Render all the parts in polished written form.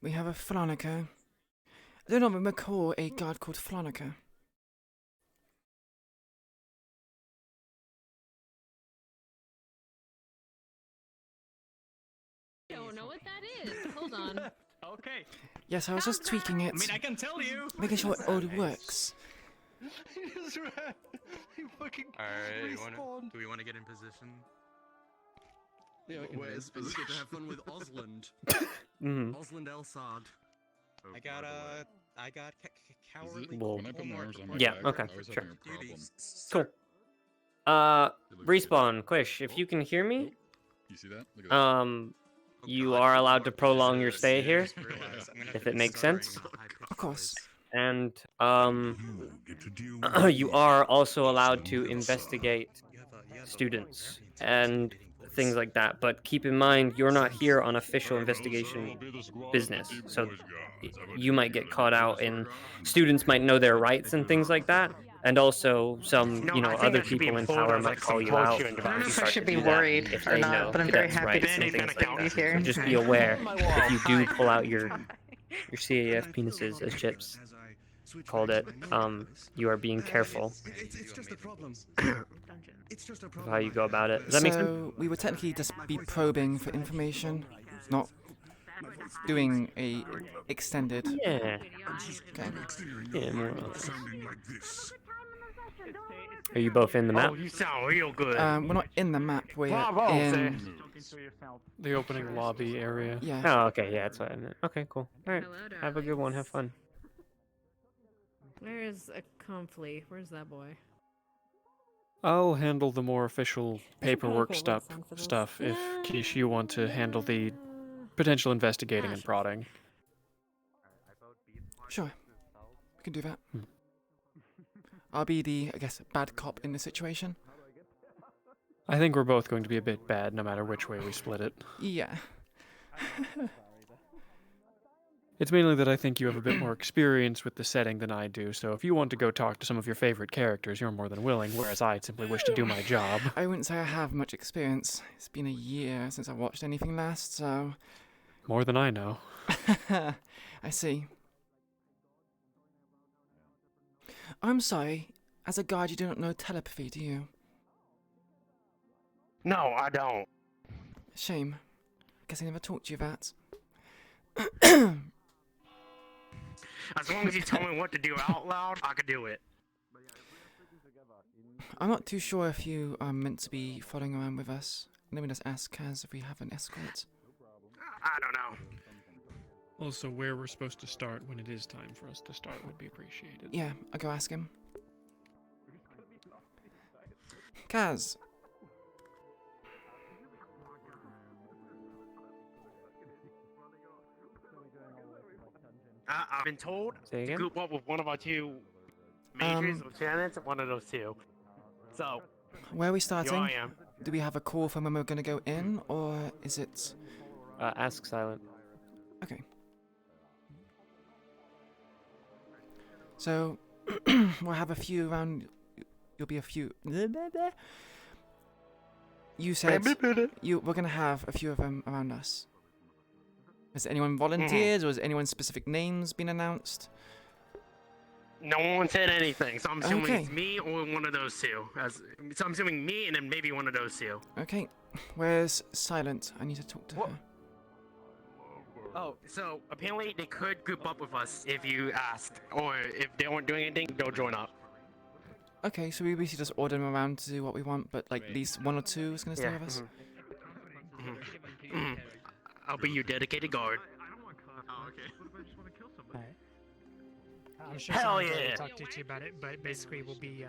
we have a Flonica. I don't know, recall a guard called Flonica. I don't know what that is. Hold on. Okay. Yes, I was just tweaking it. I mean, I can tell you. Making sure it all works. Alright, do we want to get in position? Yeah, we can Where's and we get to position? have fun with Osland. Osland Elsard. Oh, I got by I got cowardly. Well, Walmart when I put my arms on my report. Yeah, back, okay, I was sure. having a problem. Duties, Cool. sir. Respawn, Quish, if you can hear me, You see that? Look at that. you God, are allowed to what prolong is your this? stay I here, just realized I'm gonna have if to it be makes stuttering sense. in a high-pitched Of course. and Get to deal you are also allowed to investigate voice. You have a students very and intimidating voice. things like that. But keep in mind, you're not here on official investigation business, so you might get caught out, and students might know their rights and things like that. And also, some No, you know I think other that should be people in included power as, might like, call some you out. coaching if advice. you I don't know if I start should to be do that, worried if or they not, know but I'm very cadets' happy rights to and see things an like accountant that. here. So just be aware if you do pull out your CAF penises, as Chips called it. You are being careful It's just a problem. It's just a of problem. how you go about it. Does that make sense? So we would technically just be probing for information, not doing a extended. Yeah. Okay. Yeah, more or less. sounding like this. Are you both in the map? Oh, you sound real good. We're not in the map. We're Bravo, in. The opening lobby area. Yeah. Oh, okay, yeah, that's what I meant. Okay, cool. All right, Hello, have a good one. Have fun. Where is a Comfley? Where's that boy? I'll handle the more official I should probably paperwork put stuff. Wes on for this. If No. Kish, you want to handle the potential investigating and prodding. Sure. We can do that. I'll be the, I guess, bad cop in this situation. I think we're both going to be a bit bad, no matter which way we split it. Yeah. It's mainly that I think you have a bit more experience with the setting than I do, so if you want to go talk to some of your favorite characters, you're more than willing, whereas I simply wish to do my job. I wouldn't say I have much experience. It's been a year since I watched anything last, so. More than I know. I see. I'm sorry. As a guard, you don't know telepathy, do you? No, I don't. Shame. Guess I never taught you that. As long as you tell me what to do out loud, I can do it. I'm not too sure if you are meant to be following around with us. Let me just ask Kaz if we have an escort. I don't know. Also, where we're supposed to start when it is time for us to start would be appreciated. Yeah, I'll go ask him. Kaz. I've been told Say to again? group up with one of our two majors, lieutenants, one of those two. So, Where are we here starting? I am. Do we have a call from when we're going to go in, or is it... Ask silent. Okay. So, we'll have a few around... You'll be a few... You said we're going to have a few of them around us. Has anyone volunteered, or has anyone's specific names been announced? No one said anything, so I'm assuming Okay. it's me or one of those two. So I'm assuming me and then maybe one of those two. Okay. Where's Silent? I need to talk to her. Oh, so apparently they could group up with us if you asked, or if they weren't doing anything, they'll join up. Okay, so we basically just order them around to do what we want, but like at least one or two is going to stay with us? I'll be your dedicated guard. I'm sure Hell someone's yeah. already talked to you about it, but basically we'll be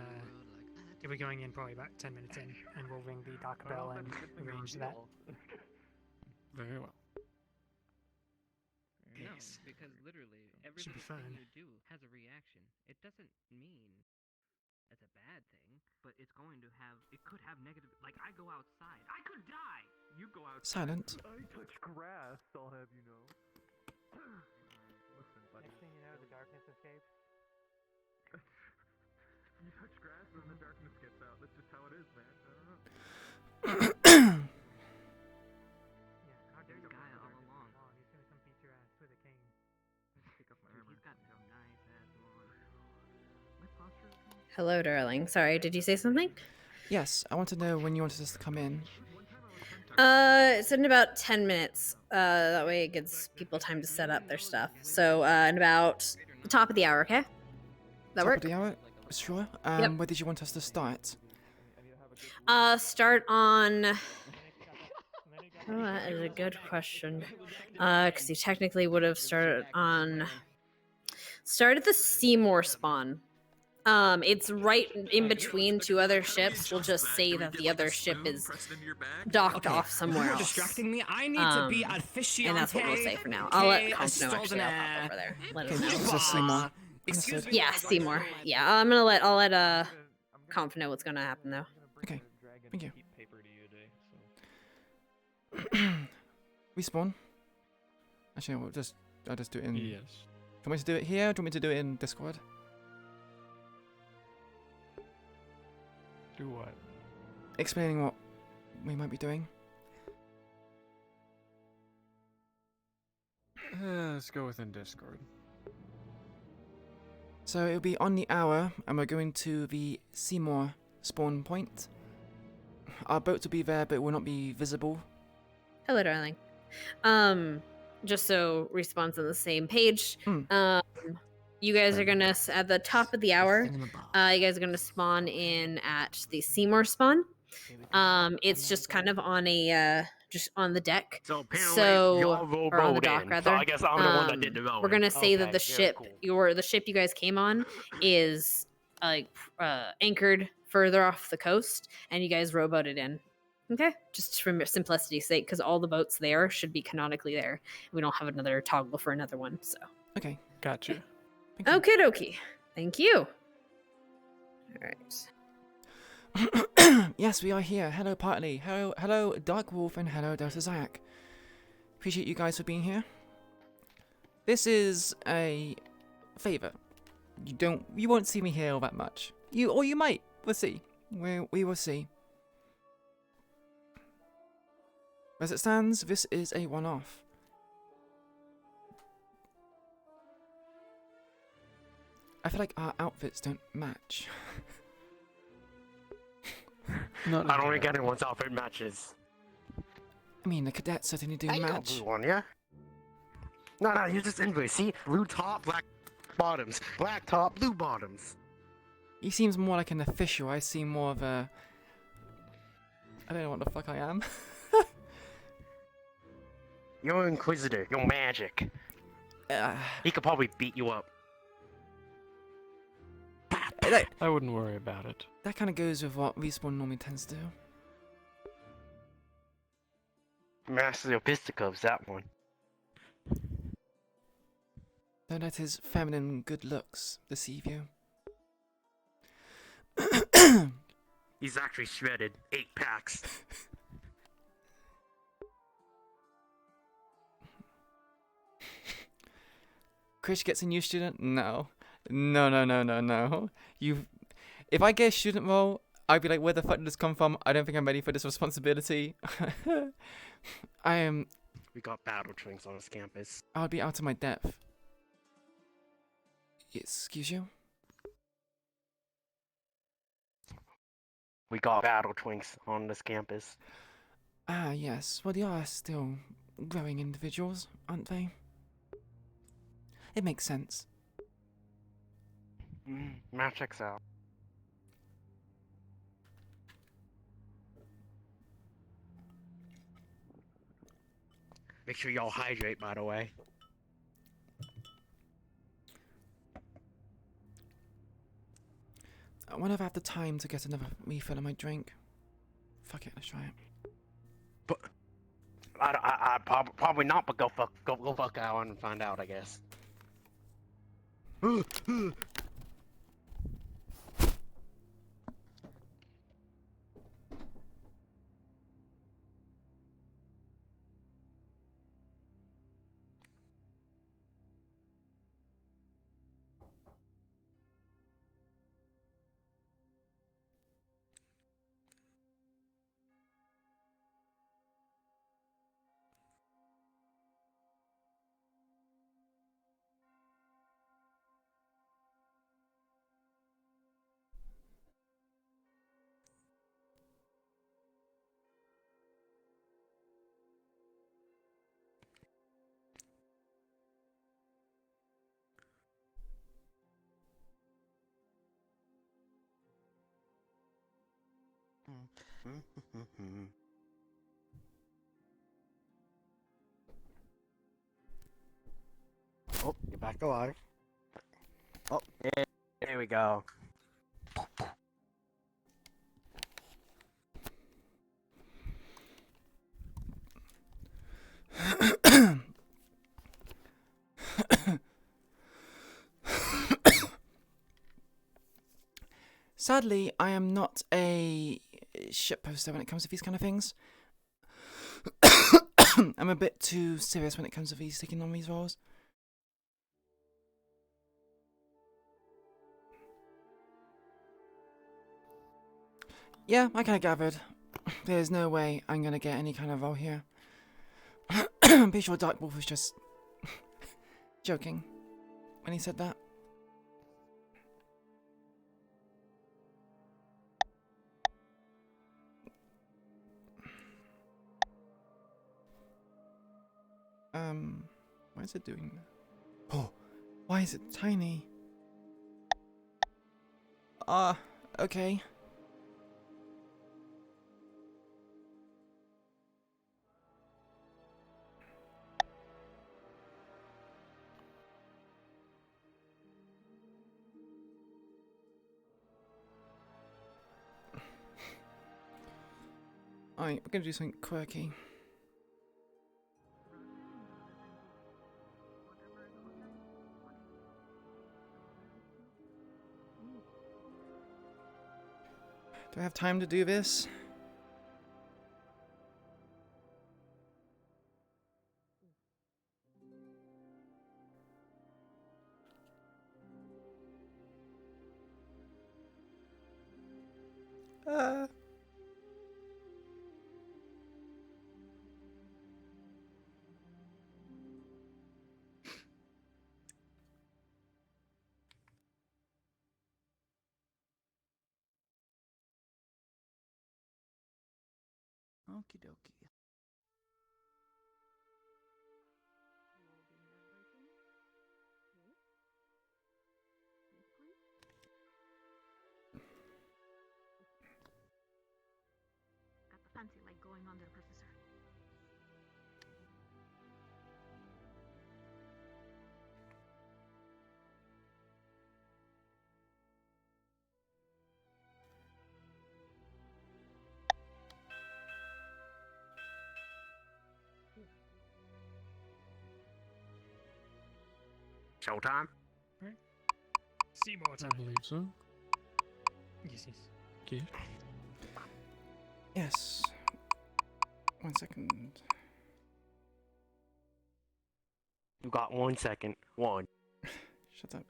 going in probably about 10 minutes in, and we'll ring the dock bell and arrange that. Very well. No, because literally Should be everything fun. you do has a reaction. It doesn't mean it's a bad thing, but it's going to have. It could have negative. Like I go outside, I could die. You go outside. Silent. I touch grass, I'll have you know. Listen, buddy. Next thing you know, the darkness escapes. You touch grass and the darkness gets out. That's just how it is, man. I don't know. Yeah, how dare This you guy push the all darkness along. He's gonna come beat your ass with a cane. Hello, darling. Sorry, did you say something? Yes, I want to know when you wanted us to come in. It's in about 10 minutes. That way it gives people time to set up their stuff. So, in about the top of the hour, okay? That Top work? of the hour? Sure. Yep. Where did you want us to start? Start on... Oh, that is a good question. Because you technically would have started on... Start at the Seymour spawn. It's right in between two other ships. We'll just say that the other ship is docked off somewhere You're else. distracting me. I need to be officiante. And that's what we'll say for now. I'll let Comp know actually. I'll pop over there. Let us know. This is Seymour. Excuse me. Yeah, Seymour. Yeah, I'll let Comp know what's gonna happen though. Okay. Thank you. Respawn. Actually, I'll just do it in. Yes. Do you want me to do it here? Or do you want me to do it in Discord? Do what? Explaining what we might be doing. Let's go within Discord. So it'll be on the hour, and we're going to the Seymour spawn point. Our boats will be there, but it will not be visible. Hello, darling. Just so Respawn's on the same page. You guys are gonna at the top of the hour. You guys are gonna spawn in at the Seymour spawn. It's just kind of on a just on the deck. So apparently y'all or on the rowboat dock in. rather. So I guess I'm the one that did the rowing. We're gonna say that Okay, the very ship, cool. the ship you guys came on, is anchored further off the coast, and you guys rowboated in. Okay, just for simplicity's sake, because all the boats there should be canonically there. We don't have another toggle for another one, so. Okay. Gotcha. Okie dokie. Thank you. All right. Yes, we are here. Hello, Partly. Hello, Dark Wolf, and hello, Delta Zayak. Appreciate you guys for being here. This is a favor. You won't see me here all that much. Or you might. We'll see. We will see. As it stands, this is a one-off. I feel like our outfits don't match. I don't think anyone's outfit matches. I mean, the cadets certainly do I got match. blue one, yeah? No, you just inverse. See? Blue top, black bottoms. Black top, blue bottoms. He seems more like an official. I seem more of a... I don't know what the fuck I am. You're an Inquisitor. You're magic. He could probably beat you up. I wouldn't worry about it. That kind of goes with what Respawn normally tends to do. Master of Fisticuffs, that one. Don't let his feminine good looks deceive you. He's actually shredded. 8 packs. Chris gets a new student? No. No. If I get a student role, I'd be like, where the fuck did this come from? I don't think I'm ready for this responsibility. I am... We got battle twinks on this campus. I'll be out of my depth. Excuse you? We got battle twinks on this campus. Ah, yes. Well, they are still growing individuals, aren't they? It makes sense. Math checks out. Make sure y'all hydrate, by the way. I wonder if I have the time to get another refill of my drink. Fuck it, let's try it. But I probably not. But go fuck out and find out, I guess. Oh, get back alive. Oh, yeah, there we go. Sadly, I am not a shitposter when it comes to these kind of things. I'm a bit too serious when it comes to these taking on these roles. Yeah, I kind of gathered. There's no way I'm gonna get any kind of role here. I'm pretty sure Dark Wolf was just joking when he said that. Why is it doing that? Oh, why is it tiny? Okay. Alright, we're gonna do something quirky. Do I have time to do this? Okie dokie. Got the fancy light going on there, Professor. Showtime? Seymour I time. believe so. Yes, yes. Okay. Yes. 1 second. You got 1 second. One. Shut up.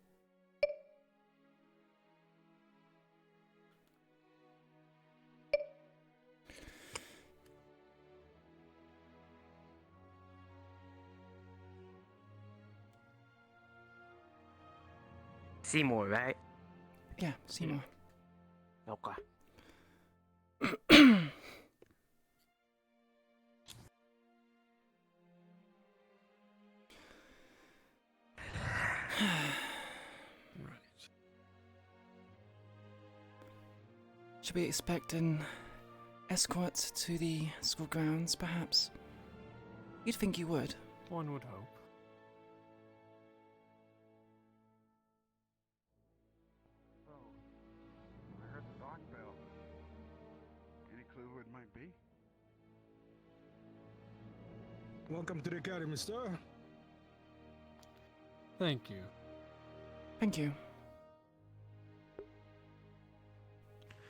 Seymour, right? Yeah, Seymour. Okay. Should we expect an escort to the school grounds, perhaps? You'd think you would. One would hope. I heard the dock bell. Any clue who it might be? Welcome to the academy, sir. Thank you. Thank you.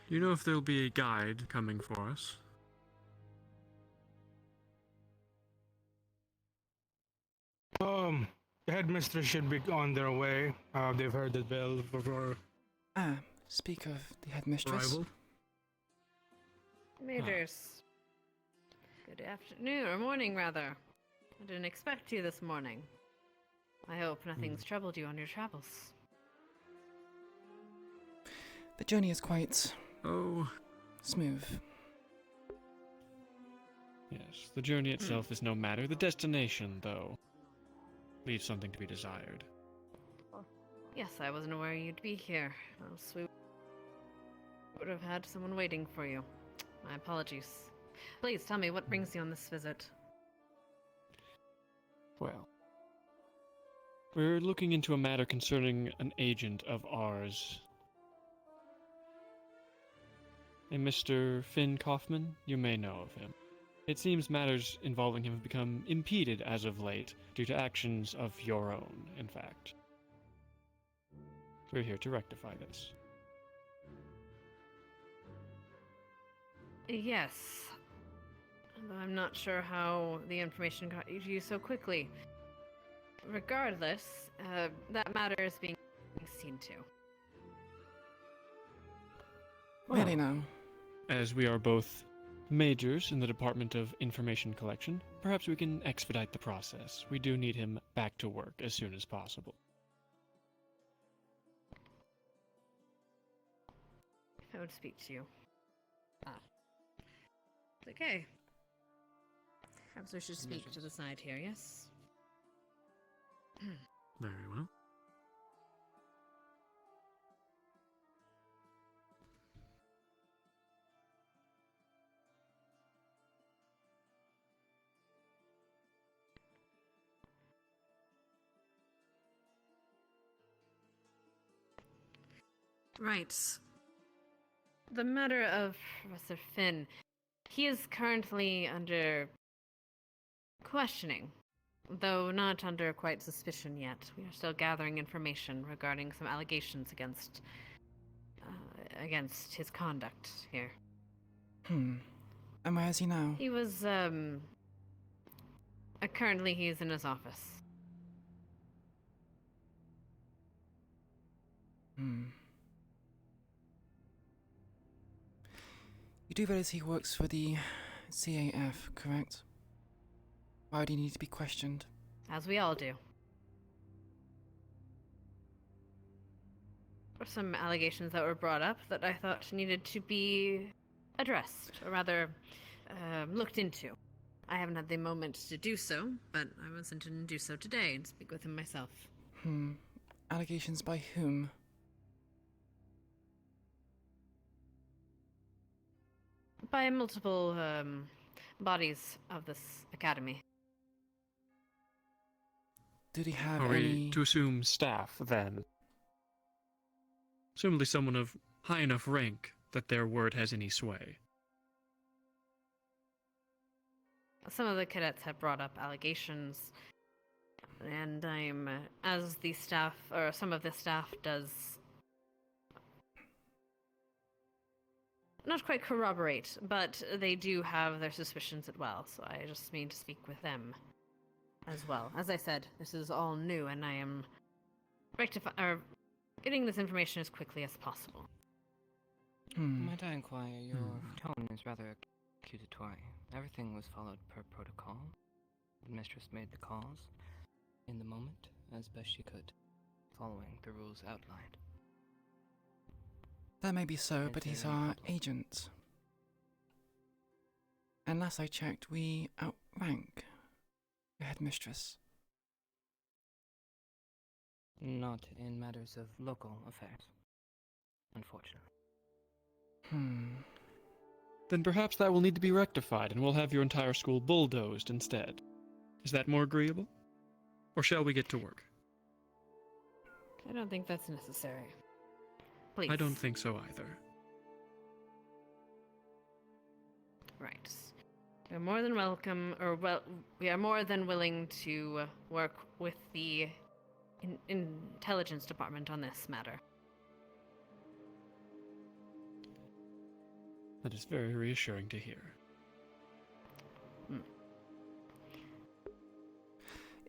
Do you know if there'll be a guide coming for us? The headmistress should be on their way. They've heard the bell before Speak of the headmistress. arrival. Majors. Good afternoon, or morning rather. I didn't expect you this morning. I hope nothing's troubled you on your travels. The journey is quite smooth. Yes, the journey itself is no matter. The destination, though, leaves something to be desired. Yes, I wasn't aware you'd be here. Else we would have had someone waiting for you. My apologies. Please tell me what brings you on this visit. Well, we're looking into a matter concerning an agent of ours. A Mr. Finn Kaufman, you may know of him. It seems matters involving him have become impeded as of late, due to actions of your own, in fact. We're here to rectify this. Yes. Although I'm not sure how the information got to you so quickly. Regardless, that matter is being seen to. Really now? As we are both majors in the Department of Information Collection, perhaps we can expedite the process. We do need him back to work as soon as possible. If I would speak to you. Okay. Perhaps we should speak to the side here, yes? Very well. Right. The matter of Professor Finn. He is currently under questioning, though not under quite suspicion yet. We are still gathering information regarding some allegations against his conduct here. And where is he now? He was, currently he's in his office. You do realize he works for the CAF, correct? Why would he need to be questioned? As we all do. There were some allegations that were brought up that I thought needed to be addressed, or rather, looked into. I haven't had the moment to do so, but I was intending to do so today and speak with him myself. Allegations by whom? By multiple, bodies of this academy. Did he have Are any... we to assume staff, then? Assumably someone of high enough rank that their word has any sway. Some of the cadets have brought up allegations, and I'm, as the staff, or some of the staff does not quite corroborate, but they do have their suspicions as well, so I just need to speak with them as well. As I said, this is all new, and I am getting this information as quickly as possible. Might I inquire, your tone is rather accusatory. Everything was followed per protocol. The mistress made the calls in the moment as best she could, following the rules outlined. That may be so, Is but there he's any our problem? agent. And last I checked, we outrank the headmistress. Not in matters of local affairs, unfortunately. Then perhaps that will need to be rectified, and we'll have your entire school bulldozed instead. Is that more agreeable? Or shall we get to work? I don't think that's necessary. Please. I don't think so either. Right. We're more than welcome, we are more than willing to work with the intelligence department on this matter. That is very reassuring to hear.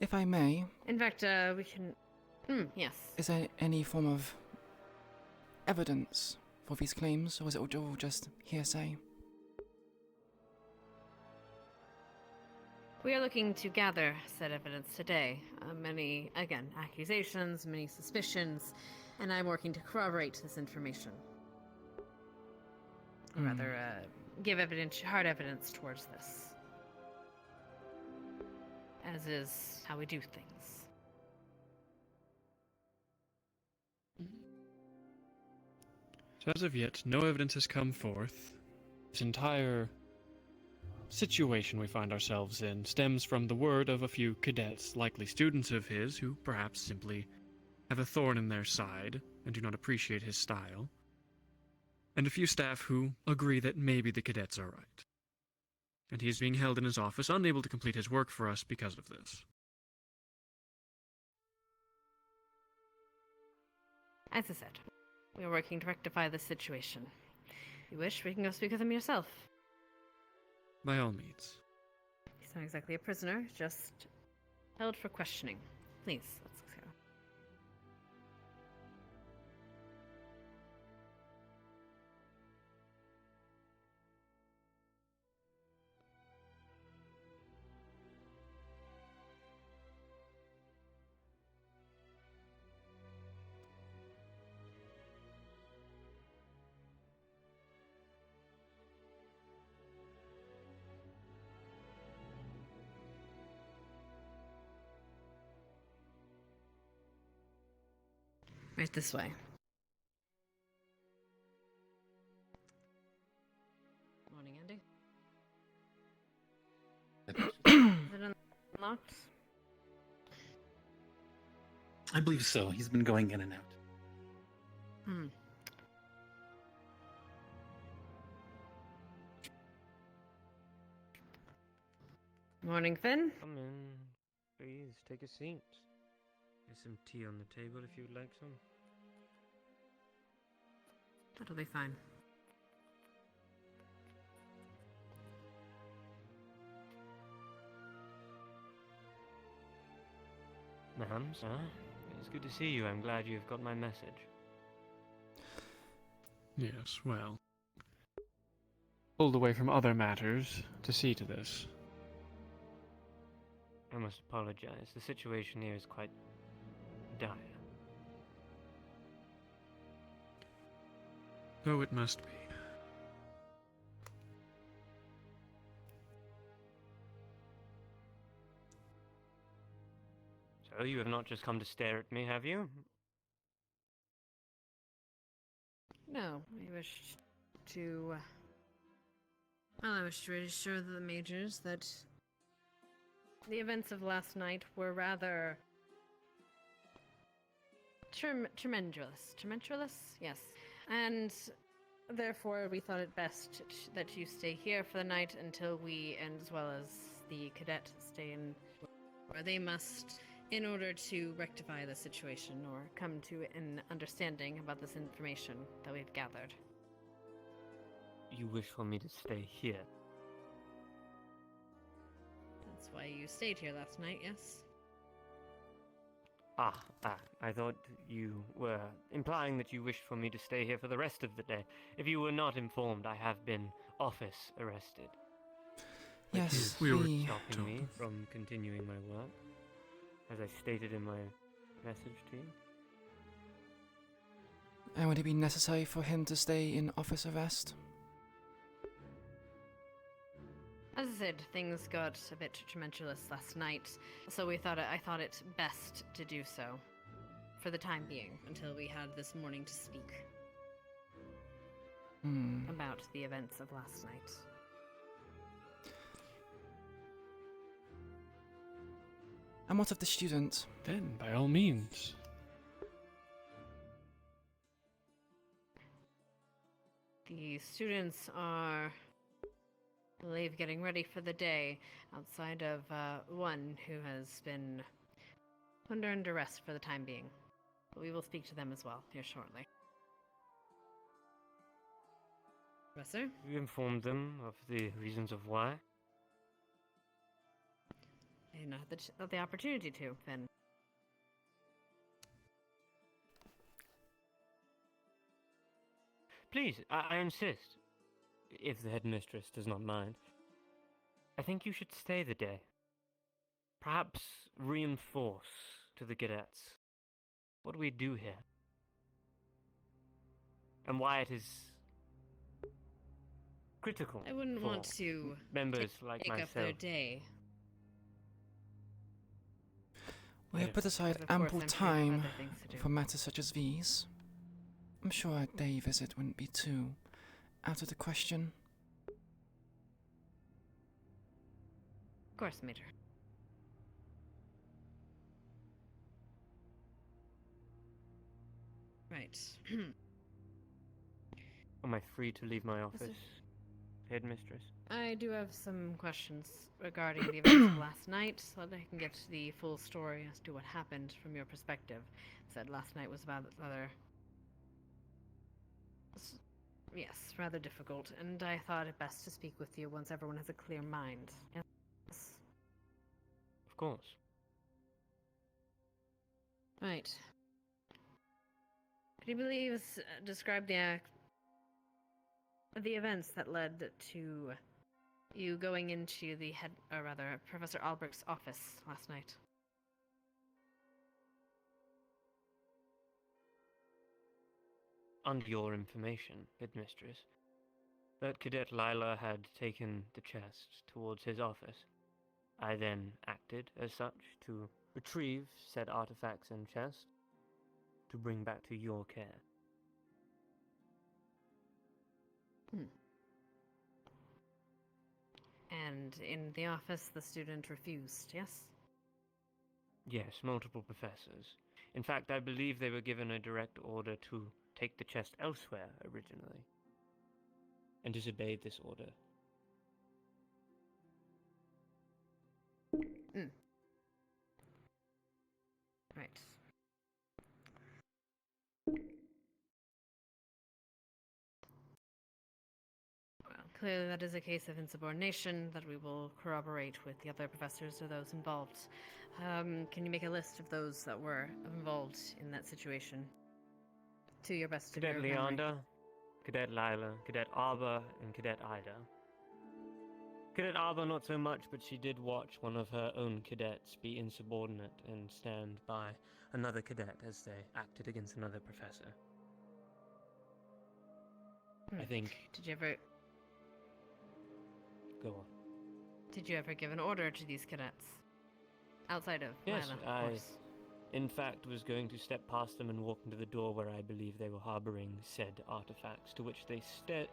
If I may... In fact, we can... yes. Is there any form of evidence for these claims, or is it all just hearsay? We are looking to gather said evidence today. Many, again, accusations, many suspicions, and I'm working to corroborate this information. Or rather, give hard evidence towards this. As is how we do things. So as of yet, no evidence has come forth. This entire situation we find ourselves in stems from the word of a few cadets, likely students of his, who perhaps simply have a thorn in their side and do not appreciate his style, and a few staff who agree that maybe the cadets are right. And he is being held in his office, unable to complete his work for us because of this. As I said, we are working to rectify this situation. If you wish, we can go speak with him yourself. By all means. He's not exactly a prisoner, just held for questioning. Please, let's go. Right this way. Morning, Andy. Is it unlocked? I believe so. He's been going in and out. Hmm. Morning, Finn. Come in. Please, take a seat. There's some tea on the table if you'd like some. That'll be fine. Ma'am, sir, it's good to see you. I'm glad you've got my message. Yes, well. Pulled away from other matters to see to this. I must apologize. The situation here is quite dire. So it must be. So you have not just come to stare at me, have you? No, I wish to. Well, I wish to reassure the majors that the events of last night were rather tremendous. Tremendous? Yes. And therefore, we thought it best that you stay here for the night until we, and as well as the cadet, stay in where they must, in order to rectify the situation or come to an understanding about this information that we've gathered. You wish for me to stay here? That's why you stayed here last night, yes? I thought you were implying that you wished for me to stay here for the rest of the day. If you were not informed, I have been office arrested. Yes, we were we stopping me from continuing my work, as I stated in my message to you. And would it be necessary for him to stay in office arrest? As I said, things got a bit tumultuous last night, so I thought it best to do so, for the time being, until we had this morning to speak about the events of last night. And what of the student? Then, by all means. The students are, I believe, getting ready for the day, outside of one who has been under arrest for the time being. But we will speak to them as well here shortly. Professor? You informed them of the reasons of why? I did not have the opportunity to, Finn. Please, I insist. If the headmistress does not mind. I think you should stay the day. Perhaps reinforce to the cadets what we do here. And why it is critical. I wouldn't for want to members like take myself. up their day. We have put aside But of course, ample I'm sure you have time other things to do. for matters such as these. I'm sure a day visit wouldn't be too out of the question. course, Major. Right. Am I free to leave my office, Headmistress? I do have some questions regarding the events of last night, so that I can get the full story as to what happened from your perspective. Said last night was rather difficult, and I thought it best to speak with you once everyone has a clear mind. Yes. Of course. Right. Could you please describe the events that led to you going into Professor Albrecht's office last night? Under your information, Headmistress, that Cadet Lila had taken the chest towards his office. I then acted as such to retrieve said artifacts and chest to bring back to your care. And in the office, the student refused, yes? Yes, multiple professors. In fact, I believe they were given a direct order to take the chest elsewhere originally, and disobeyed this order. Right. Well, clearly that is a case of insubordination that we will corroborate with the other professors or those involved. Can you make a list of those that were involved in that situation? To your best of your Cadet memory. Leander, Cadet Lila, Cadet Arbor, and Cadet Ida. Cadet Arbor not so much, but she did watch one of her own cadets be insubordinate and stand by another cadet as they acted against another professor. I think... Did you ever... Go on. Did you ever give an order to these cadets? Outside of Yes, Lila, of I, course. in fact, was going to step past them and walk into the door where I believe they were harboring said artifacts, to which they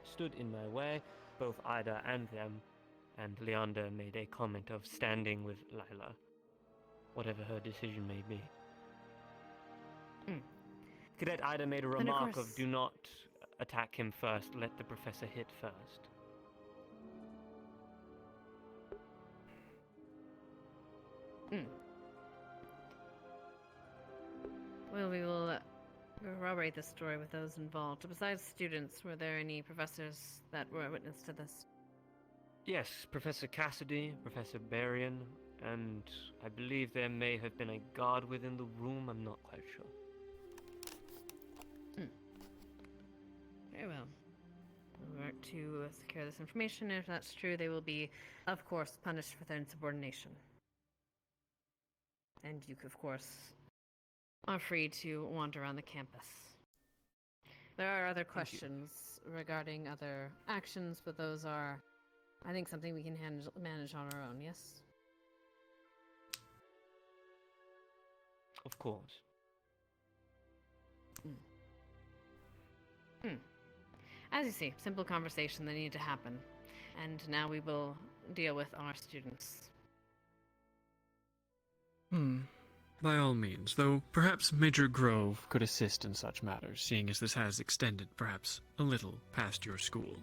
stood in my way, both Ida and them, and Leander made a comment of standing with Lila, whatever her decision may be. Cadet Ida made a remark of do not attack him first, let the professor hit first. Well, we will corroborate this story with those involved. Besides students, were there any professors that were witness to this? Yes, Professor Cassidy, Professor Berrien, and I believe there may have been a guard within the room, I'm not quite sure. Very well. We'll work to secure this information. If that's true, they will be, of course, punished for their insubordination. And you, of course, are free to wander around the campus. There are other questions regarding other actions, but those are, I think, something we can manage on our own, yes? Of course. As you see, simple conversation that needed to happen. And now we will deal with our students. By all means, though perhaps Major Grove could assist in such matters, seeing as this has extended perhaps a little past your school.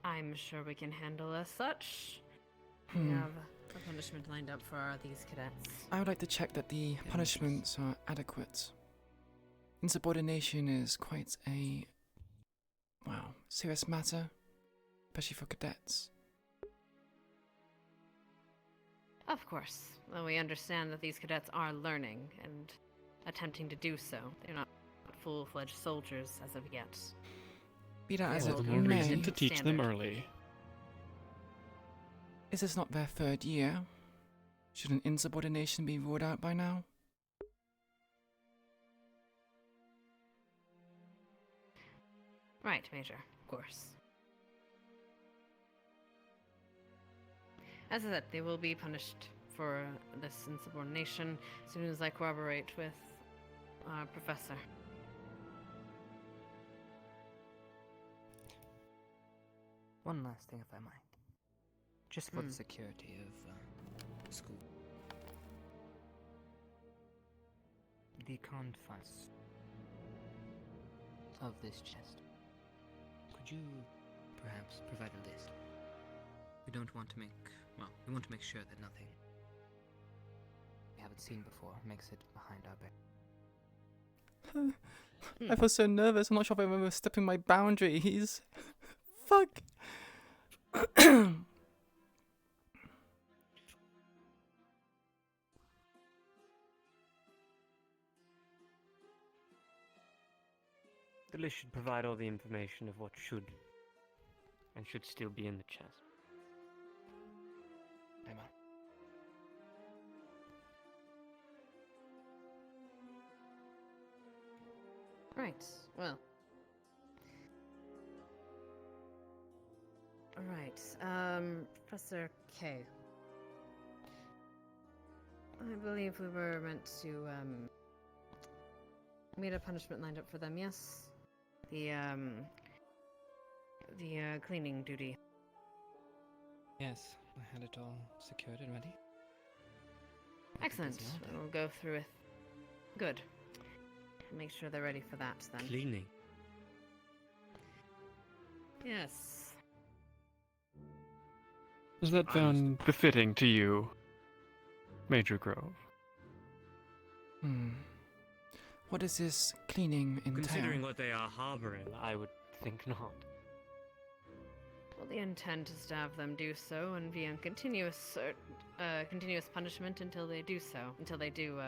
I'm sure we can handle as such. We have a punishment lined up for these cadets. I would like to check that the punishments are adequate. Insubordination is quite a, serious matter, especially for cadets. Of course. Well, we understand that these cadets are learning and attempting to do so. They're not full-fledged soldiers as of yet. Be that as All it the more may, reason to teach them early. Is this not their third year? Shouldn't insubordination be ruled out by now? Right, Major, of course. As I said, they will be punished for this insubordination as soon as I corroborate with our professor. One last thing, if I might. just for the security of the school. The contents of this chest. Could you perhaps provide a list? We don't want to make, well, we want to make sure that nothing we haven't seen before makes it behind our back. I feel so nervous. I'm not sure if I remember stepping my boundaries. Fuck. The list should provide all the information of what should and should still be in the chest. Emma. Right, well. Alright, Professor K. I believe we were meant to, we had a punishment lined up for them, yes? The cleaning duty. Yes, I had it all secured and ready. Excellent. We'll go through it. Good. Make sure they're ready for that then. Cleaning? Yes. Is that found befitting to you, Major Grove? What does this cleaning entail? Considering what they are harboring, I would think not. Well, the intent is to have them do so and be on continuous punishment until they do so. Until they do,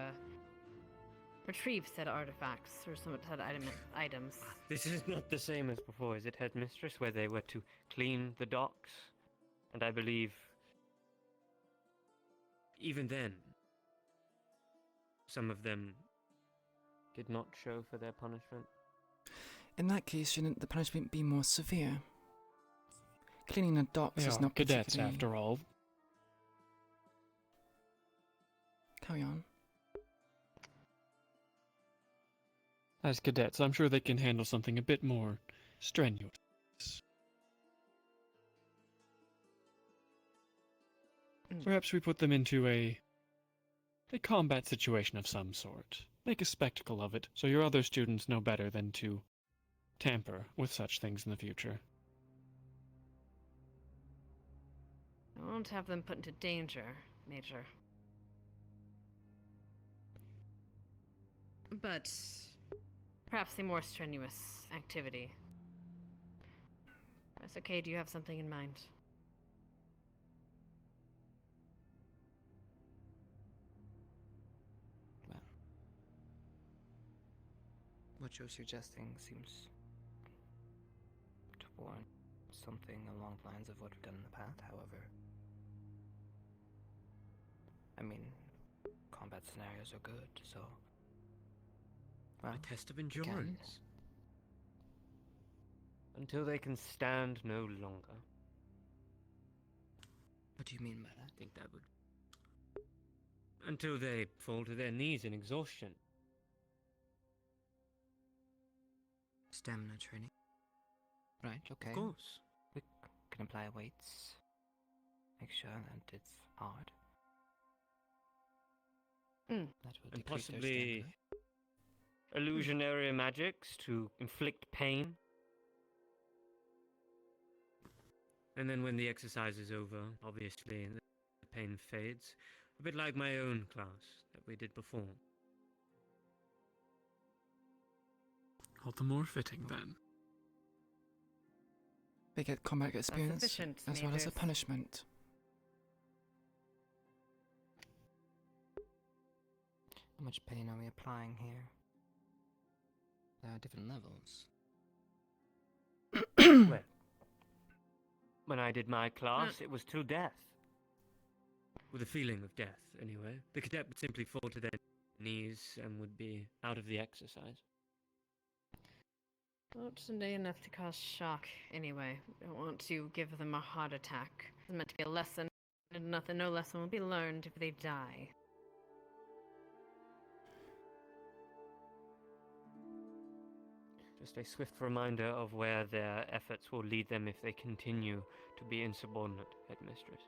retrieve said artifacts or some said items. This is not the same as before, is it, Headmistress, where they were to clean the docks? And I believe even then, some of them did not show for their punishment. In that case, shouldn't the punishment be more severe? Cleaning the docks They is are not cadets, particularly... after all. Carry on. As cadets, I'm sure they can handle something a bit more strenuous. Perhaps we put them into a combat situation of some sort. Make a spectacle of it, so your other students know better than to tamper with such things in the future. I won't have them put into danger, Major. But perhaps a more strenuous activity. That's okay, do you have something in mind? Well, what you're suggesting seems to warrant something along the lines of what we've done in the past, however. I mean, combat scenarios are good, so... Well, a test of endurance. Until they can stand no longer. What do you mean by that? I think that would... Until they fall to their knees in exhaustion. Stamina training. Right, okay. Of course. We can apply weights. Make sure that it's hard. That will And decrease their possibly stamina. illusionary magics to inflict pain. And then when the exercise is over, obviously the pain fades. A bit like my own class that we did before. All the more fitting, then. They get combat experience sufficient, as well as a Majors. punishment. How much pain are we applying here? There are different levels. Well, when I did my class, it was till death. With a feeling of death, anyway. The cadet would simply fall to their knees and would be out of the exercise. Not today enough to cause shock, anyway. I don't want to give them a heart attack. It's meant to be a lesson, and no lesson will be learned if they die. Just a swift reminder of where their efforts will lead them if they continue to be insubordinate, Headmistress.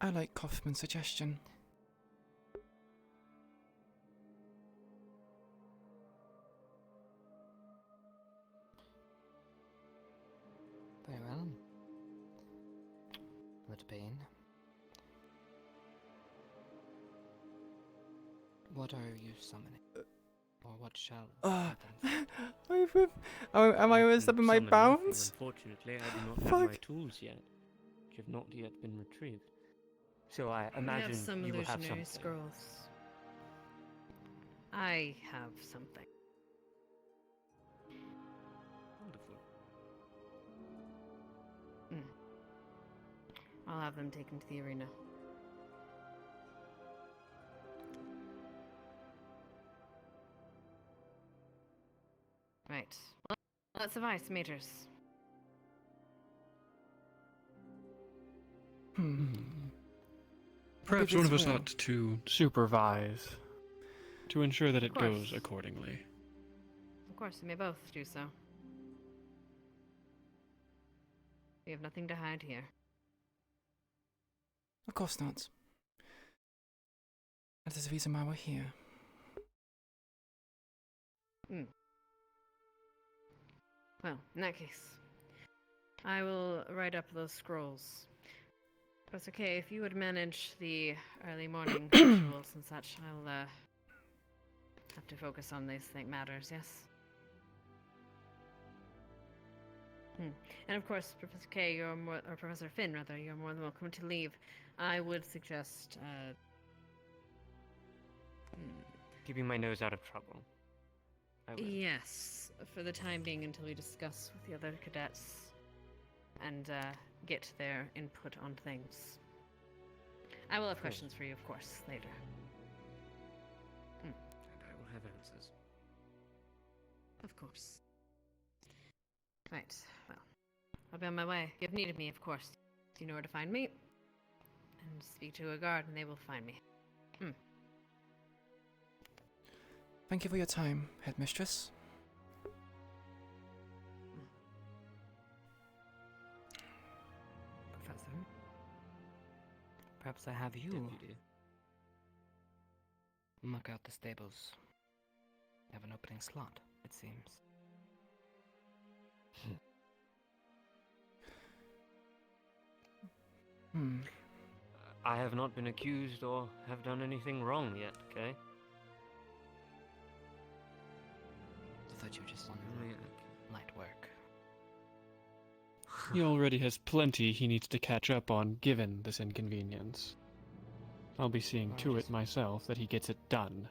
I like Kaufman's suggestion. Very well. Let Bane. What are you summoning? Or what shall happen? Am I overstepping my bounds? Unfortunately, I do not have my tools yet, which have not yet been retrieved. So I imagine have some you will have illusionary something. scrolls. I have something. Wonderful. I'll have them taken to the arena. Right. Well, that suffice, Matrix. Perhaps one of us ought to supervise to ensure that it Of course. goes accordingly. Of course, we may both do so. We have nothing to hide here. Of course not. That is the reason why we're here. Well, in that case, I will write up those scrolls. If it's okay, if you would manage the early morning rituals and such, I'll have to focus on these matters, yes? And of course, Professor K, or Professor Finn, rather, you're more than welcome to leave. I would suggest, Keeping my nose out of trouble. I will. yes, for the time being until we discuss with the other cadets and get their input on things. I will have questions for you, of course, later. And I will have answers. Of course. Right, well, I'll be on my way. If you've needed me, of course, you know where to find me. And speak to a guard and they will find me. Thank you for your time, Headmistress. Professor? Perhaps I have you Deputy. mark out the stables. I have an opening slot, it seems. I have not been accused or have done anything wrong yet, okay? I thought you were just on light work. He already has plenty he needs to catch up on given this inconvenience. I'll be seeing to it myself that he gets it done.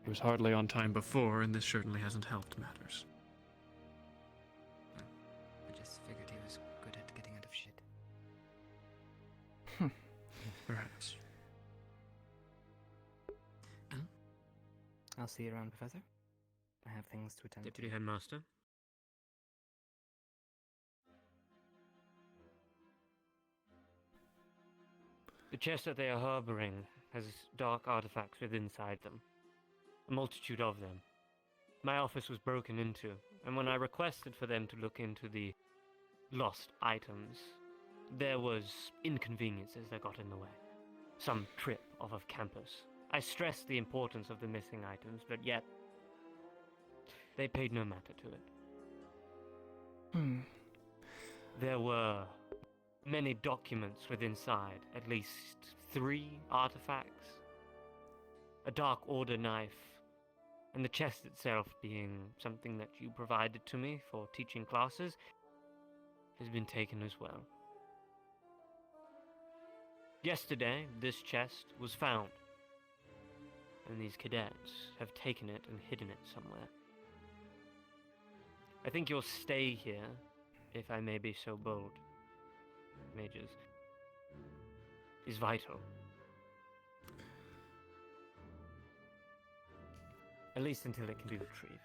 He was hardly on time before, and this certainly hasn't helped matters. I just figured he was good at getting out of shit. Perhaps. I'll see you around, Professor. I have things to attend Deputy to. Headmaster? The chest that they are harboring has dark artifacts within inside them. A multitude of them. My office was broken into, and when I requested for them to look into the lost items, there was inconveniences that got in the way. Some trip off of campus. I stressed the importance of the missing items, but yet they paid no matter to it. There were many documents within inside, at least 3 artifacts, a Dark Order knife, and the chest itself being something that you provided to me for teaching classes has been taken as well. Yesterday, this chest was found, and these cadets have taken it and hidden it somewhere. I think your stay here, if I may be so bold, Mages, is vital. At least until it can be retrieved.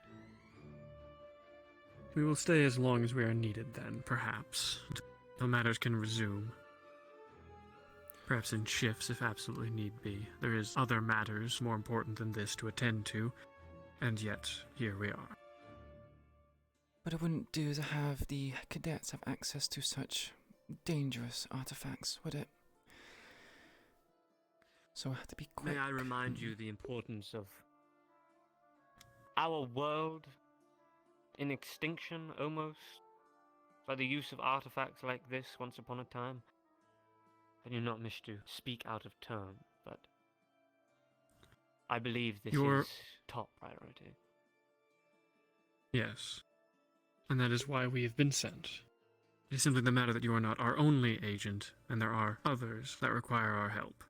We will stay as long as we are needed then, perhaps, until matters can resume. Perhaps in shifts if absolutely need be. There is other matters more important than this to attend to, and yet here we are. But it wouldn't do to have the cadets have access to such dangerous artifacts, would it? So I have to be quick. May I remind you the importance of our world in extinction almost by the use of artifacts like this once upon a time? I do not wish to speak out of turn, but I believe this is top priority. Yes. And that is why we have been sent. It is simply the matter that you are not our only agent, and there are others that require our help.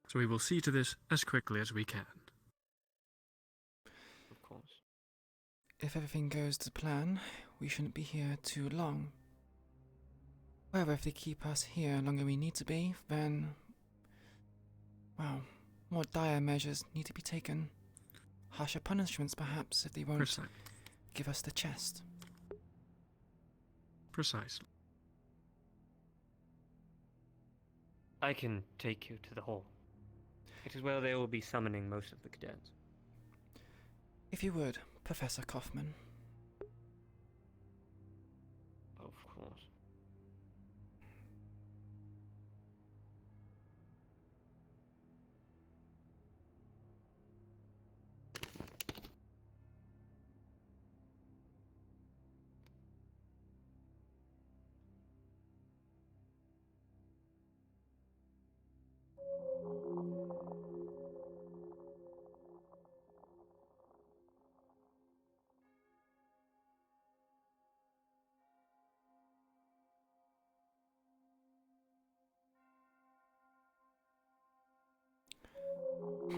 So we will see to this as quickly as we can. Of course. If everything goes to plan, we shouldn't be here too long. However, if they keep us here longer than we need to be, then, well, more dire measures need to be taken. Harsher punishments, perhaps, if they won't give us the chest. Precisely. I can take you to the hall. It is where they will be summoning most of the cadets. If you would, Professor Kaufman. Of course.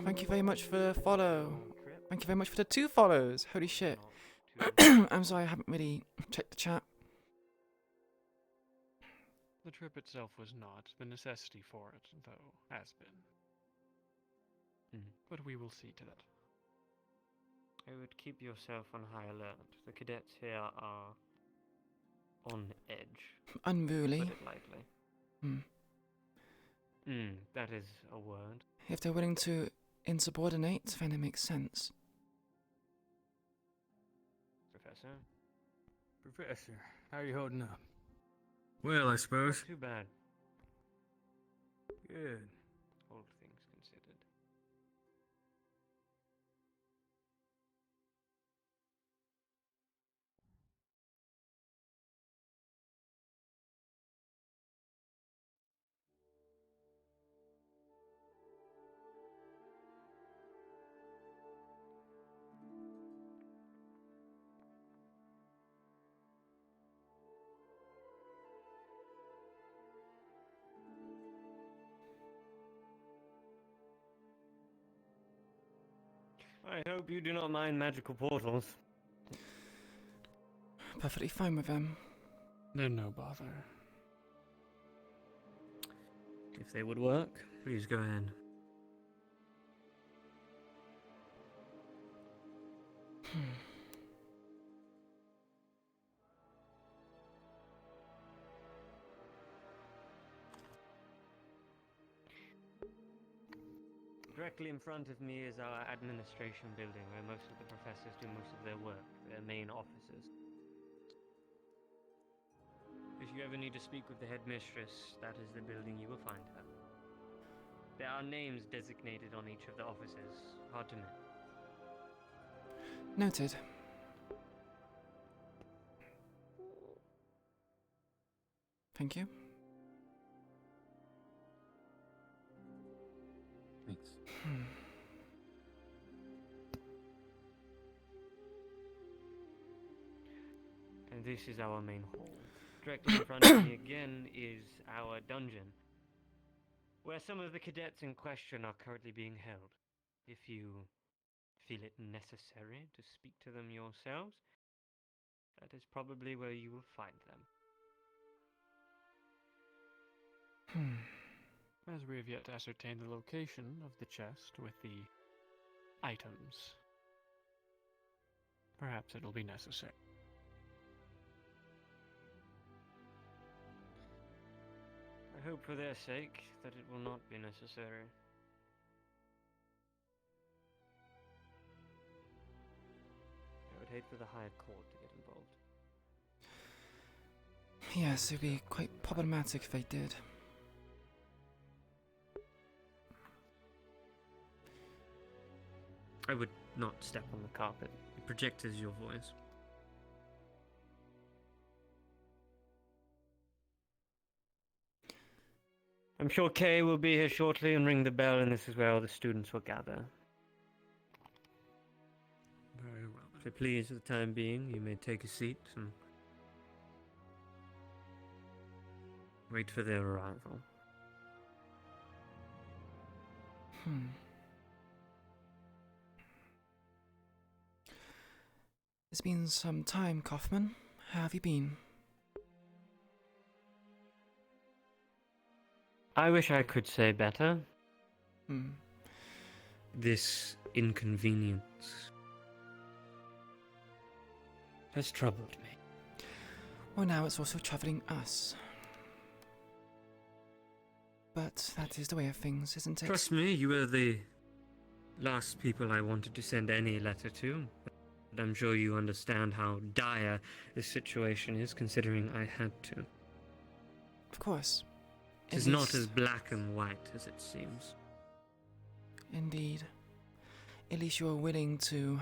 Thank you very much for the follow. Thank you very much for the 2 follows. Holy shit. I'm sorry, I haven't really checked the chat. The trip itself was not. The necessity for it, though, has been. But we will see to that. I would keep yourself on high alert. The cadets here are on edge. Unruly. To put it lightly. That is a word. If they're willing to insubordinate, then it makes sense. Professor? Professor, how are you holding up? Well, I suppose. Not too bad. Good. All things considered. I hope you do not mind magical portals. Perfectly fine with them. They're no bother. If they would work, please go ahead. Directly in front of me is our administration building, where most of the professors do most of their work, their main offices. If you ever need to speak with the headmistress, that is the building you will find her. There are names designated on each of the offices, hard to miss. Noted. Thank you. Thanks. And this is our main hall. Directly in front of me again is our dungeon, where some of the cadets in question are currently being held. If you feel it necessary to speak to them yourselves, that is probably where you will find them. As we have yet to ascertain the location of the chest with the items, perhaps it'll be necessary. I hope for their sake that it will not be necessary. I would hate for the High Court to get involved. Yes, it'd be quite problematic if they did. I would not step on the carpet. It projects your voice. I'm sure Kay will be here shortly and ring the bell, and this is where all the students will gather. Very well. So please, for the time being, you may take a seat and wait for their arrival. It's been some time, Kaufman. How have you been? I wish I could say better. Hmm. This inconvenience has troubled me. Well, now it's also troubling us. But that is the way of things, isn't it? Trust me, you were the last people I wanted to send any letter to. But I'm sure you understand how dire this situation is, considering I had to. Of course. It is not as black and white as it seems. Indeed. At least you are willing to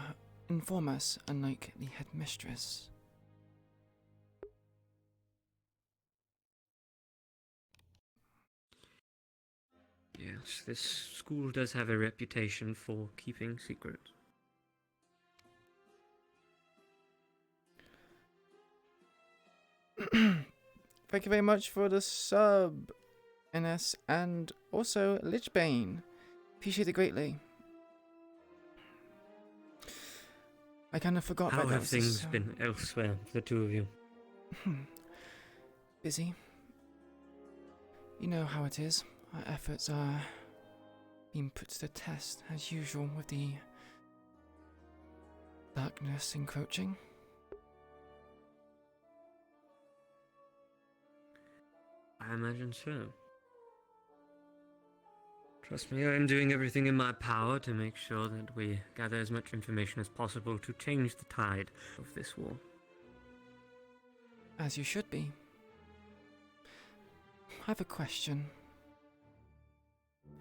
inform us, unlike the headmistress. Yes, this school does have a reputation for keeping secrets. Thank you very much for the sub, NS, and also Lichbane. Appreciate it greatly. I kind of forgot How that have was things been elsewhere for the two of you? Busy. You know how it is. Our efforts are being put to the test, as usual, with the darkness encroaching. I imagine so. Trust me, I am doing everything in my power to make sure that we gather as much information as possible to change the tide of this war. As you should be. I have a question.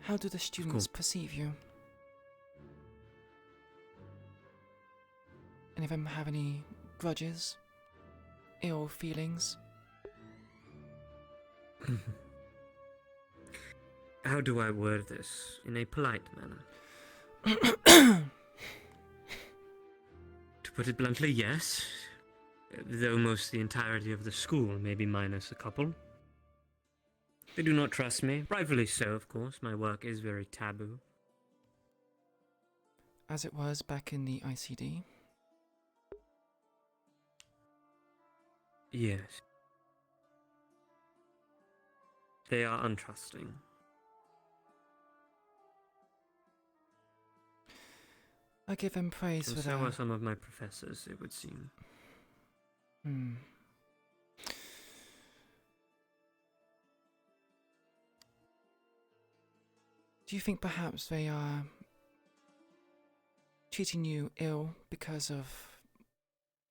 How do the students perceive you? Any of them have any grudges? Ill feelings? How do I word this in a polite manner? To put it bluntly, yes. Though most the entirety of the school, maybe minus a couple. They do not trust me. Rightfully so, of course. My work is very taboo. As it was back in the ICD? Yes. They are untrusting. I give them praise And for so their... are some of my professors, it would seem. Do you think perhaps they are treating you ill because of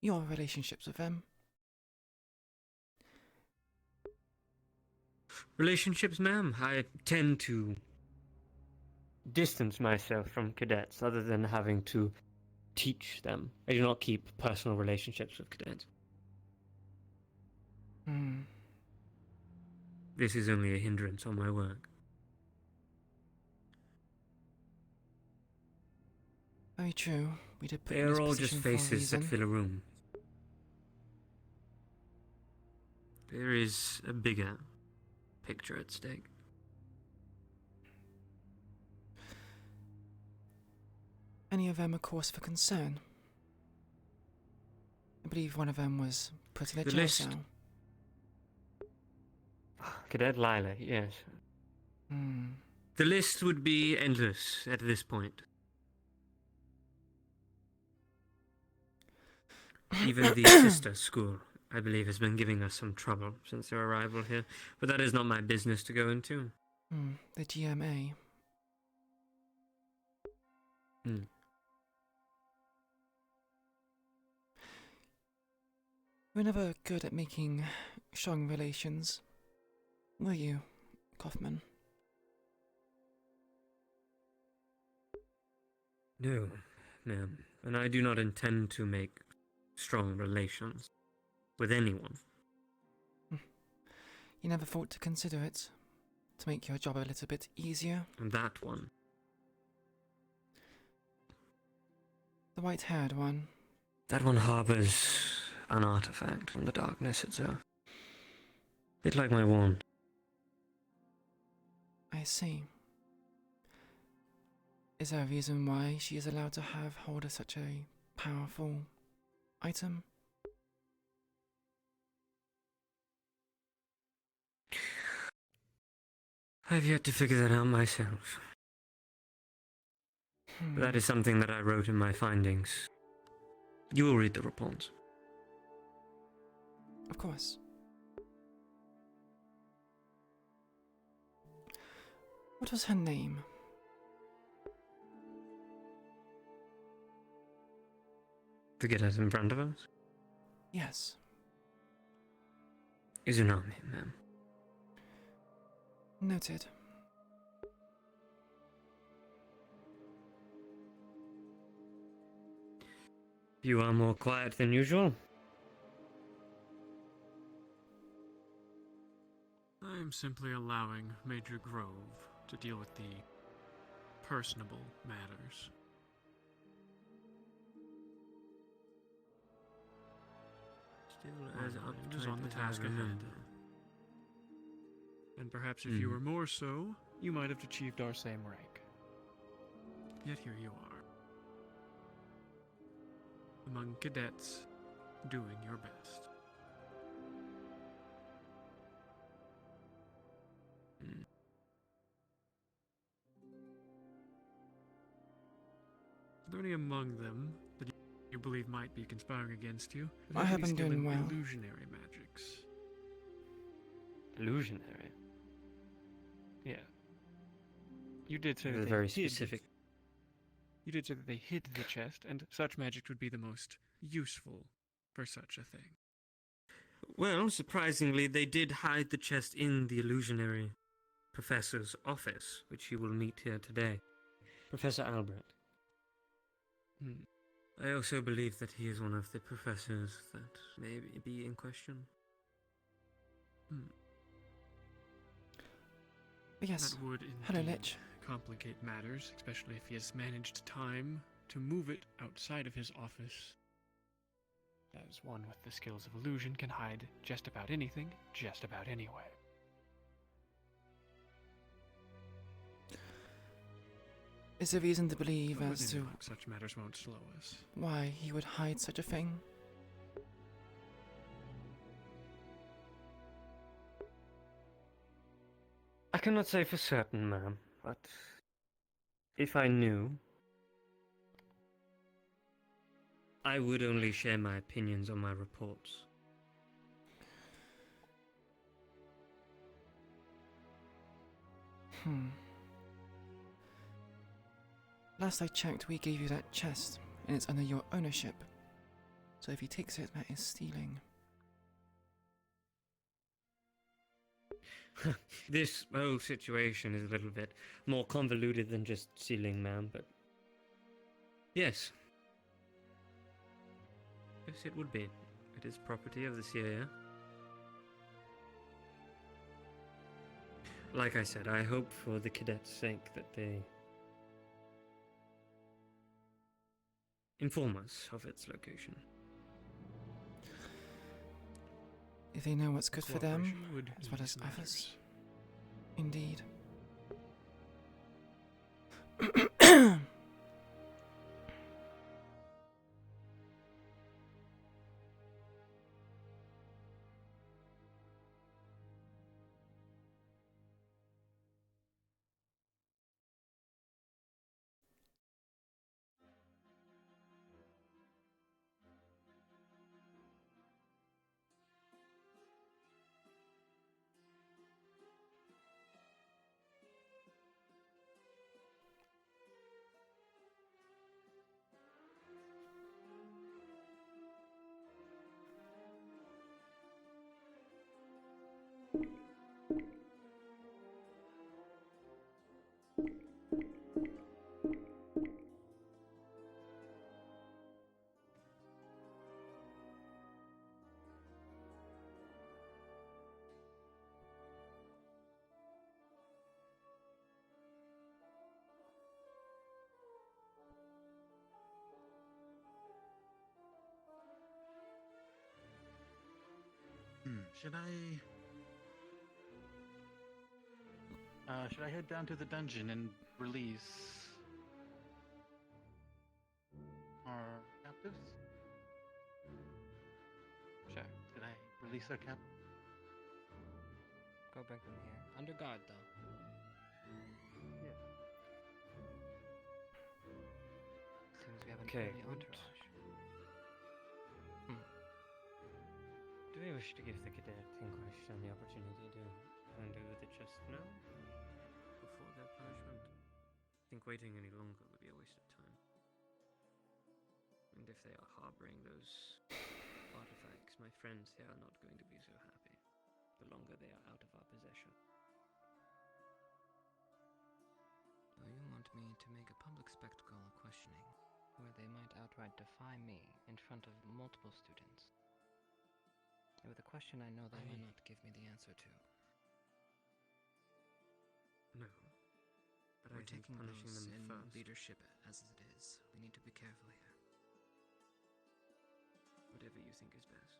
your relationships with them? Relationships, ma'am? I tend to distance myself from cadets other than having to teach them. I do not keep personal relationships with cadets. This is only a hindrance on my work. Very true. We did put They you in this are all just position for a faces that reason. fill a room. There is a bigger picture at stake. Any of them a cause for concern? I believe one of them was put in a The jail list- cell. Cadet Lila, yes. The list would be endless at this point. Even the sister school I believe, has been giving us some trouble since their arrival here, but that is not my business to go into. The GMA. You were never good at making strong relations, were you, Kaufman? No, ma'am, and I do not intend to make strong relations with anyone. You never thought to consider it, to make your job a little bit easier? And that one. The white-haired one? That one harbors an artifact from the darkness itself. Bit like my wand. I see. Is there a reason why she is allowed to have hold of such a powerful item? I've yet to figure that out myself. But that is something that I wrote in my findings. You will read the reports. Of course. What was her name? To get us in front of us? Yes. Izunami, ma'am. Noted. You are more quiet than usual. I am simply allowing Major Grove to deal with the personable matters. Still as My mind is uptight on the as I task ahead. remember. And perhaps if you were more so, you might have achieved our same rank. Yet here you are. Among cadets, doing your best. Are there any among them that you believe might be conspiring against you? I have been doing well. Illusionary magics. Illusionary? Yeah. You did say It that was they very hid- specific. You did say that they hid the chest, and such magic would be the most useful for such a thing. Well, surprisingly, they did hide the chest in the illusionary professor's office, which you will meet here today. Professor Albert. I also believe that he is one of the professors that may be in question. Yes. That would Hello, indeed Lich. complicate matters, especially if he has managed time to move it outside of his office. As one with the skills of illusion can hide just about anything, just about anywhere. Is there reason to believe But as within to luck, such matters won't slow us. why he would hide such a thing? I cannot say for certain, ma'am, but if I knew, I would only share my opinions on my reports. Last I checked, we gave you that chest, and it's under your ownership. So if he takes it, that is stealing. This whole situation is a little bit more convoluted than just stealing, ma'am, but yes. Yes, it would be. It is property of the CIA. Like I said, I hope for the cadets' sake that they inform us of its location. If they know what's good for them, Cooperation would as well as ease others. matters. Indeed. Should I head down to the dungeon and release our captives? Sure. Did I release our captives? Go bring them here. Under guard, though. Yeah. Seems we have an Okay, early good. entourage. Do we wish to give the cadet in question the opportunity to undo the chest now? Before their punishment? I think waiting any longer would be a waste of time. And if they are harboring those artifacts, my friends here are not going to be so happy the longer they are out of our possession. So you want me to make a public spectacle of questioning, where they might outright defy me in front of multiple students? With a question I know they might not give me the answer to. No. But We're I think taking punishing those them in first. leadership as it is. We need to be careful here. Whatever you think is best.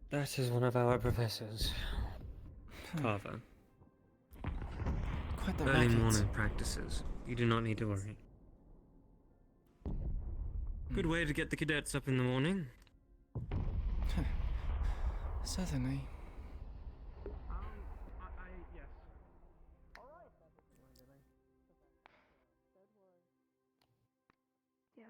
That is one of our professors. Carver. Quite the Early racket. morning practices. You do not need to worry. Good way to get the cadets up in the morning. Certainly. Yes. Yeah.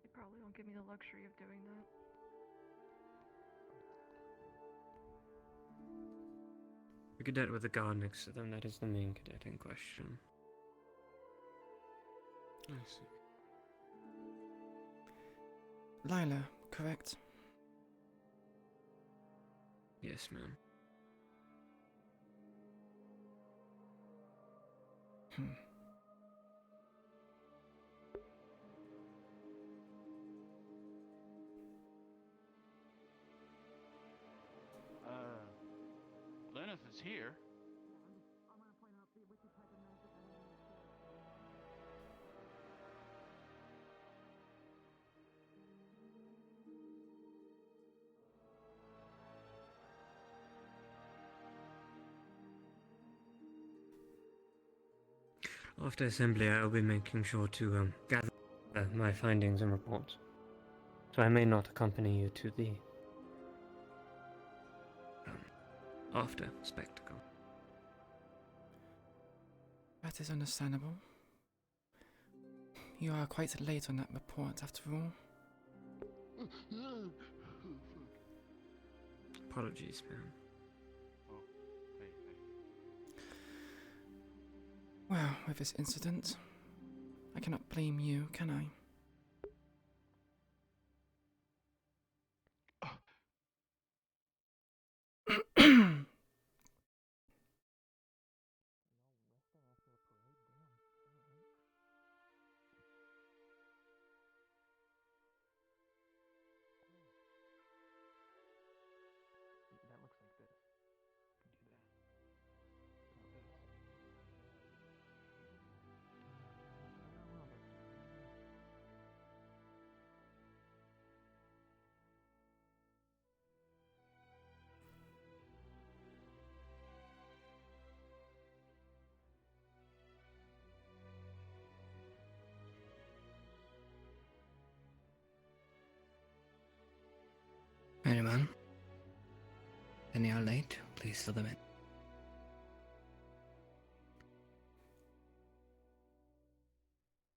They probably don't give me the luxury of doing that. The cadet with the guard next to them, that is the main cadet in question. I see. Lila, correct? Yes, ma'am. Lenneth is here. After assembly, I will be making sure to gather my findings and reports. So I may not accompany you to the after spectacle. That is understandable. You are quite late on that report, after all. Apologies, man. Well, with this incident, I cannot blame you, can I? That looks like this. You can do that. Anyone? Any are late, please fill them in.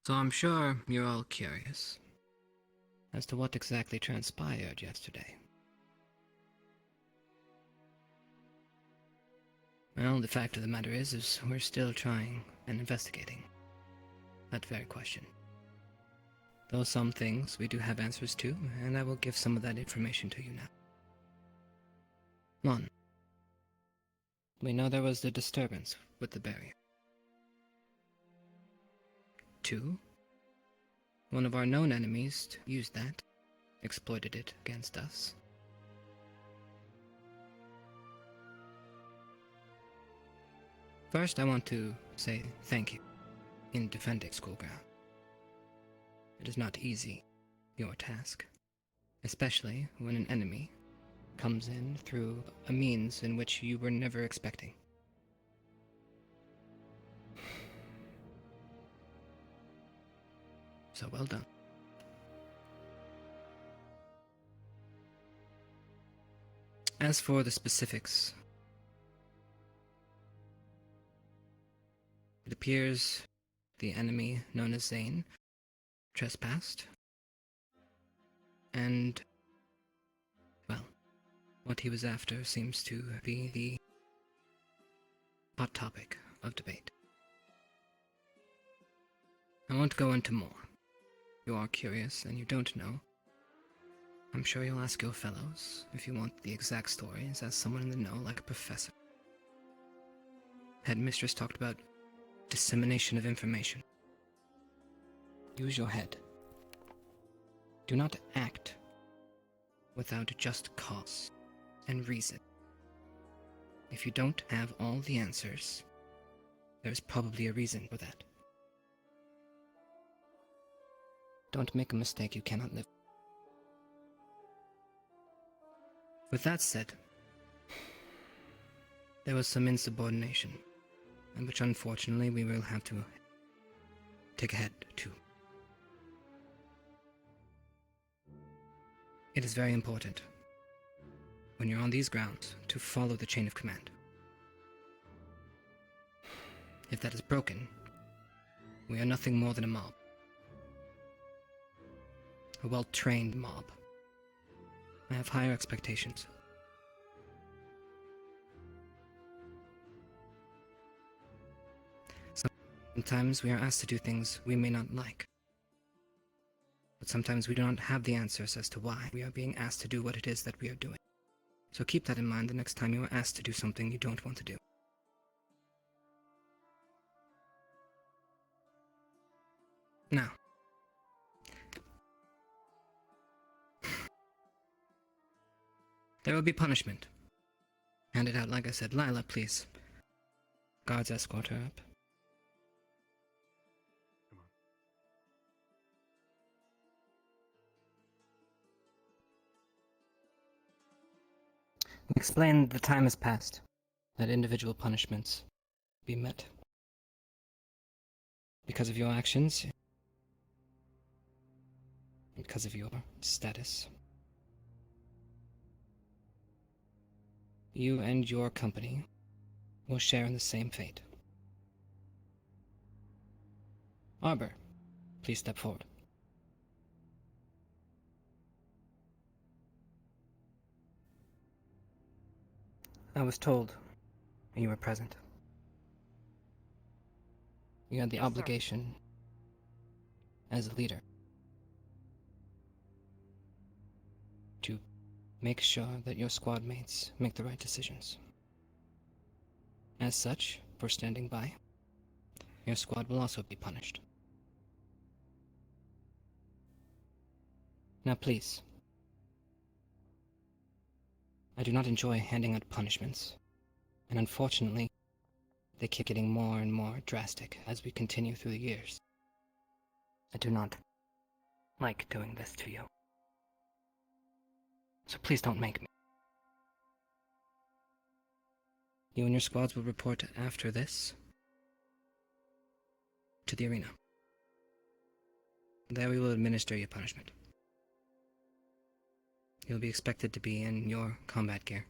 So I'm sure you're all curious as to what exactly transpired yesterday. Well, the fact of the matter is we're still trying and investigating that very question. Though some things we do have answers to, and I will give some of that information to you now. 1. We know there was the disturbance with the barrier. 2. One of our known enemies used that, exploited it against us. First, I want to say thank you in defending school ground. It is not easy, your task, especially when an enemy comes in through a means in which you were never expecting. So well done. As for the specifics, it appears the enemy known as Zane trespassed, and, well, what he was after seems to be the hot topic of debate. I won't go into more. You are curious and you don't know. I'm sure you'll ask your fellows if you want the exact stories as someone in the know, like a professor. Headmistress talked about dissemination of information. Use your head. Do not act without just cause and reason. If you don't have all the answers, there's probably a reason for that. Don't make a mistake you cannot live. With that said, there was some insubordination, and which unfortunately we will have to take a head to. It is very important, when you're on these grounds, to follow the chain of command. If that is broken, we are nothing more than a mob. A well-trained mob. I have higher expectations. Sometimes we are asked to do things we may not like. But sometimes we do not have the answers as to why we are being asked to do what it is that we are doing. So keep that in mind the next time you are asked to do something you don't want to do. Now, there will be punishment. Hand it out, like I said. Lila, please. Guards escort her up. Explain the time has passed, that individual punishments be met. Because of your actions, because of your status, you and your company will share in the same fate. Arbor, please step forward. I was told you were present. You had the obligation as a leader to make sure that your squad mates make the right decisions. As such, for standing by, your squad will also be punished. Now please, I do not enjoy handing out punishments, and unfortunately, they keep getting more and more drastic as we continue through the years. I do not like doing this to you. So please don't make me. You and your squads will report after this to the arena. There we will administer your punishment. You'll be expected to be in your combat gear.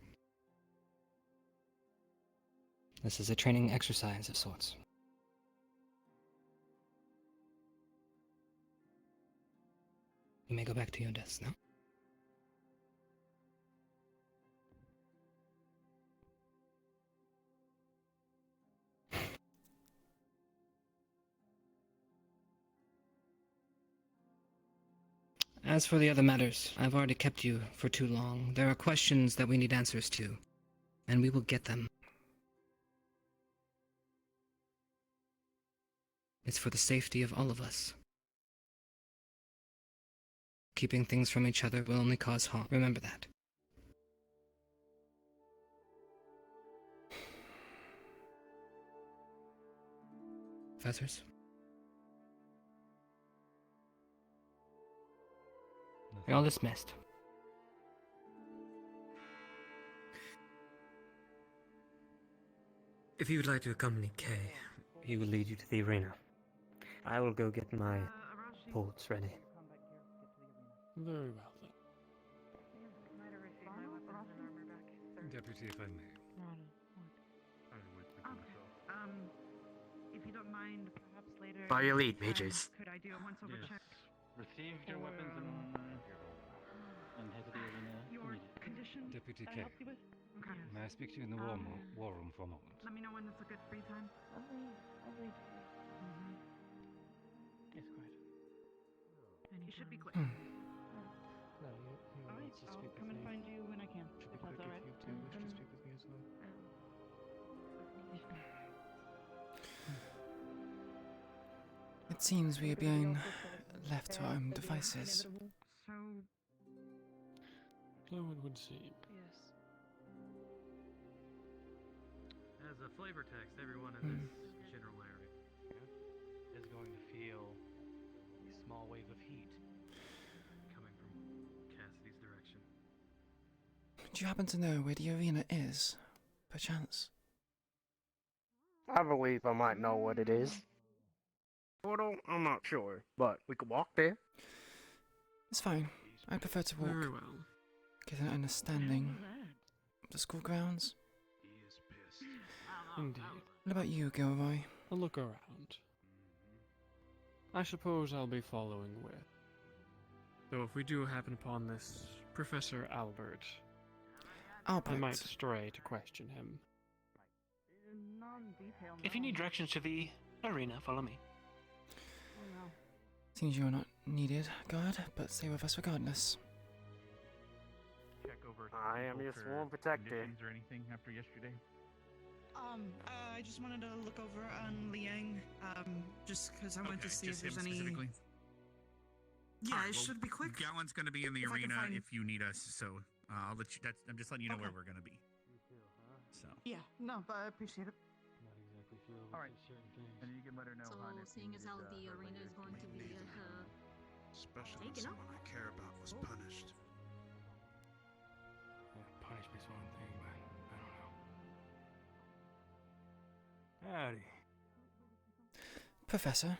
This is a training exercise of sorts. You may go back to your desks now. As for the other matters, I've already kept you for too long. There are questions that we need answers to, and we will get them. It's for the safety of all of us. Keeping things from each other will only cause harm. Remember that. Professors? You're all dismissed. If you would like to accompany Kay, he will lead you to the arena. I will go get my bolts ready. Very well, then. Deputy, if I may. If you don't mind, perhaps later. By your lead, mages. Could I do a once-over check? Receive your weapons and head to the arena. Your condition? Deputy that I K. helped you with? Okay. May I speak to you in the war room for a moment? Let me know when it's a good free time. I'll read. Yes, quite. You should be quick. No, you Alright, wants to I'll speak come with and me. find you when I can. Should be If that's quick alright. if you two wish to speak with me as well. It seems we are being left to our own devices. So, So it would seem. yes. As a flavor text, everyone in this general area is going to feel a small wave of heat coming from Cassidy's direction. Do you happen to know where the arena is, perchance? I believe I might know what it is. Portal, I'm not sure, but we could walk there. It's fine. I prefer to walk. Very well. Get an understanding of the school grounds. Indeed. What about you, Gilroy? A look around. I suppose I'll be following with. Though if we do happen upon this Professor Albert, I might stray to question him. If you need directions to the arena, follow me. Seems you are not needed, guard, but stay with us regardless. Check over. I am your sworn protector. Or anything after yesterday? I just wanted to look over on Liang, just because I wanted to see if there's any. Specifically? Yeah, Alright, it well, should be quick. Gowan's going to be in the If I can arena find- if you need us, so I'll let you. I'm just letting you know where we're going to be. So. Yeah, no, but I appreciate it. Not exactly sure All right. And you can let her know. So, Han, if you seeing as how needed, the her arena is later. going to be Especially when taken up. someone I care about was punished. Punishment's one thing, but I don't know. Howdy. Professor?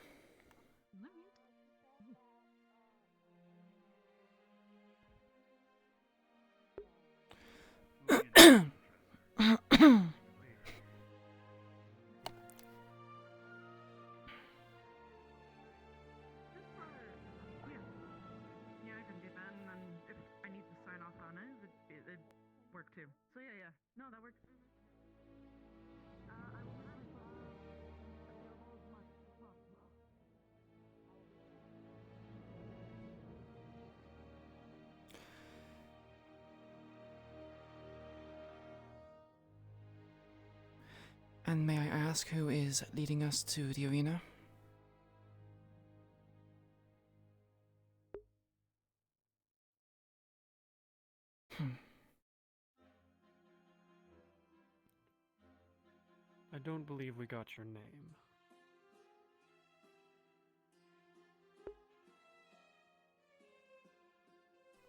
talk to. So yeah, no, that works. I will be available as much as possible. And may I ask who is leading us to the arena? I don't believe we got your name.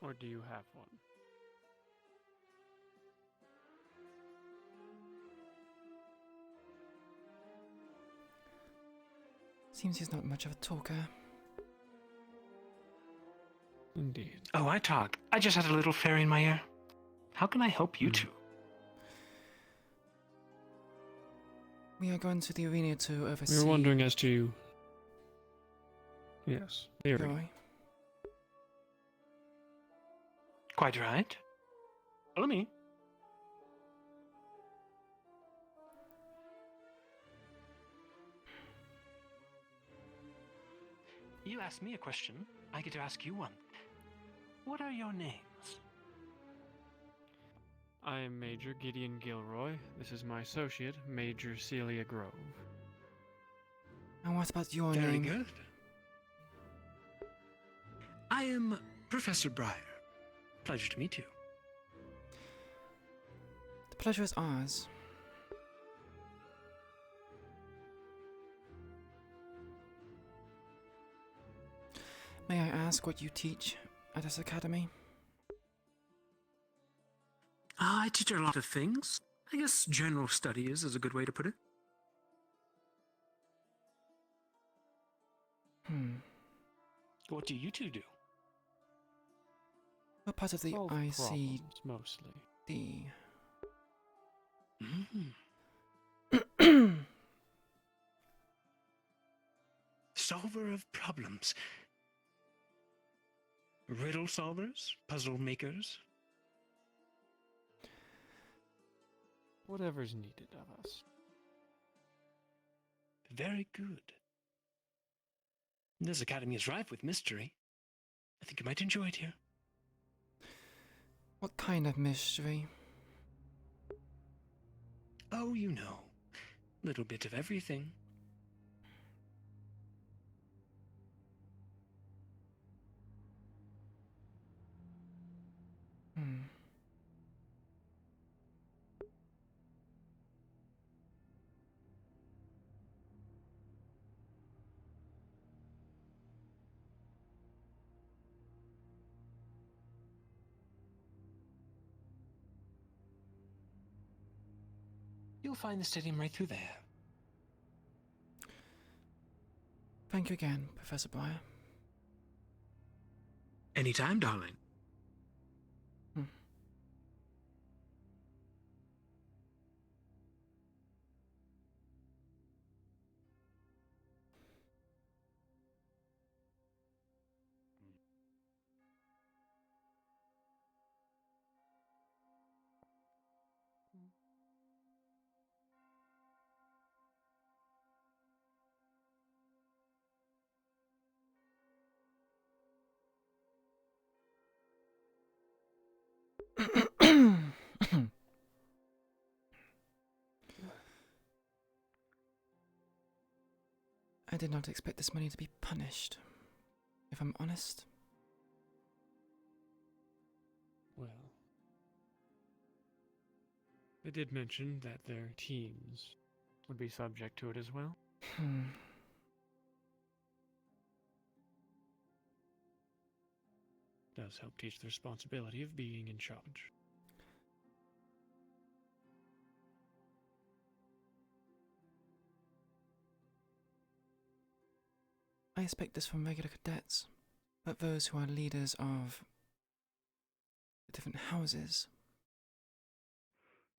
Or do you have one? Seems he's not much of a talker. Indeed. Oh, I talk. I just had a little fairy in my ear. How can I help you two? We are going to the arena to oversee... We were wondering as to... Yes, the arena. Roy. Quite right. Follow me. You asked me a question. I get to ask you one. What are your names? I am Major Gideon Gilroy. This is my associate, Major Celia Grove. And what about your Very name? good. I am Professor Breyer. Pleasure to meet you. The pleasure is ours. May I ask what you teach at this academy? I teach a lot of things. I guess general studies is a good way to put it. What do you two do? We're part of the Solve IC... problems, mostly. The... Solver of problems. Riddle solvers? Puzzle makers? Whatever's needed of us. Very good. This academy is rife with mystery. I think you might enjoy it here. What kind of mystery? Oh, you know. Little bit of everything. You'll find the stadium right through there. Thank you again, Professor Breyer. Anytime, darling. I did not expect this money to be punished, if I'm honest. Well, they did mention that their teams would be subject to it as well. Does help teach the responsibility of being in charge. I expect this from regular cadets, but those who are leaders of the different houses,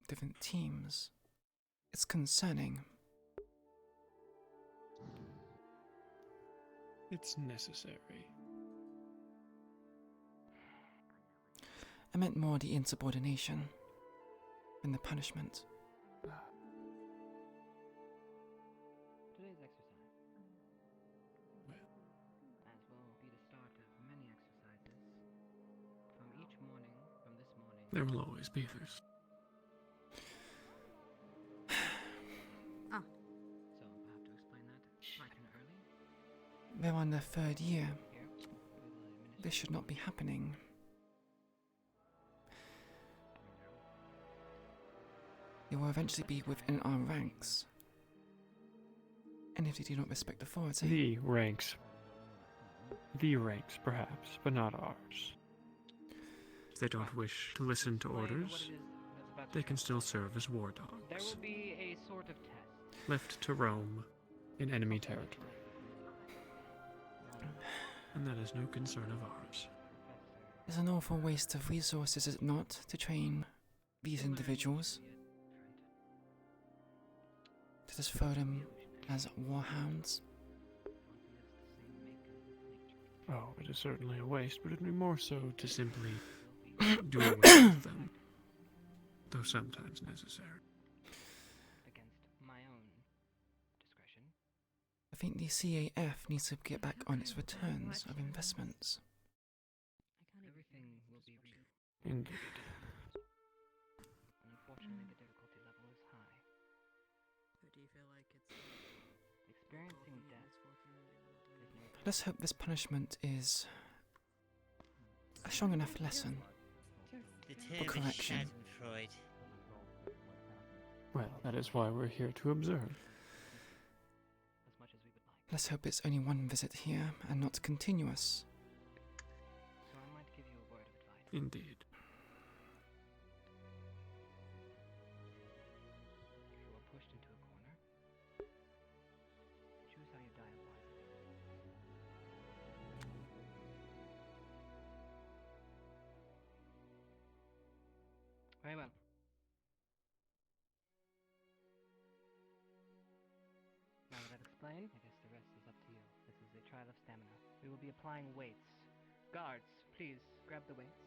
different teams, it's concerning. It's necessary. I meant more the insubordination. been the punishment. Today's exercise, as will be the start of many exercises, from each morning, from this morning. There will always be others. So, I have to explain that right and early. We're on the 3rd year. Here, we will administer. This should not be happening. They will eventually be within our ranks. And if they do not respect authority... The ranks, perhaps, but not ours. If they don't wish to listen to orders, they can still serve as war There dogs, will be a sort of test. left to roam in enemy territory. And that is no concern of ours. It's an awful waste of resources, is it not, to train these individuals? To just throw them as warhounds? Oh, it is certainly a waste, but it would be more so to simply do away with them, though sometimes necessary. Against my own discretion. I think the CAF needs to get back on its returns of investments. Everything will be reviewed. Indeed. And unfortunately, the difficulty level is high. So do you feel like it's Experiencing death is no Let's hope this punishment is a strong enough lesson for correction. Well, that is why we're here to observe. as much as we would like. Let's hope it's only one visit here and not continuous. So I might give you a word of advice. Indeed. If you are pushed into a corner, choose how you die wisely. Very well. Now that I've explained, I guess the rest is up to you. This is a trial of stamina. We will be applying weights. Guards, please grab the weights.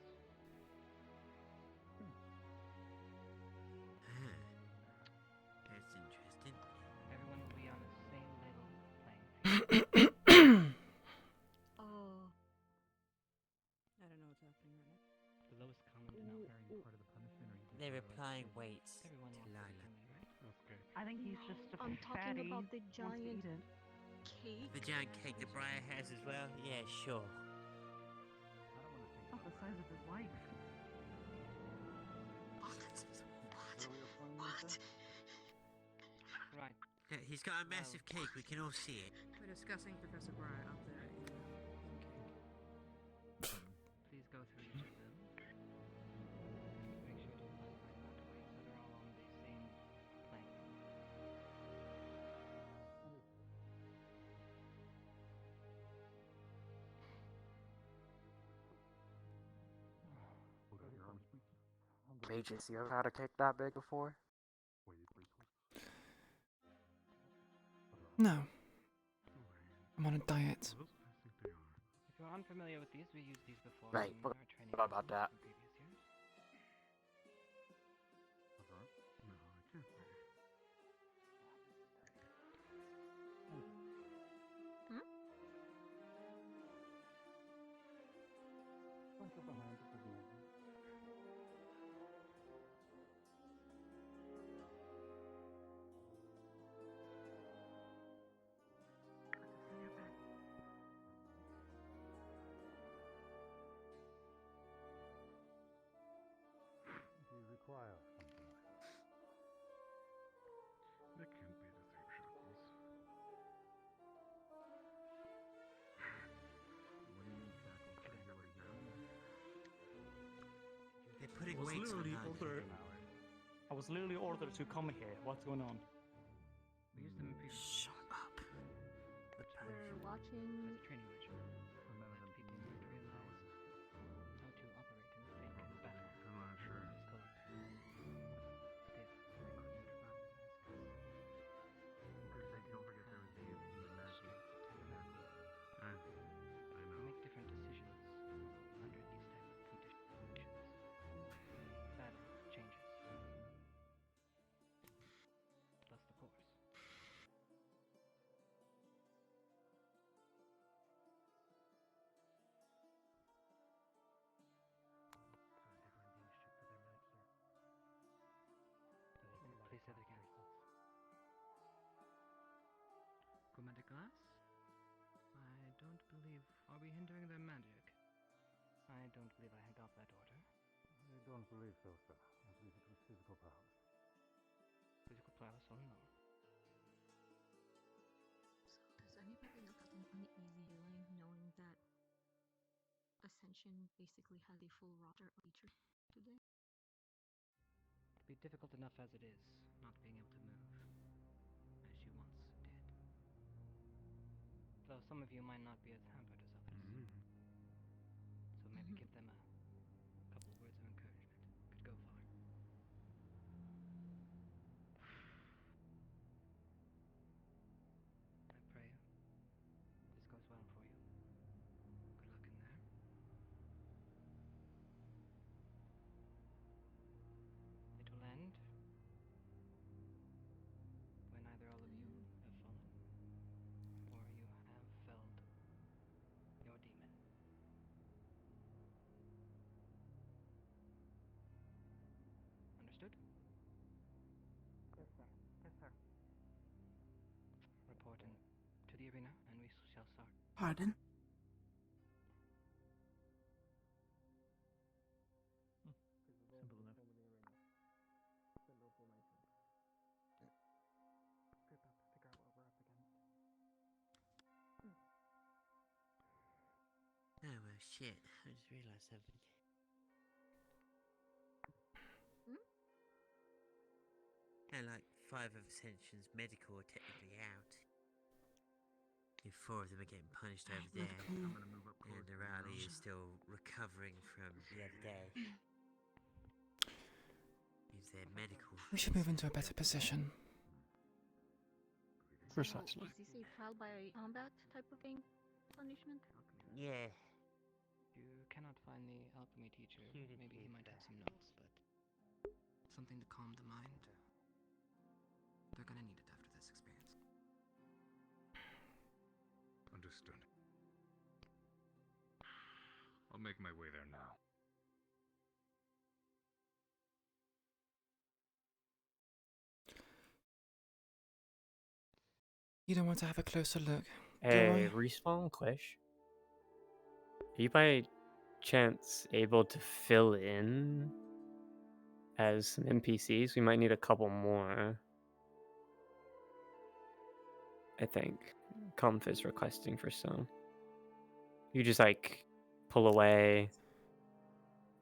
That's interesting. Everyone will be on the same level playing field. Oh. I don't know what's happening right now. The lowest common denominator. Part of the punishment, or you just They're feel like applying it's- weights Everyone to wants to Lila. be right? Okay. I think he's just a I'm talking fatty. about the Wants to giant eat it. cake. The giant cake that Briar has as well? Yeah, sure. I don't want to think Not the about size of his wife. What? Right. Yeah, he's got a massive cake, we can all see it. We're discussing Professor Briar up there in cake. Please go through each of them. Make sure to apply the right amount of weight so they're all on the same plane. Mages, you ever had a cake that big before? No. I'm on a diet. If you're unfamiliar with these, we used these before Right, in forgot our training about that. in previous years. Do you require something? That can't be the thing, Shackles. What do you mean, Shackles? Can you right now? They're putting I was weights on literally her. ordered. I was literally ordered to come here. What's going on? We used them in previous Shut up. We're watching. as a training regimen. Let people learn to realize how to operate and think in battle. I'm not sure. It is called stiff. I couldn't run as fast. Don't forget there was the magic. I We know. make different decisions under these type of conditions. Battle changes. class? I don't believe... Are we hindering their magic? I don't believe I got that order. I don't believe so, sir. I believe it was physical prowess. Physical prowess, oh no. So, does anybody else have an uneasy feeling knowing that Ascension basically has a full roster of teachers today? It'd be difficult enough as it is, not being able to move, as you once did. Though some of you might not be as hampered as others. So maybe give them a couple of words of encouragement. Could go far. I pray this goes well for you. Good luck in there. It will end when either all of you have fallen, or you have felled your demon. Understood? Yes, sir. Yes, sir. Report in to the arena, and we shall start. Pardon? Simple enough. Simple formation. Group up, figure out what we're up against. Oh well, shit. I just realised something. And like 5 of Ascension's medical are technically out. And 4 of them are getting punished over there. I'm gonna move up And the rally is still recovering from the other day. Use their medical. We should move into a better position. Precisely. Is this a trial by combat type of thing? Punishment? Yeah. You cannot find the alchemy teacher. Unity Maybe he is might have bad. some notes, but something to calm the mind. They're gonna need it after this experience. Understood. I'll make my way there now. You don't want to have a closer look, do Hey, I? respawn question. Are you by chance able to fill in as some NPCs? We might need a couple more. I think Comf is requesting for some. You just like pull away.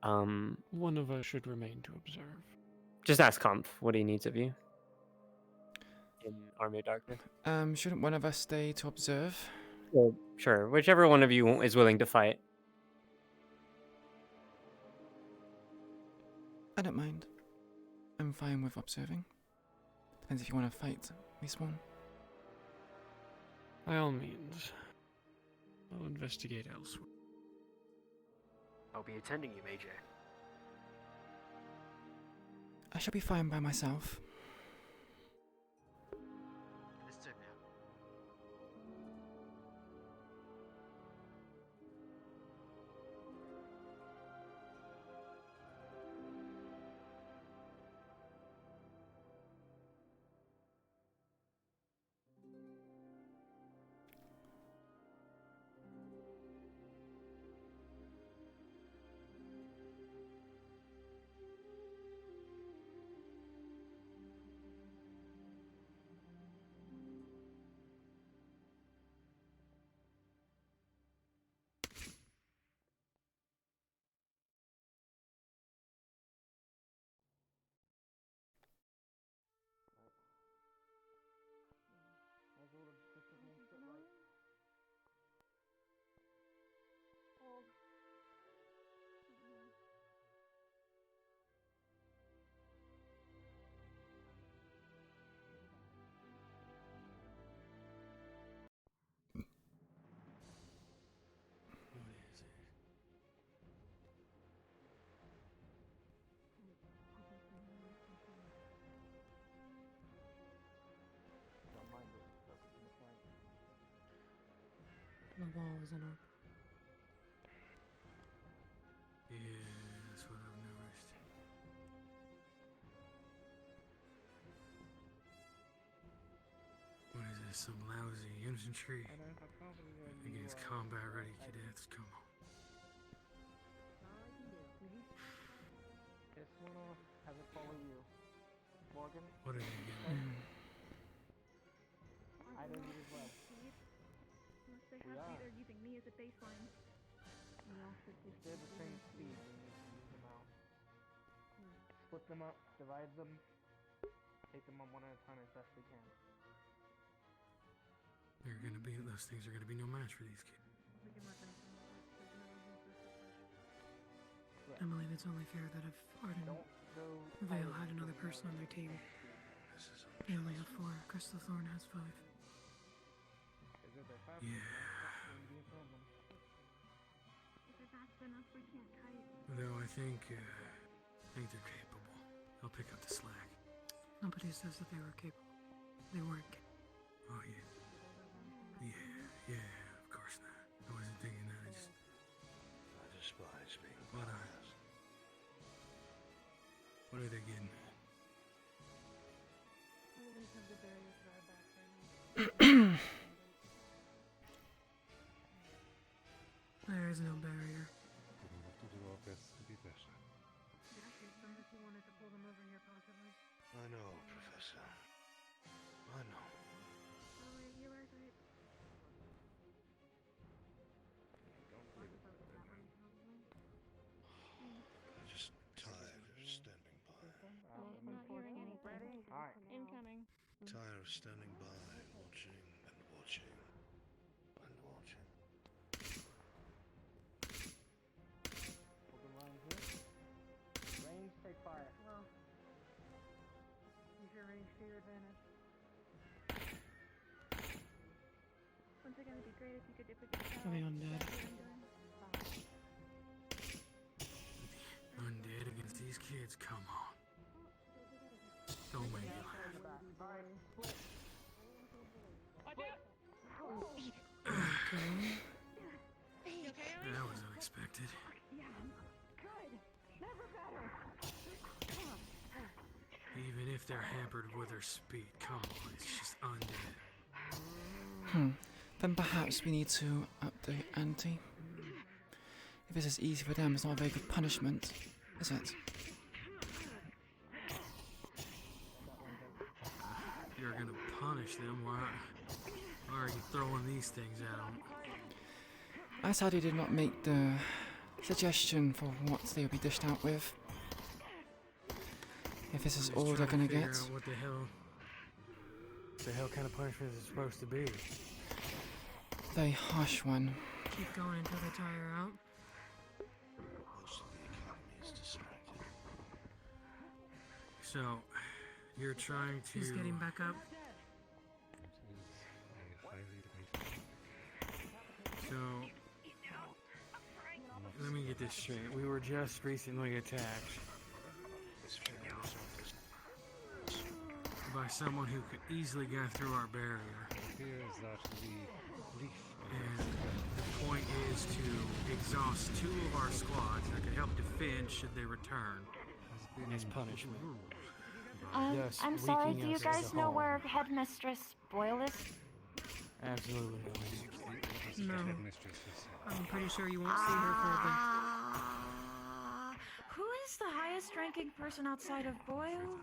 One of us should remain to observe. Just ask Comf what he needs of you. In Army of Darkness. Shouldn't one of us stay to observe? Well, sure, whichever one of you is willing to fight. I don't mind. I'm fine with observing. Depends if you want to fight, Respawn. By all means, I'll investigate elsewhere. I'll be attending you, Major. I shall be fine by myself. Understood now. The wall isn't up. Yeah, that's what I've noticed. What is this? Just some lousy infantry against combat-ready cadets. Come on. This one off, have it follow you. Morgan? What are they getting? I don't need as well. Unless they have to be, they're using me as a baseline. They're the same speed when you use them out. Split them up, divide them, take them on one at a time as best we can. Those things are gonna be no match for these kids. I believe it's only fair that if Arden Vale had another person on their team, they only have 4. Crystal Thorn has 5. Yeah. Though I think they're capable. They'll pick up the slack. Nobody says that they were capable. They weren't capable. Oh yeah. Yeah, of course not. I wasn't thinking that. I despise being biased. What are they getting? There is no barrier. We will have to do our best to be better. I know, Professor. I know. I'm just tired of standing by. Incoming. Tired of standing by, watching and watching and watching. Hold the line here. Range, take fire. Well, use your range to your advantage. Once again, it'd be great if we could Are they undead? Undead against these kids? Come on. Don't make me laugh. That was unexpected. Even if they're hampered with their speed, come on, it's just undead. Then perhaps we need to up the ante. If this is easy for them, it's not a very good punishment, is it? You're gonna punish them, why are you throwing these things at them? I sadly did not make the suggestion for what they will be dished out with. If this is all they're gonna get. What the hell kind of punishment is it supposed to be? Very harsh one. Keep going until they tire out. Most of the academy is distracted. So, you're trying to... He's getting back up. So, let me get this straight. We were just recently attacked by someone who could easily get through our barrier. And the point is to exhaust 2 of our squads that could help defend should they return as punishment. Thus, I'm sorry, weakening do you us as guys a know whole. where Headmistress Boyle is? Absolutely. No. I'm pretty sure you won't see her for a bit. Who is the highest ranking person outside of Boyle?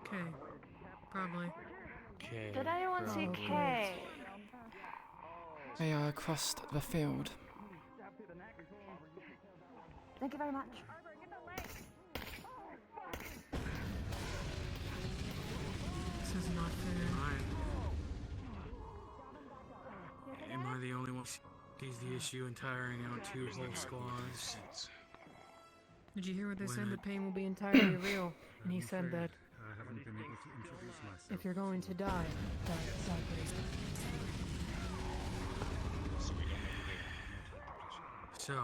Okay. Probably. Okay. Did anyone see Kay? They are across the field. Thank you very much. This is not fair. Am I the only one who sees the issue in tiring out 2 whole squads? Did you hear what they When said? I- The pain will be entirely real. And he said that I haven't been able to introduce myself. if you're going to die, die exactly. So,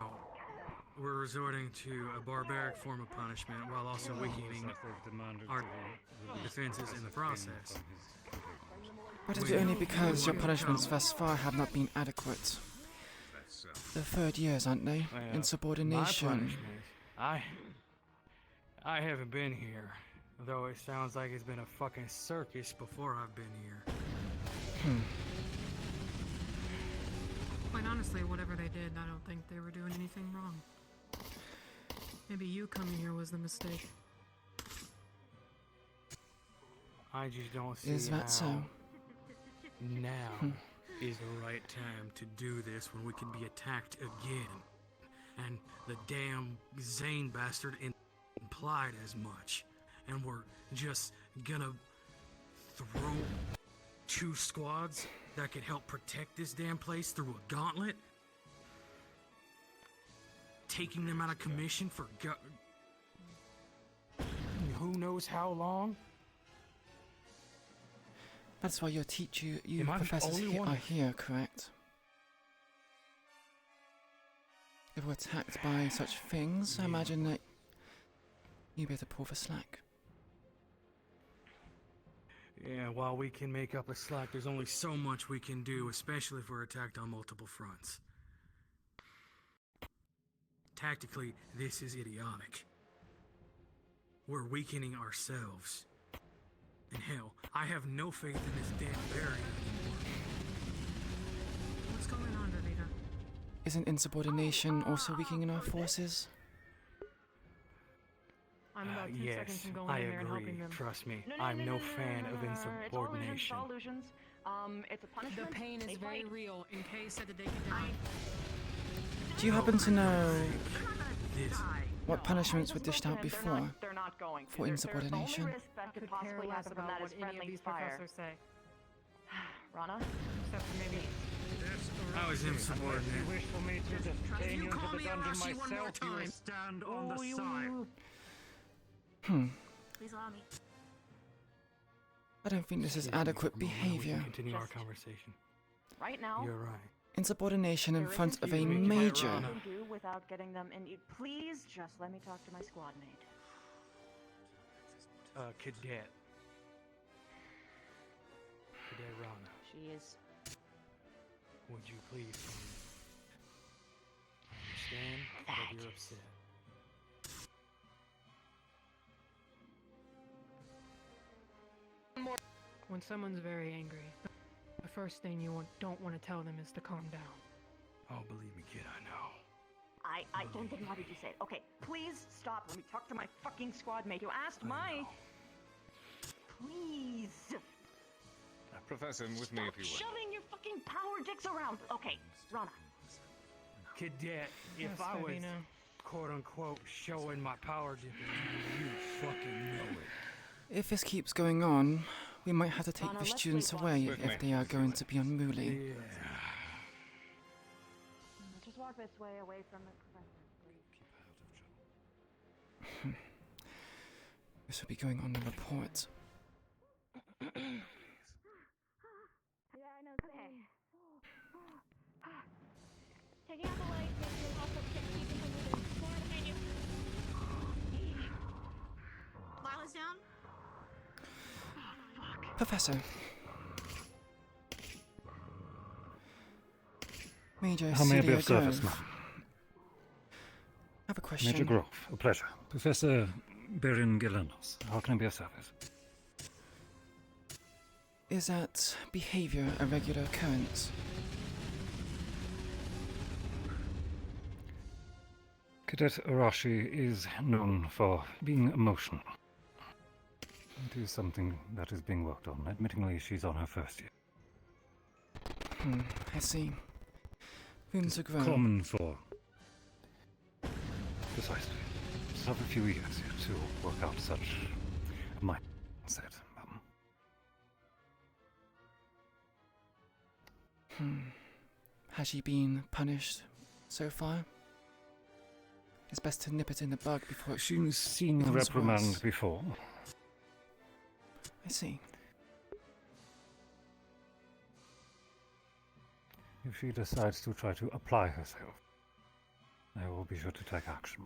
we're resorting to a barbaric form of punishment while also weakening our defenses in the process. But it's only because your punishments thus far have not been adequate. The 3rd years, aren't they? Insubordination. My punishment. I haven't been here, though it sounds like it's been a fucking circus before I've been here. Quite honestly, whatever they did, I don't think they were doing anything wrong. Maybe you coming here was the mistake. I just don't see Is that so? Now is the right time to do this when we can be attacked again. And the damn Zane bastard implied as much. And we're just gonna throw 2 squads that could help protect this damn place through a gauntlet? Taking them out of commission for who knows how long? That's why your teacher, you Am I the professors only one? are here, correct? If we're attacked by such things, I imagine that you better pull the slack. Yeah, while we can make up a slack, there's only so much we can do, especially if we're attacked on multiple fronts. Tactically, this is idiotic. We're weakening ourselves. And hell, I have no faith in this damn barrier anymore. What's going on, Davida? Isn't insubordination also weakening our forces? I'm about 2 yes, seconds from going I in there and agree. helping them. Trust me, I'm no fan of insubordination. It's illusions. It's a punishment. The pain is They very fight. real. In case said to take it down. Do you happen to know This. what punishments were dished out They're before not, they're not going to. for insubordination? The only risk that could possibly happen from that is friendly fire. Say. Rana? Except for maybe. How is insubordinate? If you wish for me to just If chain you you into call the me dungeon Arashi one more myself, you will time. stand on the side. Please allow me. I don't think this is Excuse me adequate for a moment, we can behavior. Continue our Just- conversation. Right now. You're right. Insubordination in there front isn't of a much major. I can do without getting them in. Please just let me talk to my squad mate. Cadet. Cadet Rana, She is. would you please tell me? I understand that you're upset. When someone's very angry, the first thing you don't want to tell them is to calm down. Oh, believe me, kid, I know. I don't think. How did you say it? Okay, please stop. Let me talk to my fucking squad mate who asked my. Please. Professor, with me if you will. Shoving your fucking power dicks around. Okay, Rana. Cadet, if Yes, I was Davina. quote unquote showing my power difference, you fucking know it. If this keeps going on, we might have to take Rana, the let's students sleepwalk. away With if me. they are going to be unruly. Yeah. Just walk this way away from the professor, please. This will be going on the report. Yeah, I know. Okay. Taking out the light makes you also kick people from within. More behind you. Lila's down. Professor. Major How may I be Celia of service, Grove. ma'am? I have a question. Major Grove, a pleasure. Professor Berin Gelenos, how can I be of service? Is that behavior a regular occurrence? Cadet Arashi is known for being emotional. It is something that is being worked on. Admittingly, she's on her first year. I see. Room to grow. Common for... Precisely. Just have a few years yet to work out such a mindset. Has she been punished so far? It's best to nip it in the bud before it She's seen becomes reprimand worse. before. I see. If she decides to try to apply herself, I will be sure to take action.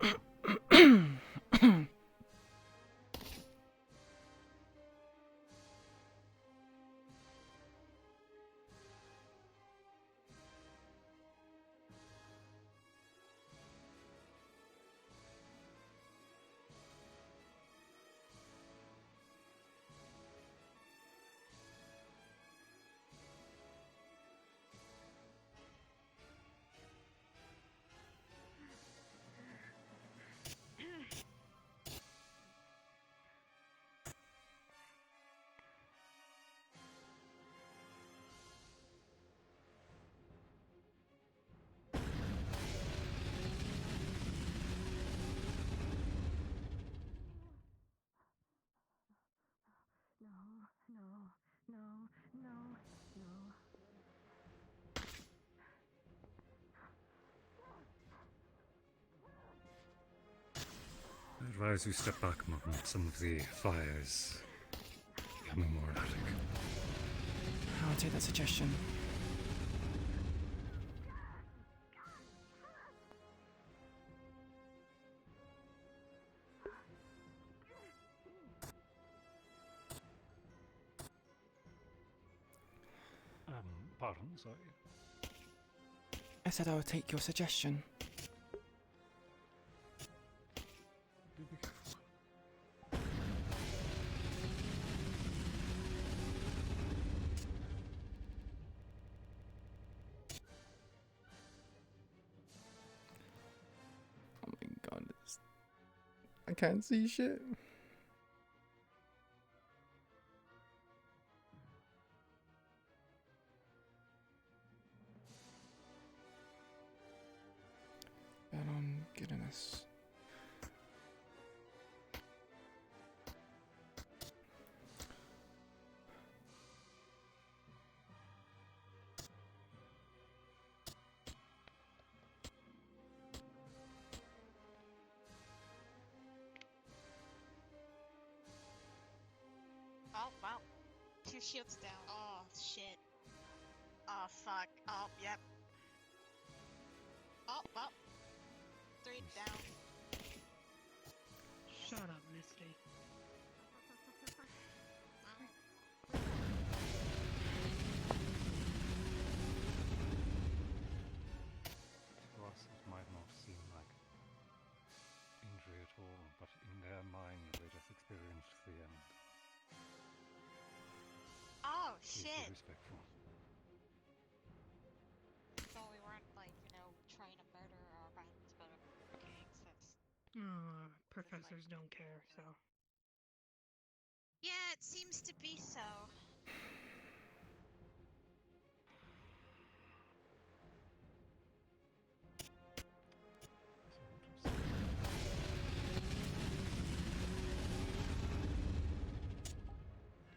advise you step back a moment. Some of the fire is becoming more erratic. I'll take that suggestion. Pardon, sorry. I said I would take your suggestion. Do be careful. Oh my god, I can't see shit. Goodness. Oh, wow. 2 shields down. Oh, shit. Oh, fuck. Oh, yep. Oh, well. 3 down. Shut up, Misty. To us, it might not seem like injury at all, but in their mind, they just experienced the end. Oh, Please be shit. respectful. So we weren't, like, you know, trying to murder our friends, but gangsters. Professors don't care, so. Yeah, it seems to be so.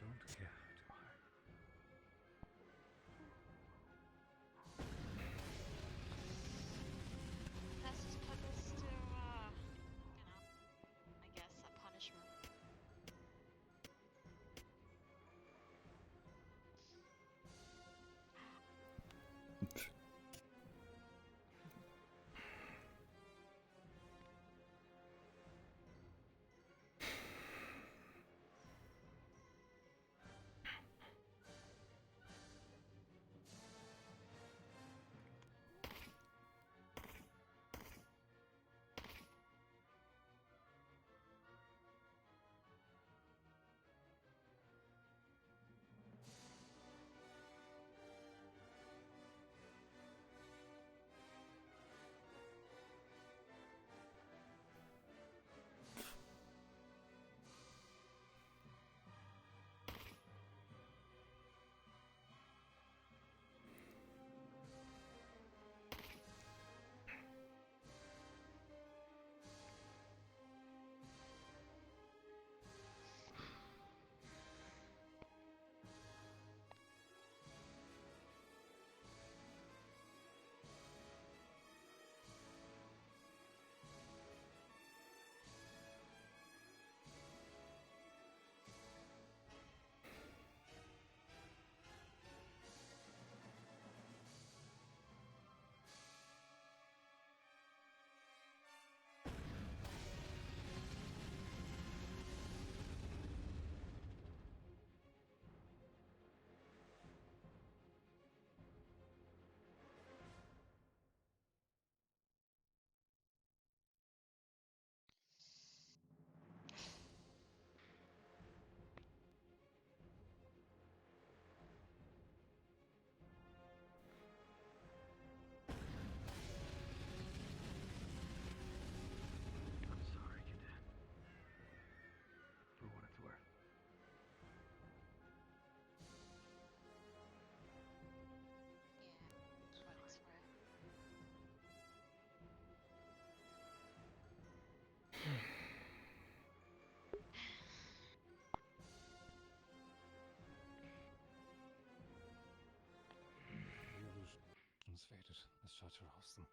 Don't care, do I? Let's just put this to, you know, I guess a punishment. Faded. Let's try to rouse them.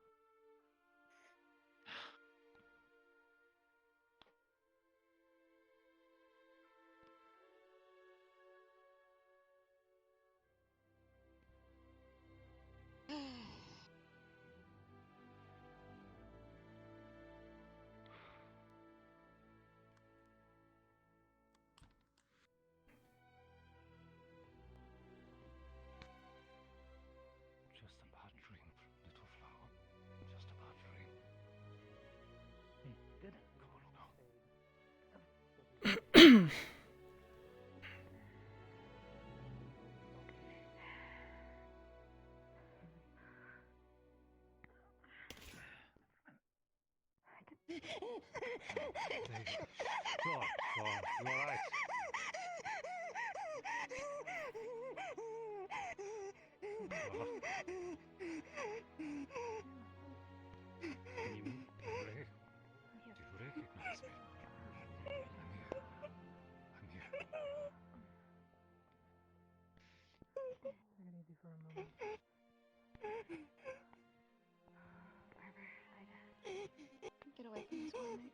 Floor, you alright? Do you recognize me? I'm here. I need you for a moment. Barbara, get away from this one, mate.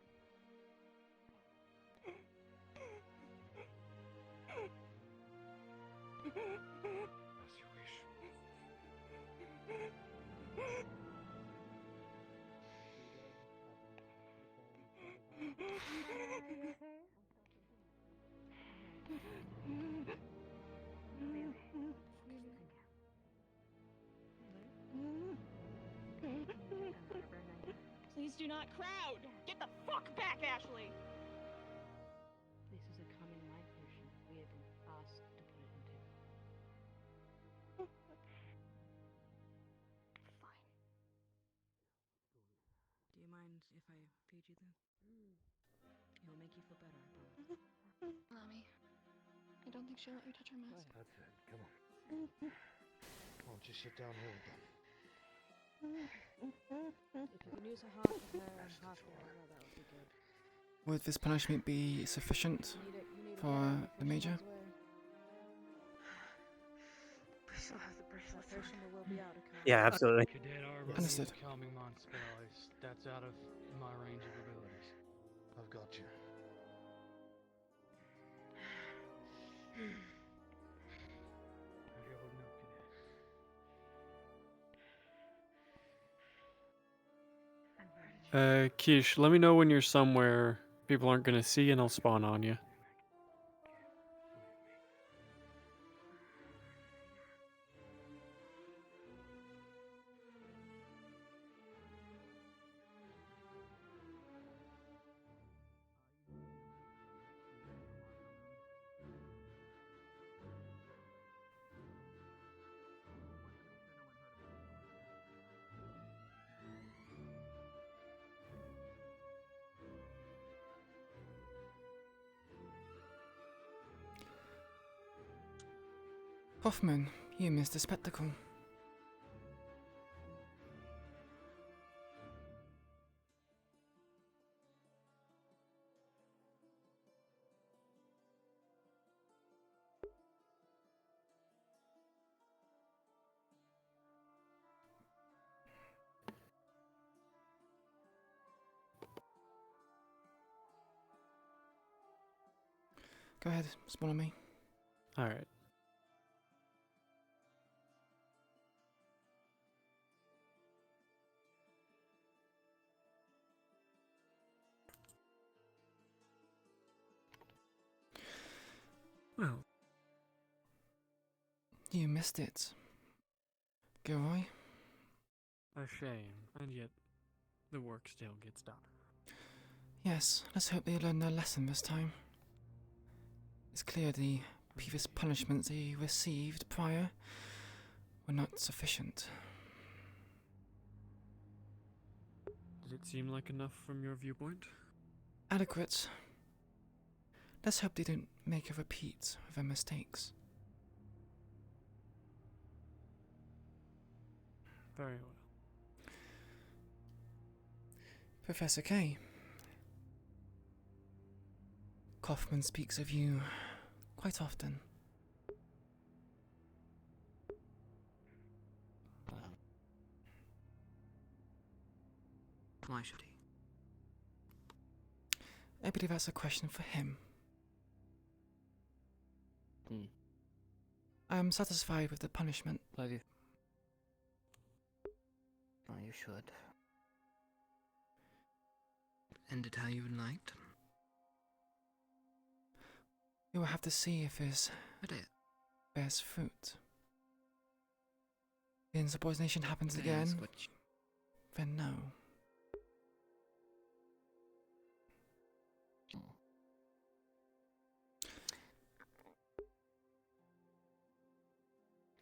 As you wish. Please do not crowd! Get the fuck back, Ashley! This is a common life version we have been asked to put it into. Fine. Do you mind if I feed you this? It'll make you feel better, I promise. Mommy, I don't think she'll let you touch her mask. That's it. Come on. Why don't you sit down here with them? If you can use a half of her and half of her, that would be good. Would this punishment be sufficient for the major? We still have the bracelet. Potion will be out, okay? Yeah, absolutely. Cadet Arbor, Understood. calming mind spell that's out of my range of abilities. I've got you. How are you holding up, Cadet? Kish, let me know when you're somewhere people aren't gonna see and I'll spawn on you. Hoffman, you missed the spectacle. Go ahead, spawn on me. Alright. Well, You missed it. Gilroy? a shame, and yet the work still gets done. Yes, let's hope they learn their lesson this time. It's clear the previous punishments they received prior were not sufficient. Did it seem like enough from your viewpoint? Adequate. Let's hope they don't make a repeat of their mistakes. Very well. Professor K. Kaufman speaks of you quite often. Why should he? I believe that's a question for him. I am satisfied with the punishment. Oh, you should. End it how you would liked. We will have to see if this bears fruit. If insubordination happens again, then no.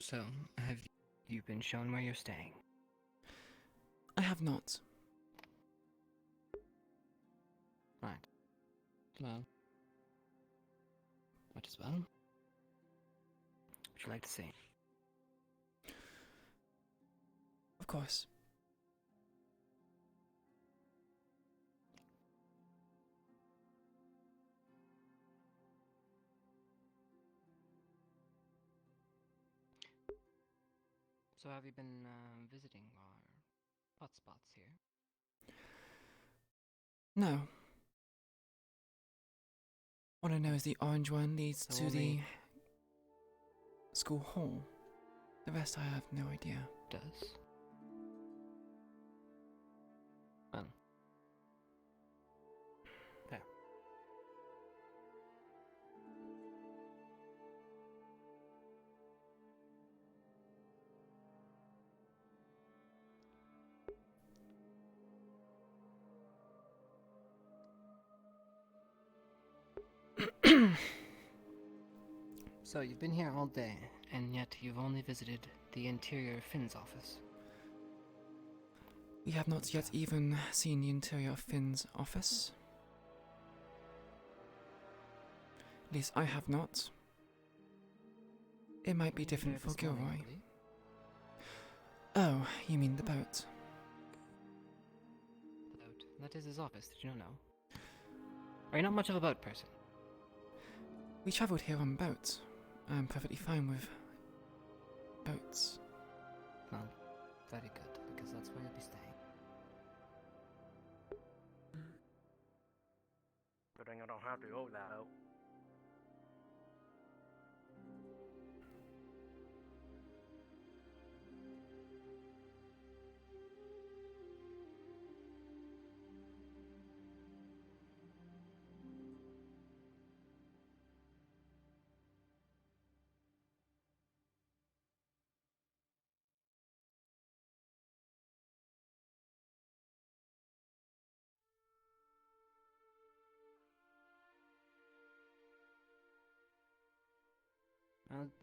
So, have you been shown where you're staying? I have not. Well, might as well. Would you like to see? Of course. So have you been visiting our hotspots here? No. All I know is the orange one leads So to the only- school hall. The rest I have no idea. Does? Well. There. So you've been here all day, and yet you've only visited the interior Finn's office. We have not yet even seen the interior of Finn's office. At least I have not. It might be different for This morning, I Gilroy. believe. Oh, you mean the boat? The boat. That is his office, did you not know? Are you not much of a boat person? We travelled here on boat. I'm perfectly fine with boats. Well, very good, because that's where you'll be staying. Good thing I don't have to go that out.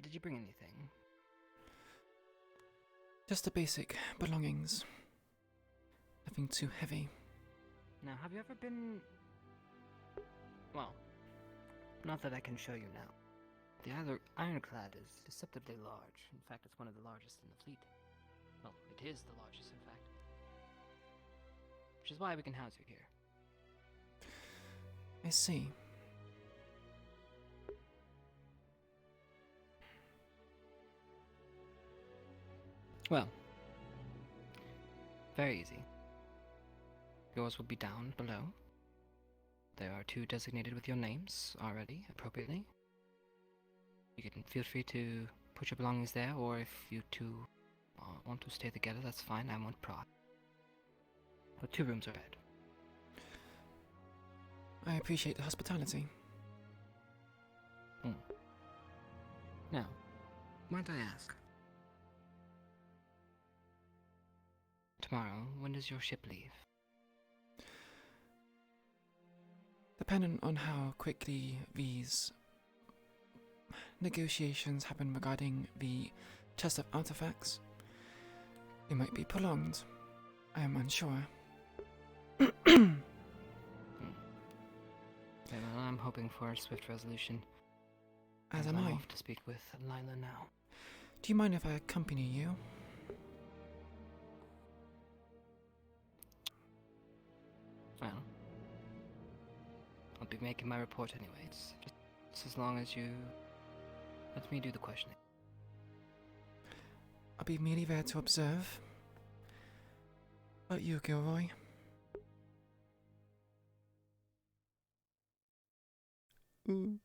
Did you bring anything? Just the basic belongings. Nothing too heavy. Now, have you ever been... Well, not that I can show you now. The ironclad is deceptively large. In fact, it's one of the largest in the fleet. Well, it is the largest, in fact. Which is why we can house you here. I see. Well, very easy. Yours will be down below. There are 2 designated with your names already, appropriately. You can feel free to put your belongings there, or if you two want to stay together, that's fine. I won't pry. But 2 rooms are bed. I appreciate the hospitality. Now, might I ask? Tomorrow, when does your ship leave? Depending on how quickly these negotiations happen regarding the chest of artifacts, it might be prolonged. I am unsure. Okay, well, I'm hoping for a swift resolution. As am I'm I. off to speak with Lila now. Do you mind if I accompany you? Well, I'll be making my report anyway. It's just as long as you let me do the questioning. I'll be merely there to observe. But you, Gilroy? Ooh.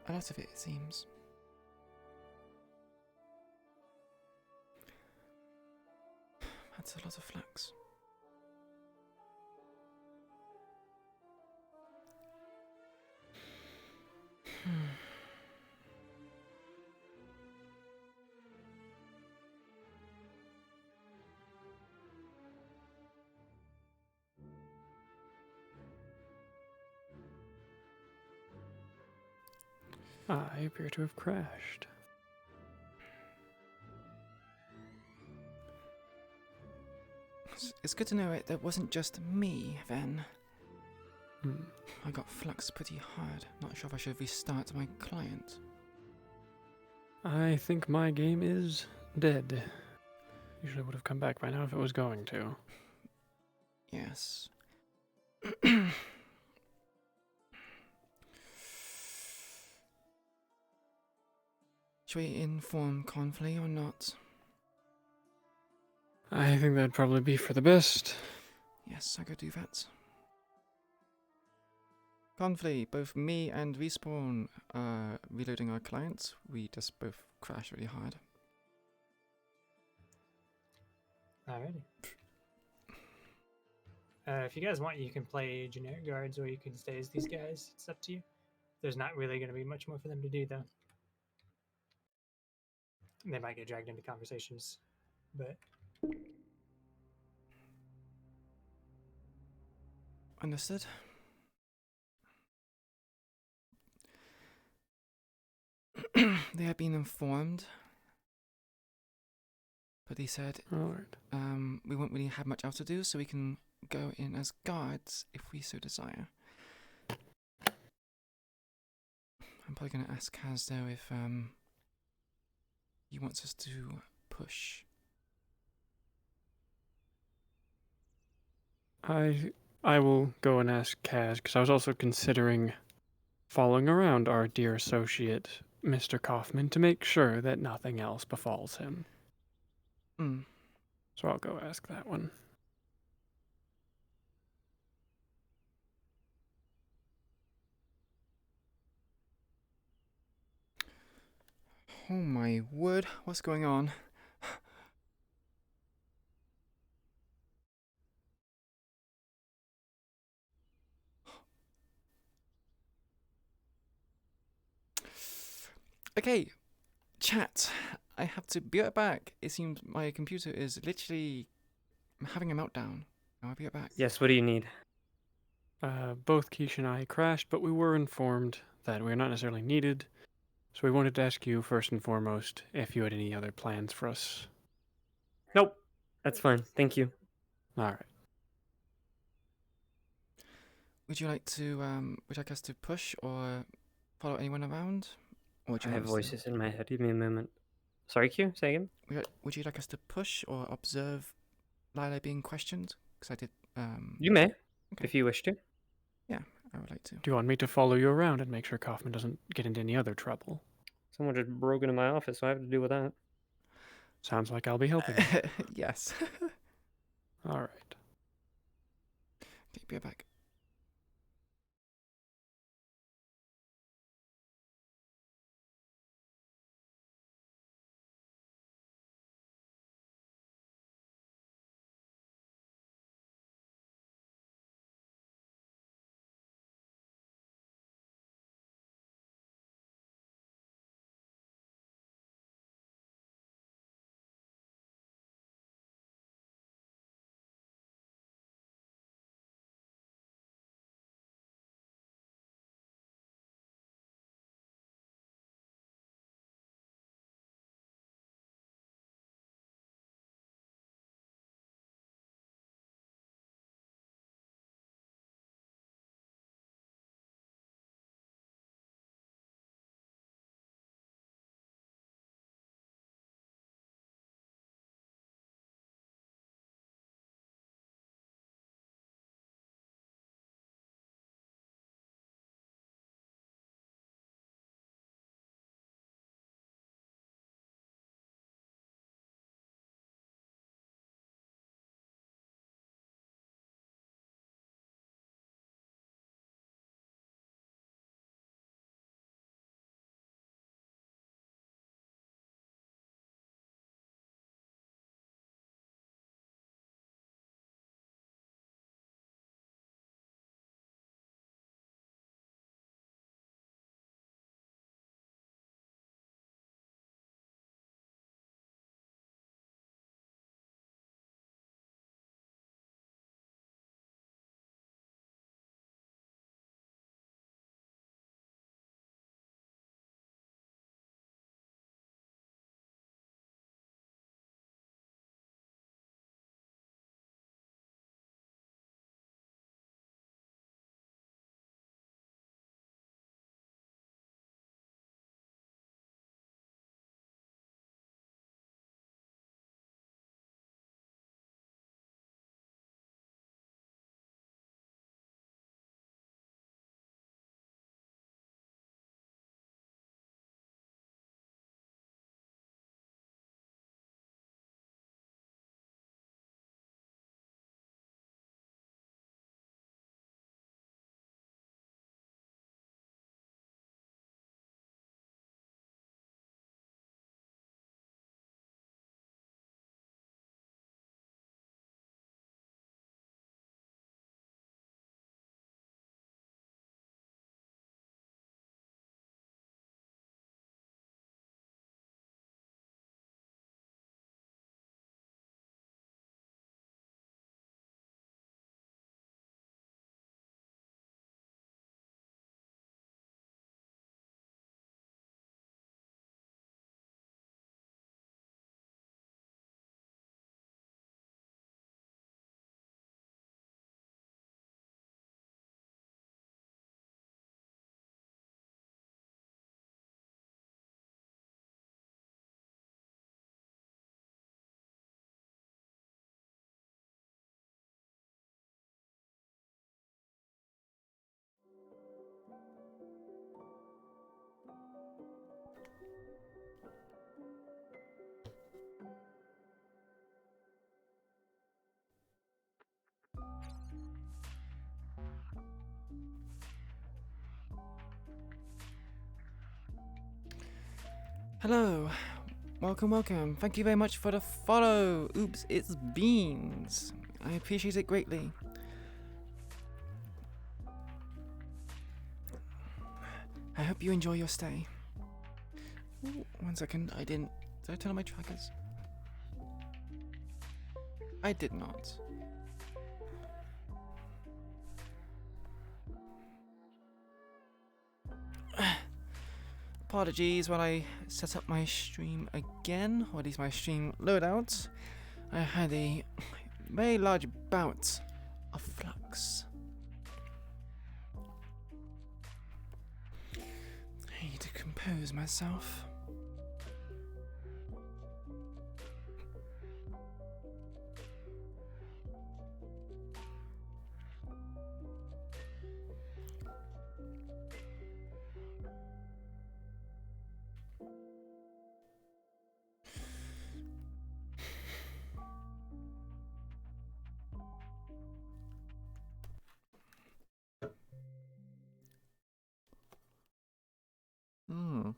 A lot of it seems. That's a lot of flux. I appear to have crashed. It's good to know it. That wasn't just me, then. Hmm. I got fluxed pretty hard. Not sure if I should restart my client. I think my game is dead. Usually would have come back by now if it was going to. Yes. Should we inform Confley or not? I think that'd probably be for the best. Yes, I could do that. Confley, both me and Respawn are reloading our clients. We just both crashed really hard. Alrighty. If you guys want, you can play generic guards or you can stay as these guys. It's up to you. There's not really going to be much more for them to do, though. They might get dragged into conversations, but... Understood. They have been informed, but he said, we won't really have much else to do, so we can go in as guards if we so desire. I'm probably going to ask Kaz, though, if he wants us to push. I will go and ask Kaz, because I was also considering following around our dear associate, Mr. Kaufman, to make sure that nothing else befalls him. So I'll go ask that one. Oh my word, what's going on? Okay, chat. I have to be right back. It seems my computer is literally having a meltdown. I'll be right back. Yes, what do you need? Both Keish and I crashed, but we were informed that we are not necessarily needed. So we wanted to ask you first and foremost if you had any other plans for us. Nope. That's fine. Thank you. All right. Would you like to, would you like us to push or follow anyone around? Or would you I like have us voices in my head. Give me a moment. Sorry, Q? Say again? Would you like us to push or observe Lila being questioned? Because I did, You may, okay. if you wish to. Yeah, I would like to. Do you want me to follow you around and make sure Kaufman doesn't get into any other trouble? Someone just broke into my office, so I have to deal with that. Sounds like I'll be helping. Yes. All right. Okay, be right back. Hello. Welcome, welcome. Thank you very much for the follow. Oops, it's Beans. I appreciate it greatly. I hope you enjoy your stay. Ooh, 1 second, did I turn on my trackers? I did not. Apologies when I set up my stream again, or at least my stream loadout. I had a very large bout of flux. I need to compose myself. Hmm.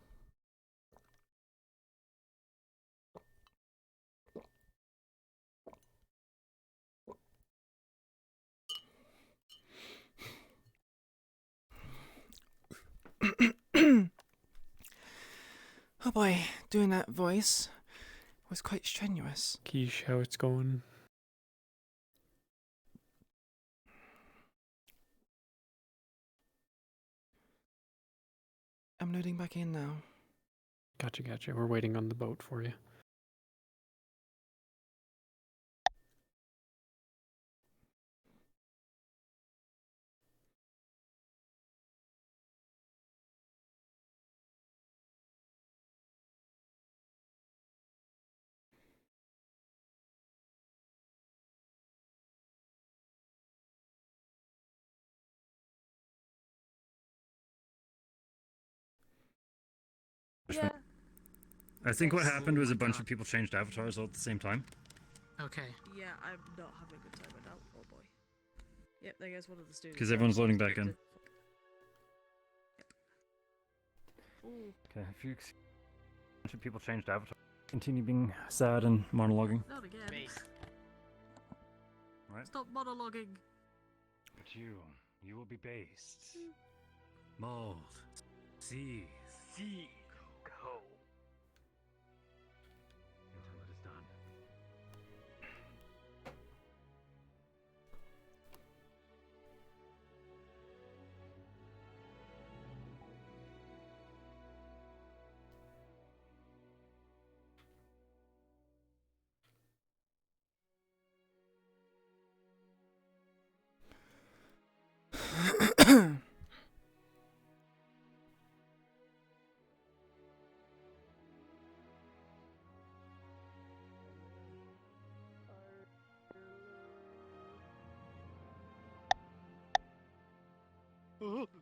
Oh boy, doing that voice was quite strenuous. Quiche, how it's going? I'm loading back in now. Gotcha, gotcha. We're waiting on the boat for you. Yeah. I think what happened was a bunch of people changed avatars all at the same time. Okay. Yeah, I'm not having a good time with that. Oh boy. Yep, there goes one of the students. Because everyone's loading back in. Okay, if you a bunch of people changed avatars. Continue being sad and monologuing. Not again. Right? Stop monologuing. But you will be based. Mold. Seethe. Go. Until it is done.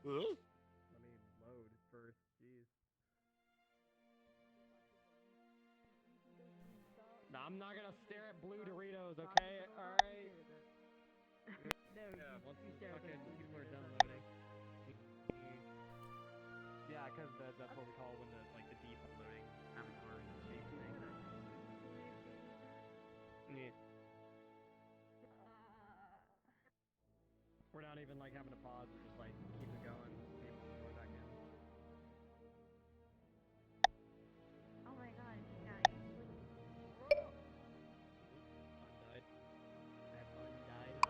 Let me load first, jeez. No, I'm not gonna stare at blue Doritos, okay? Alright? No, yeah, once you the stare at fucking those people are Doritos. done loading. Yeah, because that's what we call when the default loading avatar shape thing. Yeah. We're not even like having a pause, we're just like keep it going, people going back in. Oh my god, he's dying. Died. That fun died.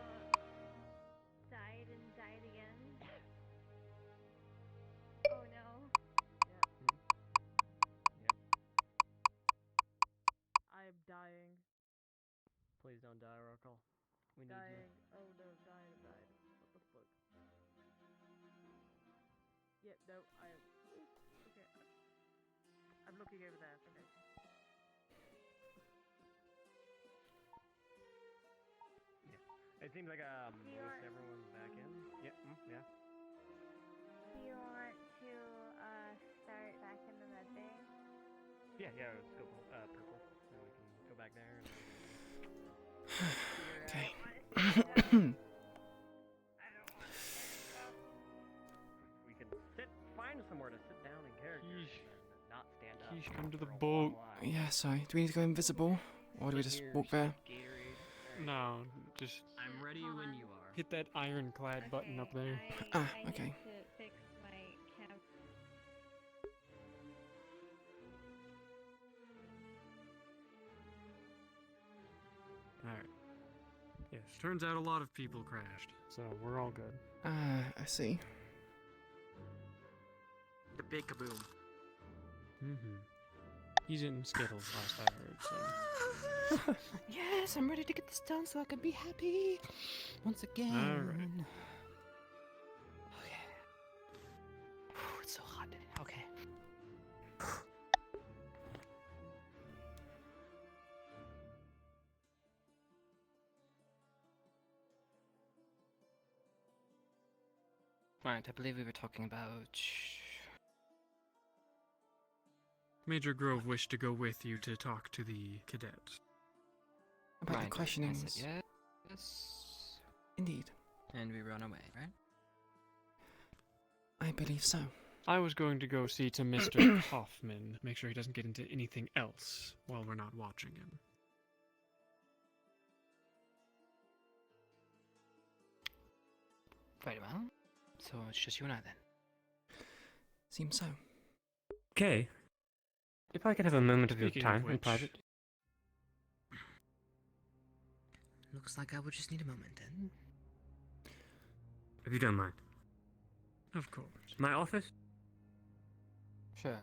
Died and died again. Oh no. Yep. I'm dying. Please don't die, Oracle. We need Dying. you. Oh no, dying, died. What the fuck? Yep, no, I am. Okay. I'm looking over there for now. Yeah. It seems like most everyone's back in. Yep. Yeah. Do you want to start back in the med bay? Yeah. Let's go purple, so we can go back there. And Okay. we can find somewhere to sit down in character. not stand up. He's come to the for a boat. long line. Yeah, sorry. Do we need to go invisible? Or do we just walk there? No, just I'm ready when you are. hit that ironclad button up there. Ah, okay. To fix my cam. Alright. Yes, turns out a lot of people crashed, so we're all good. Ah, I see. The big kaboom. Mm-hmm. He's in Skittles last I heard, so. Yes, I'm ready to get this done so I can be happy once again. Alright. Okay. It's so hot. Okay. Right, I believe we were talking about. Major Grove wished to go with you to talk to the cadets. About Right, the questionings. I said yes. Indeed. And we run away, right? I believe so. I was going to go see to Mr. Hoffman, make sure he doesn't get into anything else while we're not watching him. Very well. So it's just you and I then. Seems so. Okay. If I could have a moment of your Speaking time of in which, private. Looks like I would just need a moment then. If you don't mind. Of course. My office? Sure.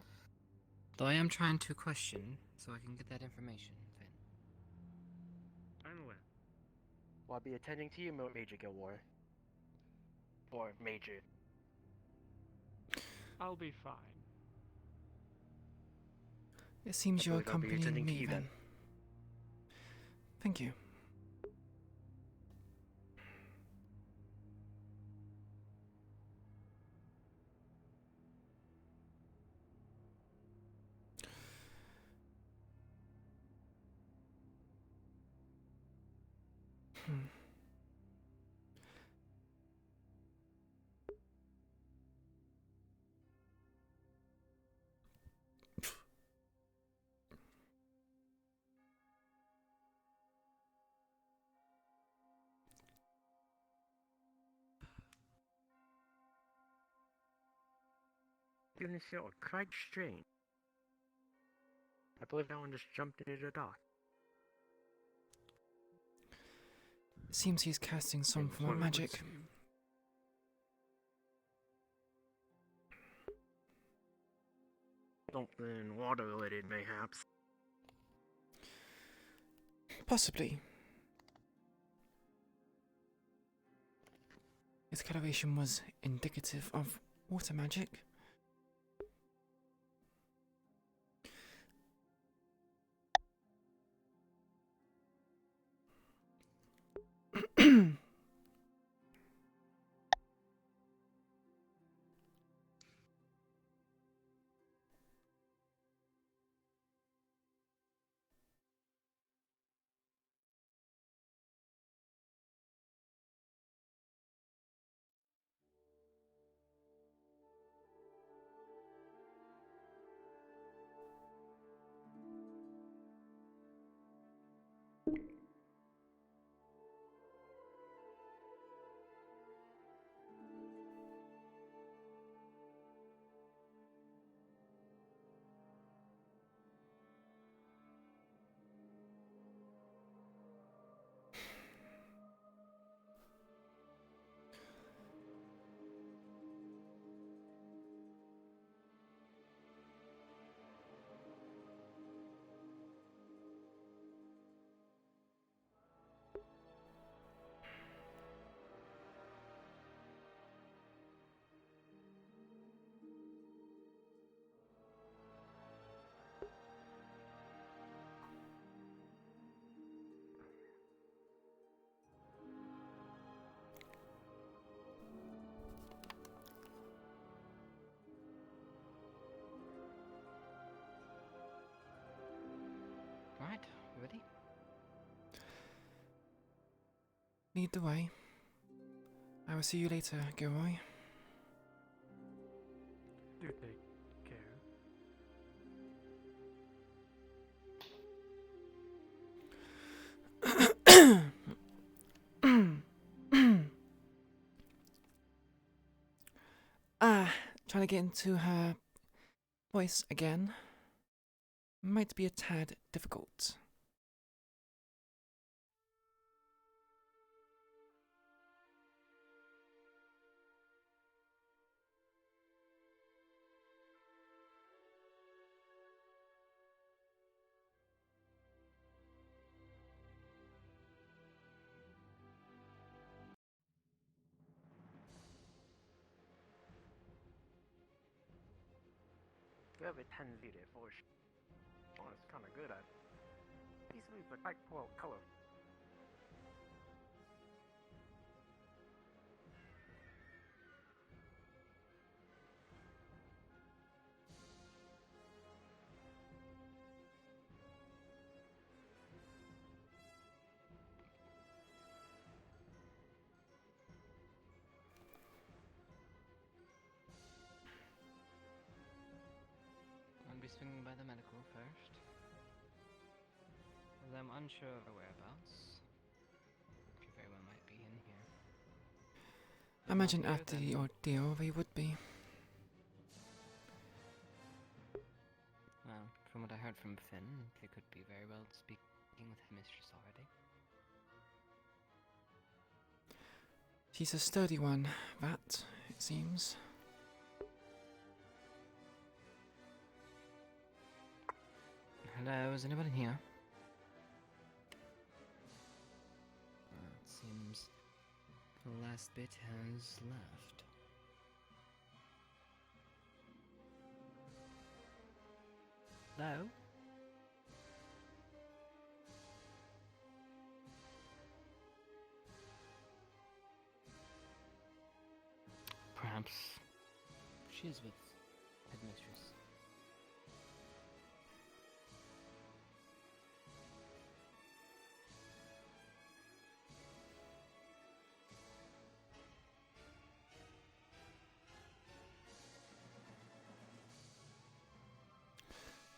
Though I am trying to question, so I can get that information, Finn. I'm aware. Well, I'll be attending to you, Major Gilmore. Or Major. I'll be fine. It seems I you're believe I'll be accompanying attending to me you then. Thank you. Hmm. Goodness, yo, quite strange. I believe that one just jumped into the dock. It seems he's casting some That's form what of it would magic. seem. Something water-related, mayhaps. Possibly. His coloration was indicative of water magic. Alright, you ready? Lead the way. I will see you later, Gilroy. Do take care. Trying to get into her voice again might be a tad difficult. Every 10 liter for oh, it's kind of good at these leaves are quite colorful. I'll be swinging by the medical first, as I'm unsure of her whereabouts. She very well might be in here. I imagine after the ordeal they would be. Well, from what I heard from Finn, they could be very well speaking with her mistress already. She's a sturdy one, that, it seems. Hello, is anyone in here? It seems the last bit has left. Hello? Perhaps she is with headmistress.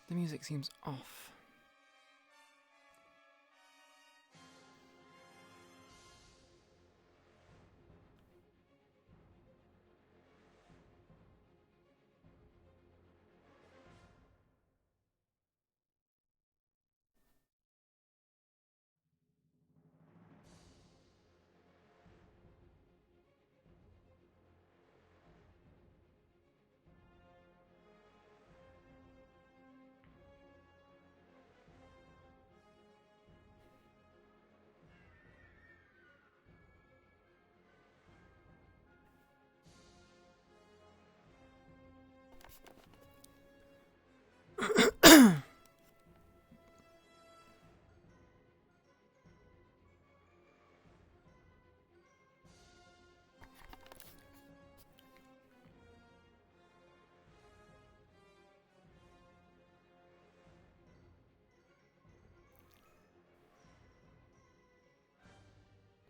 The music seems off.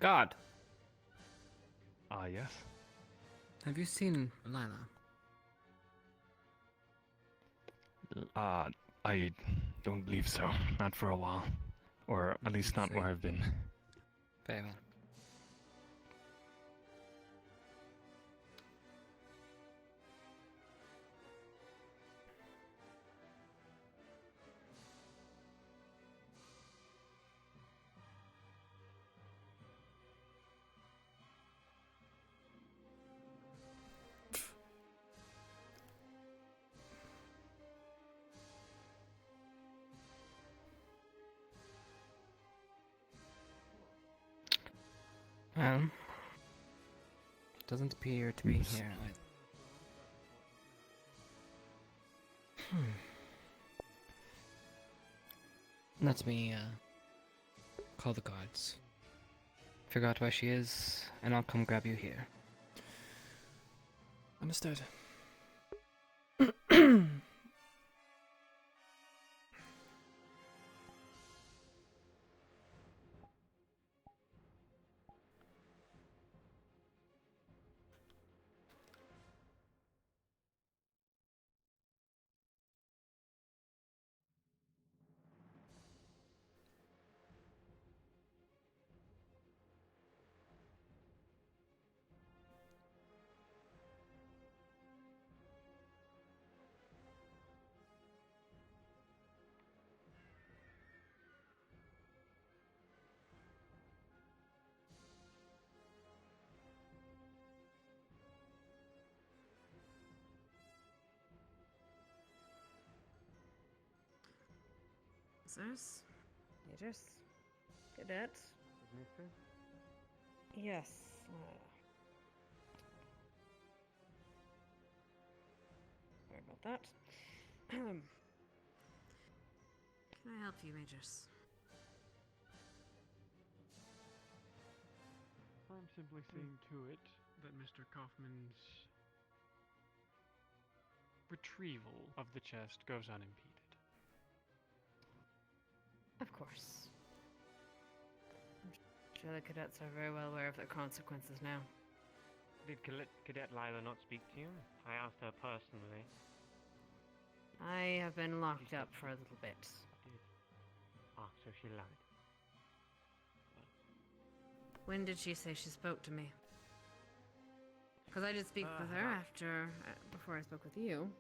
God! Ah, yes. Have you seen Lila? I don't believe so. Not for a while. Or at least not where I've been. Very well. Well, doesn't appear to be here. Let me call the guards. Figure out where she is, and I'll come grab you here. Understood. Officers, majors, cadets. Yes. Sorry about that. Can I help you, majors? I'm simply seeing to it that Mr. Kaufman's retrieval of the chest goes unimpeded. Of course. I'm sure the cadets are very well aware of their consequences now. Did Cadet Lila not speak to you? I asked her personally. I have been locked up for a little bit. Ah, so she lied. When did she say she spoke to me? Because I did speak with her after, before I spoke with you.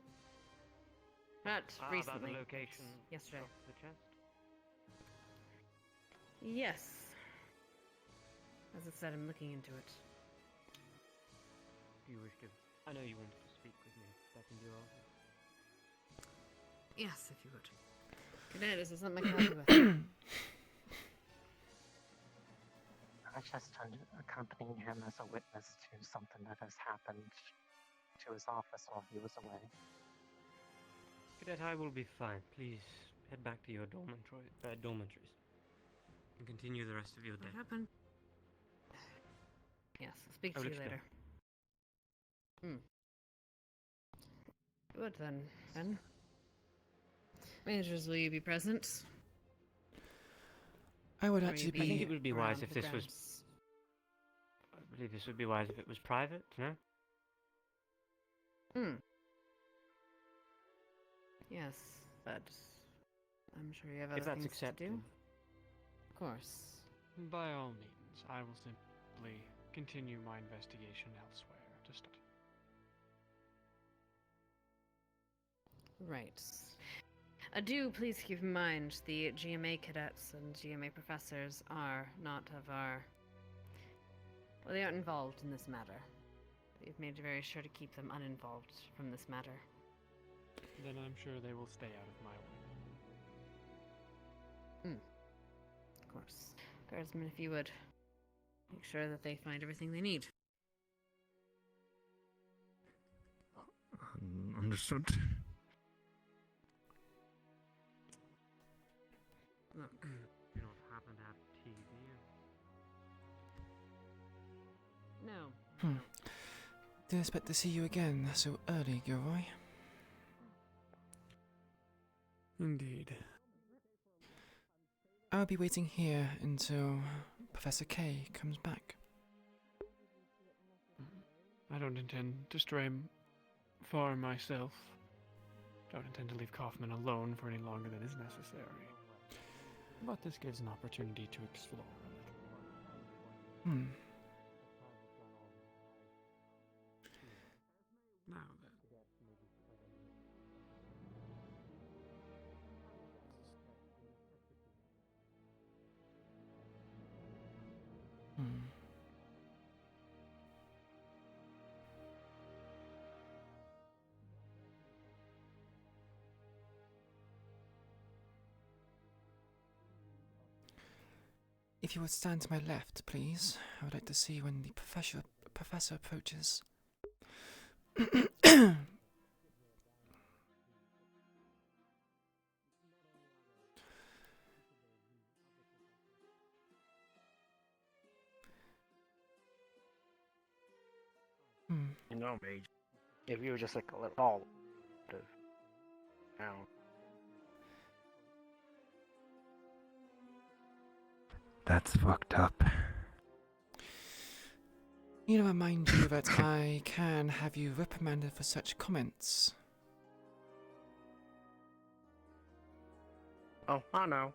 Not recently. About the location yesterday. of the chest? Yes. As I said, I'm looking into it. Do you wish to? I know you wanted to speak with me. Step into your office. Yes, if you would. Cadet, is there something I can help you with? I just accompanying him as a witness to something that has happened to his office while he was away. Cadet, I will be fine. Please head back to your dormitories. And continue the rest of your day. What happened? Yes, I'll speak to you later. Good then. Managers, will you be present? I would actually be. I think it would be wise if the this was. I believe this would be wise if it was private, no? Yes, but I'm sure you have other If that's things accepted. to do. Of course. By all means, I will simply continue my investigation elsewhere to start. Right. Do please keep in mind the GMA cadets and GMA professors are not of our... Well, they aren't involved in this matter. We've made very sure to keep them uninvolved from this matter. Then I'm sure they will stay out of my way. Of course. Guardsmen, if you would, make sure that they find everything they need. Understood. Look. You don't happen to have TV? No. Didn't expect to see you again so early, Gilroy. Indeed. I'll be waiting here until Professor K comes back. I don't intend to stray far myself. Don't intend to leave Kaufman alone for any longer than is necessary. But this gives an opportunity to explore a little. Now If you would stand to my left, please. I would like to see when the professor approaches. You know, Mage, if you were just like a little taller, now. That's fucked up. You know, remind you that I can have you reprimanded for such comments. Oh, I know.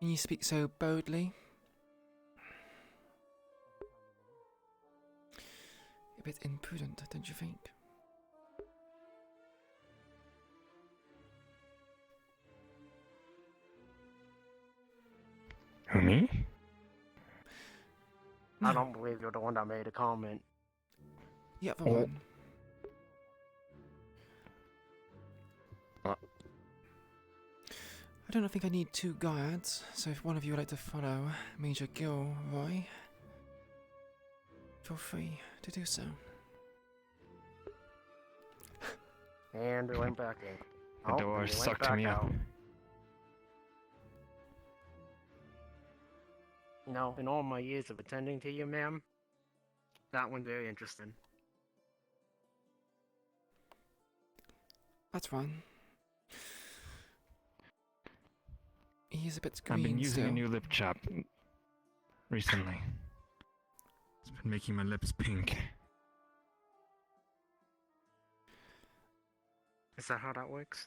And you speak so boldly. A bit imprudent, don't you think? Who, me? I don't believe you're the one that made a comment. The other one. I don't think I need 2 guards, so if one of you would like to follow Major Gilroy, feel free to do so. And we went back in. The Oh, door and we went sucked back me up. out. No, in all my years of attending to you, ma'am, that one's very interesting. That's fine. He's a bit green I've been using still. a new lip chap recently. It's been making my lips pink. Is that how that works?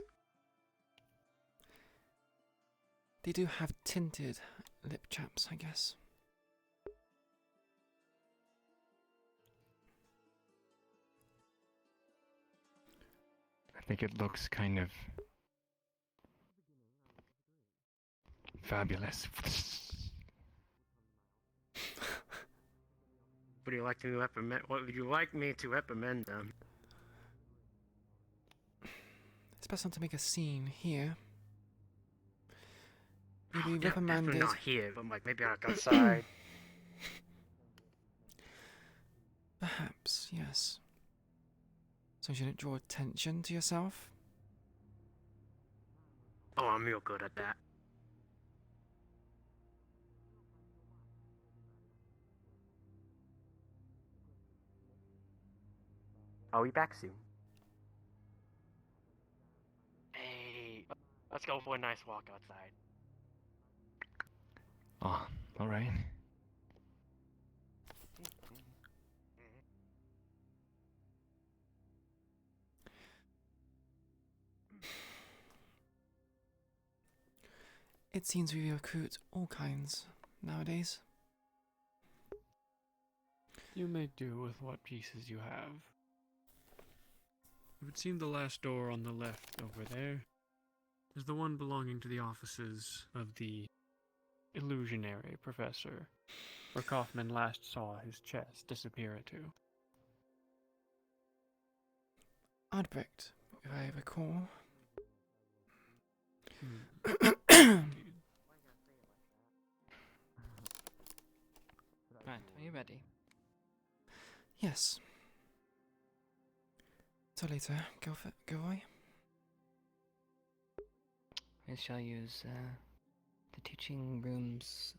They do have tinted lip chaps, I guess. I think it looks kind of fabulous. Would you like to recommend? What would you like me to recommend them? It's best not to make a scene here. Maybe Yeah, definitely reprimanded. not here, but like maybe outside. Perhaps, yes. So you don't draw attention to yourself? Oh, I'm real good at that. I'll be back soon. Hey, let's go for a nice walk outside. Oh, alright. It seems we recruit all kinds nowadays. You may do with what pieces you have. It would seem the last door on the left over there is the one belonging to the offices of the illusionary professor, where Kaufman last saw his chest disappear into. Albrecht, if I recall. Right, are you ready? Yes. Till later, Gilroy. I shall use the teaching room's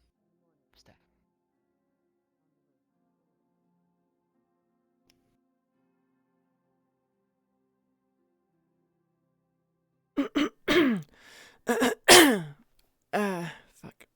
staff. Fuck.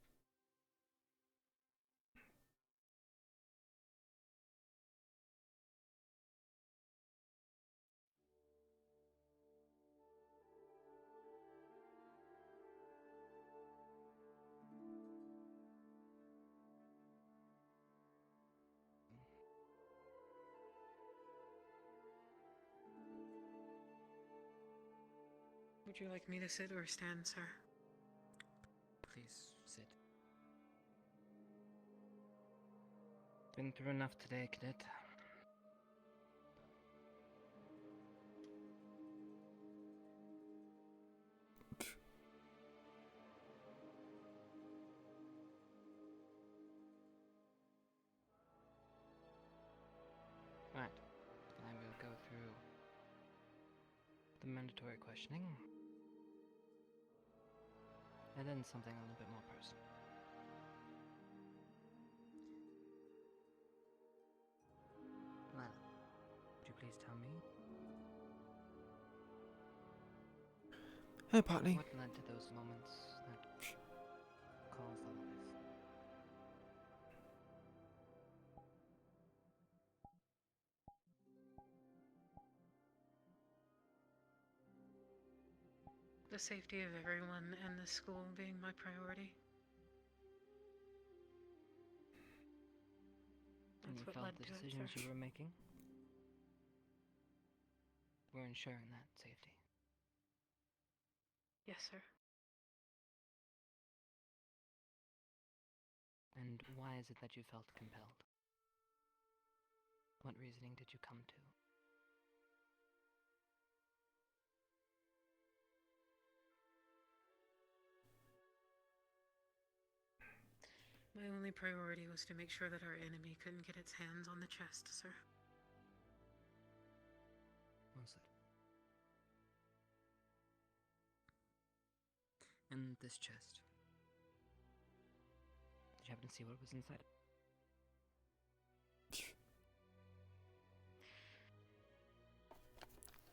Would you like me to sit or stand, sir? Please sit. Been through enough today, cadet. Right. I will go through the mandatory questioning. And then something a little bit more personal. Lila, would you please tell me? Hey, partly. What led to those moments that caused all of this? The safety of everyone and the school being my priority. And you That's what felt led the to it, decisions sir. you were making were ensuring that safety. Yes, sir. And why is it that you felt compelled? What reasoning did you come to? My only priority was to make sure that our enemy couldn't get its hands on the chest, sir. Well said. And this chest. Did you happen to see what was inside it?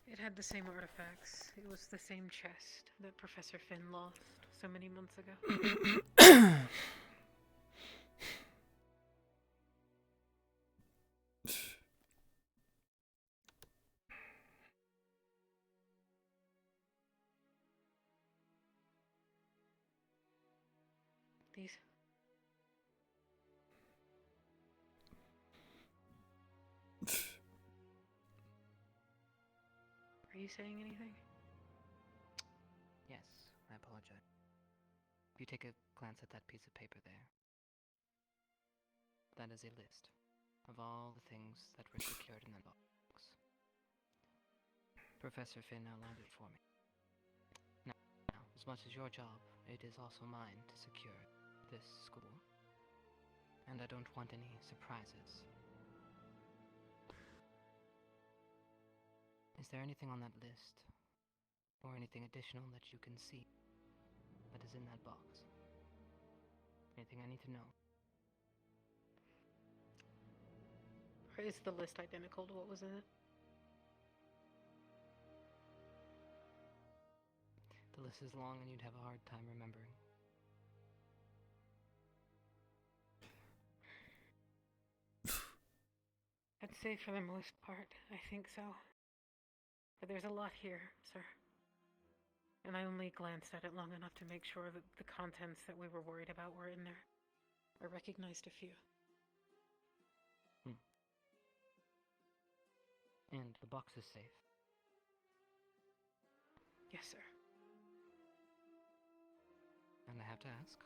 It had the same artifacts. It was the same chest that Professor Finn lost so many months ago. These. Are you saying anything? Yes, I apologize. If you take a glance at that piece of paper there, that is a list of all the things that were secured in that box. Professor Finn outlined it for me. Now, as much as your job, it is also mine to secure this school. And I don't want any surprises. Is there anything on that list, or anything additional that you can see, that is in that box? Anything I need to know? Or is the list identical to what was in it? The list is long and you'd have a hard time remembering. I'd say for the most part, I think so. But there's a lot here, sir. And I only glanced at it long enough to make sure that the contents that we were worried about were in there. I recognized a few. And the box is safe? Yes, sir. And I have to ask,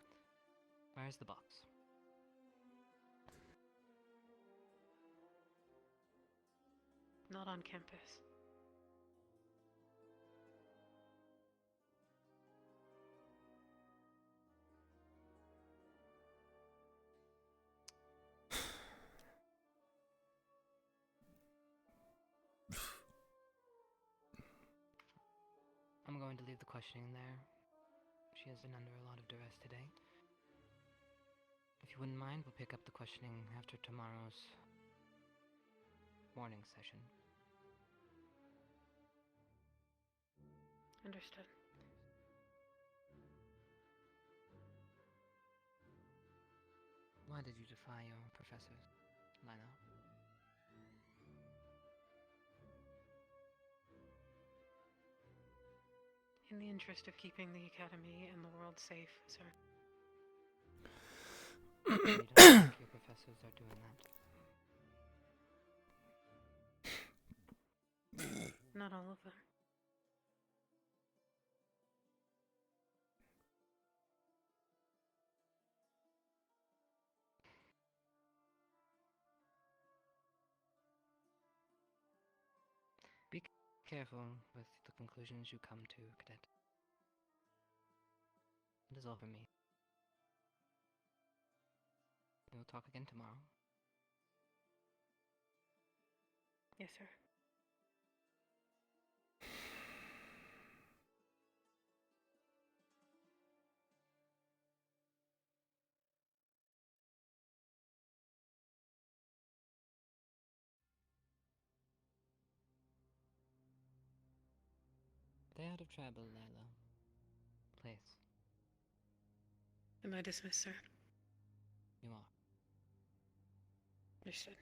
where's the box? Not on campus. I'm going to leave the questioning there. She has been under a lot of duress today. If you wouldn't mind, we'll pick up the questioning after tomorrow's morning session. Understood. Why did you defy your professors, Lila? In the interest of keeping the Academy and the world safe, sir. You don't think your professors are doing that? Not all of them. Be careful with the conclusions you come to, Cadet. It is all for me. We will talk again tomorrow. Yes, sir. Stay out of trouble, Lila. Please. Am I dismissed, sir? You are. Understood.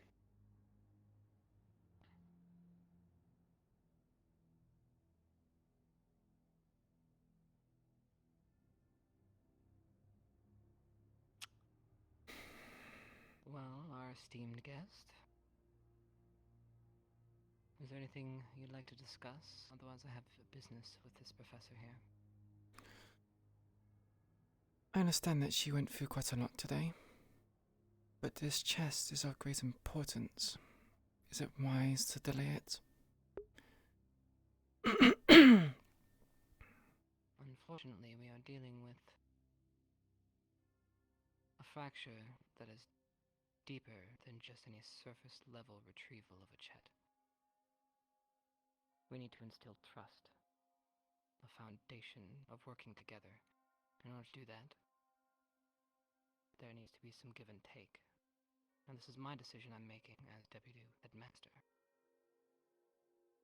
Well, our esteemed guest. Is there anything you'd like to discuss? Otherwise, I have business with this professor here. I understand that she went through quite a lot today, but this chest is of great importance. Is it wise to delay it? Unfortunately, we are dealing with a fracture that is deeper than just any surface level retrieval of a chet. We need to instill trust, a foundation of working together. In order to do that, there needs to be some give and take. And this is my decision I'm making as Deputy Headmaster.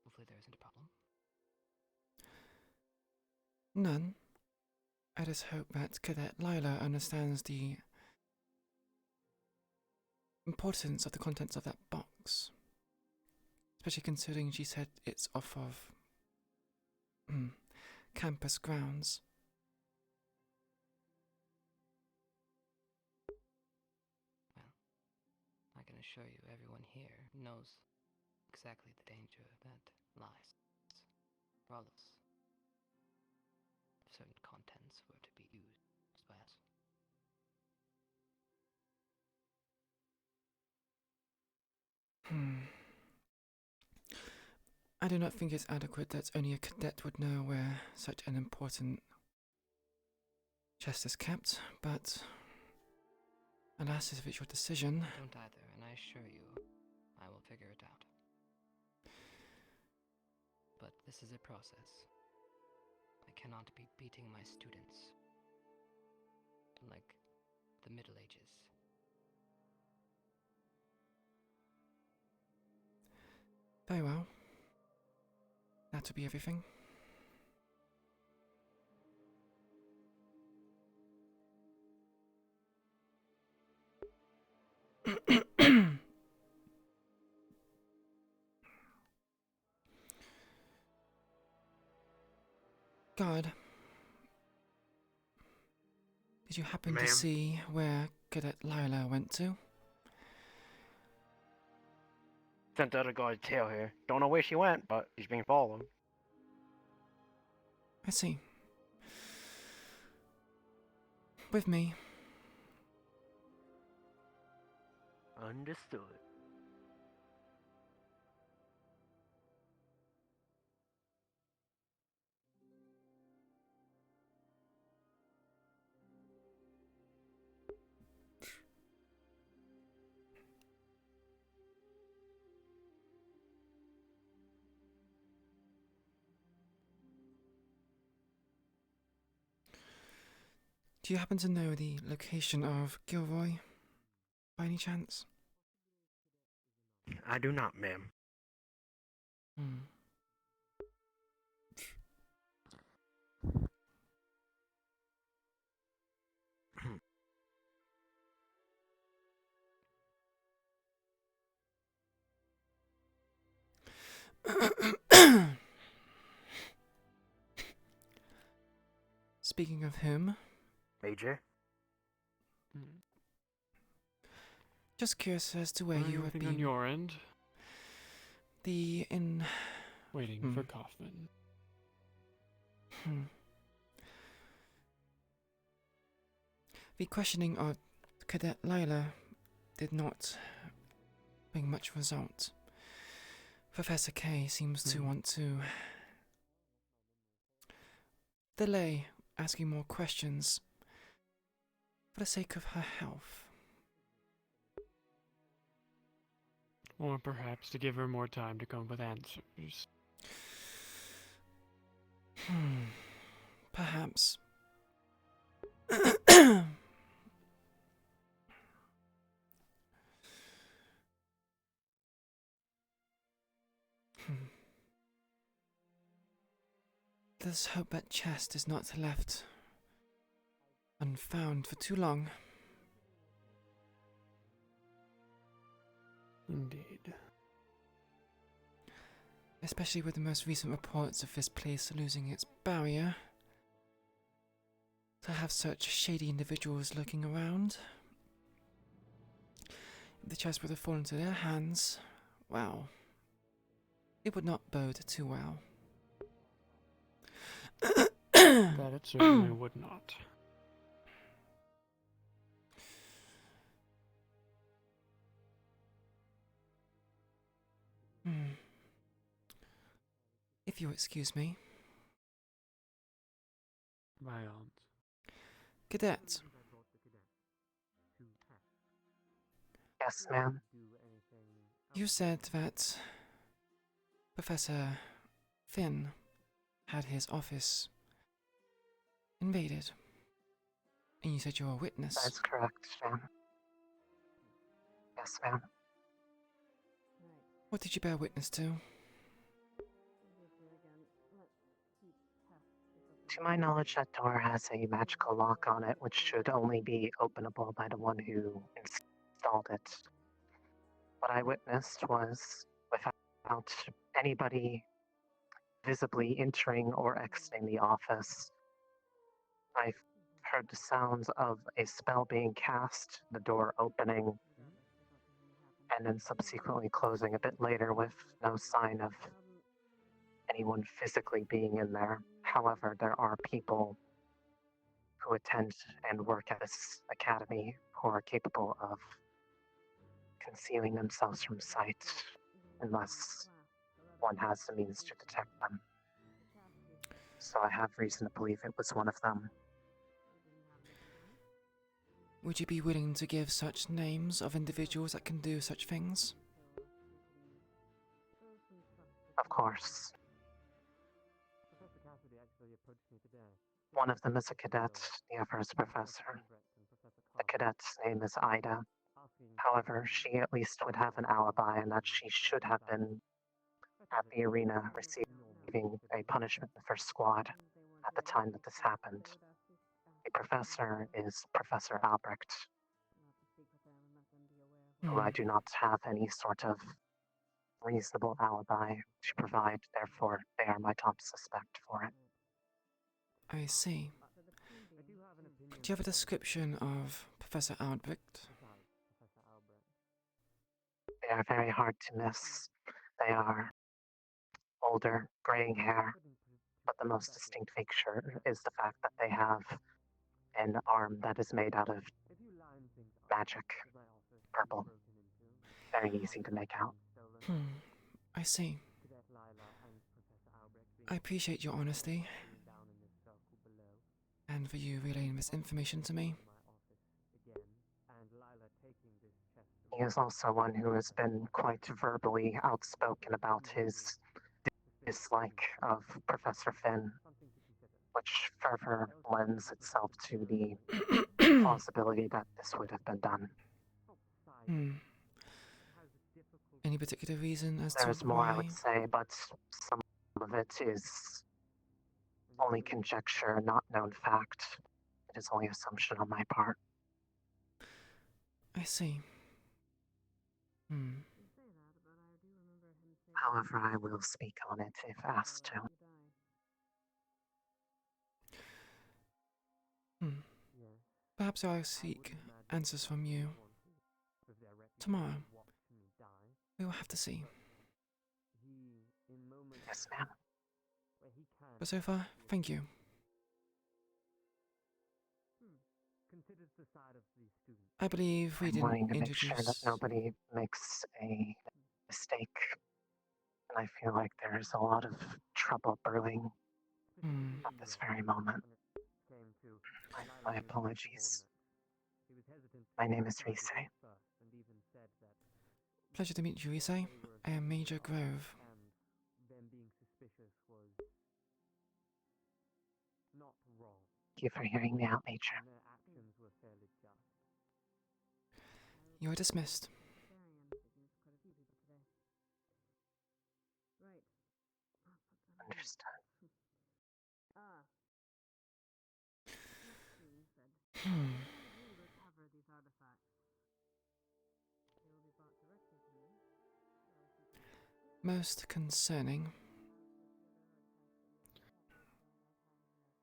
Hopefully there isn't a problem. None. I just hope that Cadet Lila understands the importance of the contents of that box. Especially considering she said it's off of campus grounds. Well, I can assure you everyone here knows exactly the danger that lies, regardless if certain contents were to be used by us. I do not think it's adequate that only a cadet would know where such an important chest is kept, but alas, if it's your decision. I don't either, and I assure you, I will figure it out. But this is a process. I cannot be beating my students like the Middle Ages. Very well. That will be everything. God. Did you happen to see where Cadet Lila went to? Sent the other guy's tail here. Don't know where she went, but she's being followed. I see. With me. Understood. Do you happen to know the location of Gilroy, by any chance? I do not, ma'am. Speaking of him, Major? just curious as to where you have Anything been. on your end? Waiting for Kaufman. The questioning of Cadet Lila did not bring much result. Professor K seems to want to delay asking more questions for the sake of her health. Or perhaps to give her more time to come up with answers. Perhaps. Let's hope that chest is not left unfound for too long. Indeed. Especially with the most recent reports of this place losing its barrier. To have such shady individuals lurking around. If the chest were to fall into their hands, well, it would not bode too well. That it certainly would not. If you'll excuse me. My aunt. Cadet. Yes, ma'am. You said that Professor Finn had his office invaded. And you said you're a witness. That's correct, ma'am. Yes, ma'am. What did you bear witness to? To my knowledge, that door has a magical lock on it, which should only be openable by the one who installed it. What I witnessed was, without anybody visibly entering or exiting the office, I heard the sounds of a spell being cast, the door opening, and then subsequently closing a bit later with no sign of anyone physically being in there. However, there are people who attend and work at this academy who are capable of concealing themselves from sight unless one has the means to detect them. So I have reason to believe it was one of them. Would you be willing to give such names of individuals that can do such things? Of course. One of them is a cadet, the other is a professor. The cadet's name is Ida. However, she at least would have an alibi in that she should have been at the arena receiving a punishment for squad at the time that this happened. The professor is Professor Albrecht, who I do not have any sort of reasonable alibi to provide, therefore they are my top suspect for it. I see. Do you have a description of Professor Albrecht? They are very hard to miss. They are older, graying hair, but the most distinct feature is the fact that they have an arm that is made out of magic, purple. Very easy to make out. I see. I appreciate your honesty, and for you relaying this information to me. He is also one who has been quite verbally outspoken about his dislike of Professor Finn, which further lends itself to the possibility that this would have been done. Any particular reason as There's to more, why? I would say, but some of it is only conjecture, not known fact. It is only assumption on my part. I see. However, I will speak on it if asked to. Perhaps I'll seek answers from you tomorrow. We will have to see. Yes, ma'am. But so far, thank you. I believe we I'm didn't wanting to make sure that introduce... nobody makes a mistake. And I feel like there's a lot of trouble brewing at this very moment. My apologies. My name is Rise. Pleasure to meet you, Rise. I am Major Grove. Thank you for hearing me out, Major. You are dismissed. Understood. Most concerning.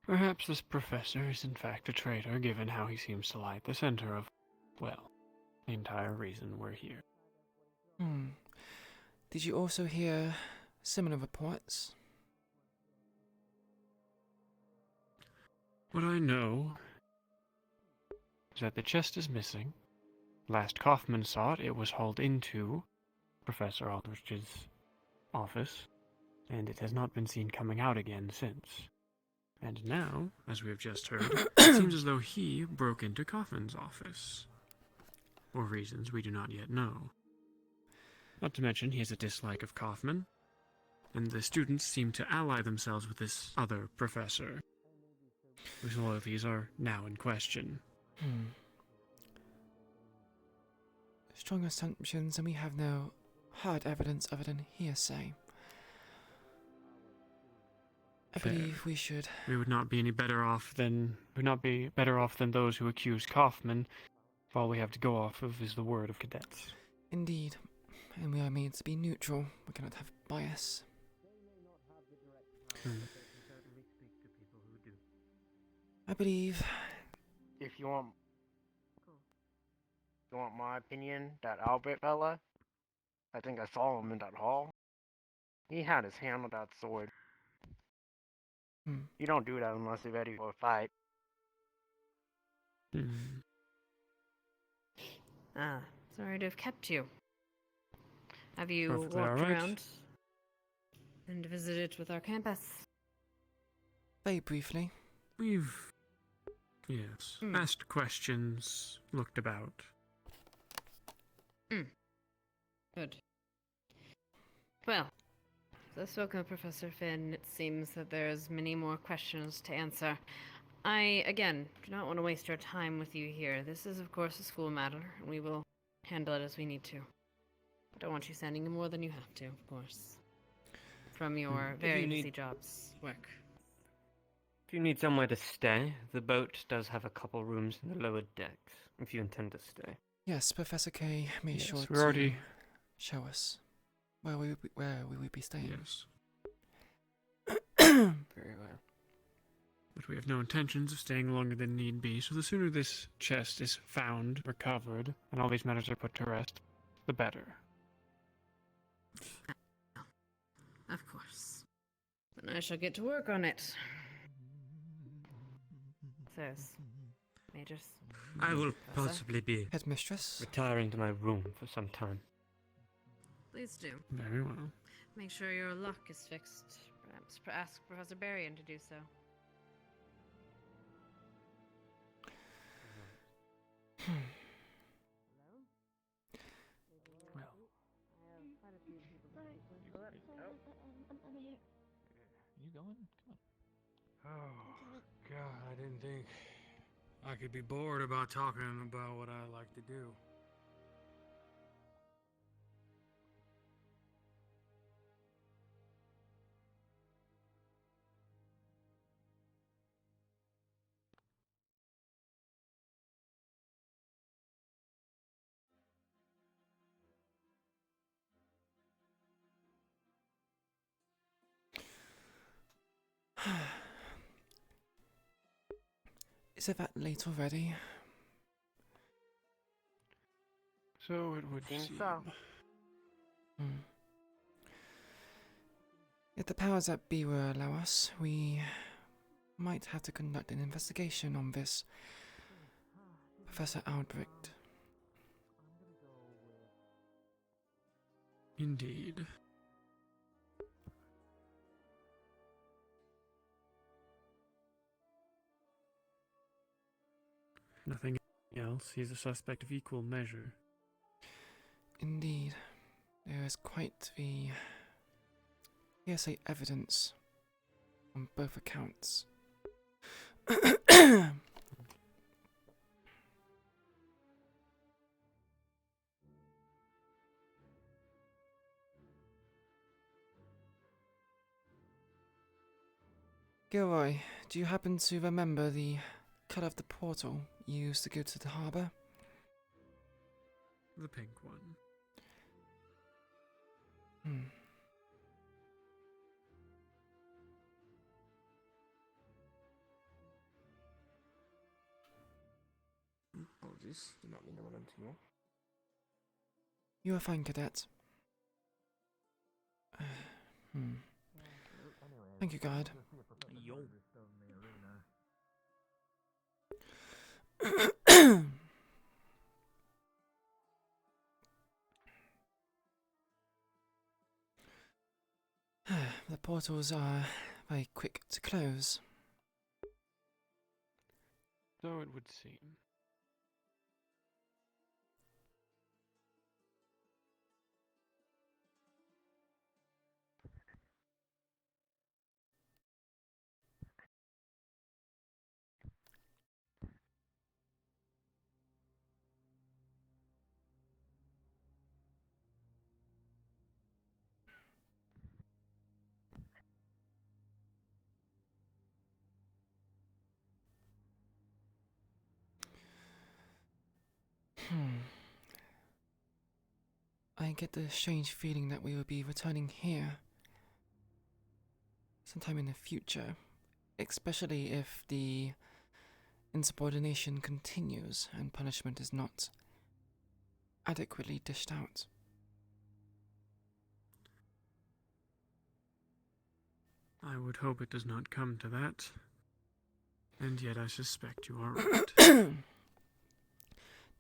Perhaps this professor is in fact a traitor, given how he seems to light the center of, well, the entire reason we're here. Did you also hear similar reports? What I know is that the chest is missing. Last Kaufman saw it, it was hauled into Professor Aldrich's office, and it has not been seen coming out again since. And now, as we have just heard, it seems as though he broke into Kaufman's office. for reasons we do not yet know. Not to mention, he has a dislike of Kaufman, and the students seem to ally themselves with this other professor, whose loyalties are now in question. Strong assumptions, and we have no hard evidence other than hearsay. I Fair. believe we should. We would not be any better off than those who accuse Kaufman, if all we have to go off of is the word of cadets. Indeed, and we are made to be neutral. We cannot have bias. I believe. If you want my opinion, that Albert fella, I think I saw him in that hall. He had his hand on that sword. You don't do that unless you're ready for a fight. Ah, sorry to have kept you. Have you Perfectly walked alright. around and visited with our campus? Very briefly. We've, yes, asked questions, looked about. Good. Well, as I've spoken with Professor Finn, it seems that there's many more questions to answer. I, again, do not want to waste your time with you here. This is, of course, a school matter, and we will handle it as we need to. I don't want you sending more than you have to, of course. From your very busy jobs, work. If you need somewhere to stay, the boat does have a couple rooms in the lower decks, if you intend to stay. Yes, Professor K made sure we're to already... show us where we would be staying. Yes. Very well. But we have no intentions of staying longer than need be, so the sooner this chest is found, recovered, and all these matters are put to rest, the better. Of course. Then I shall get to work on it. Sirs, Majors. I will Professor? possibly be Headmistress? retiring to my room for some time. Please do. Very well. Make sure your lock is fixed. Perhaps ask Professor Berrien to do so. You going? Come on. Oh, God, I didn't think I could be bored about talking about what I like to do. Is it that late already? So it would Seems seem. so. If the powers that be will allow us, we might have to conduct an investigation on this Professor Albrecht. Indeed. Nothing else. He's a suspect of equal measure. Indeed, there is quite the hearsay evidence on both accounts. Gilroy, do you happen to remember the colour of the portal you used to go to the harbour? The pink one. Apologies, did not mean to run into you. You are fine, cadet. Thank you, guard. Yo. The portals are very quick to close. So it would seem. I get the strange feeling that we will be returning here sometime in the future, especially if the insubordination continues and punishment is not adequately dished out. I would hope it does not come to that. And yet I suspect you are right.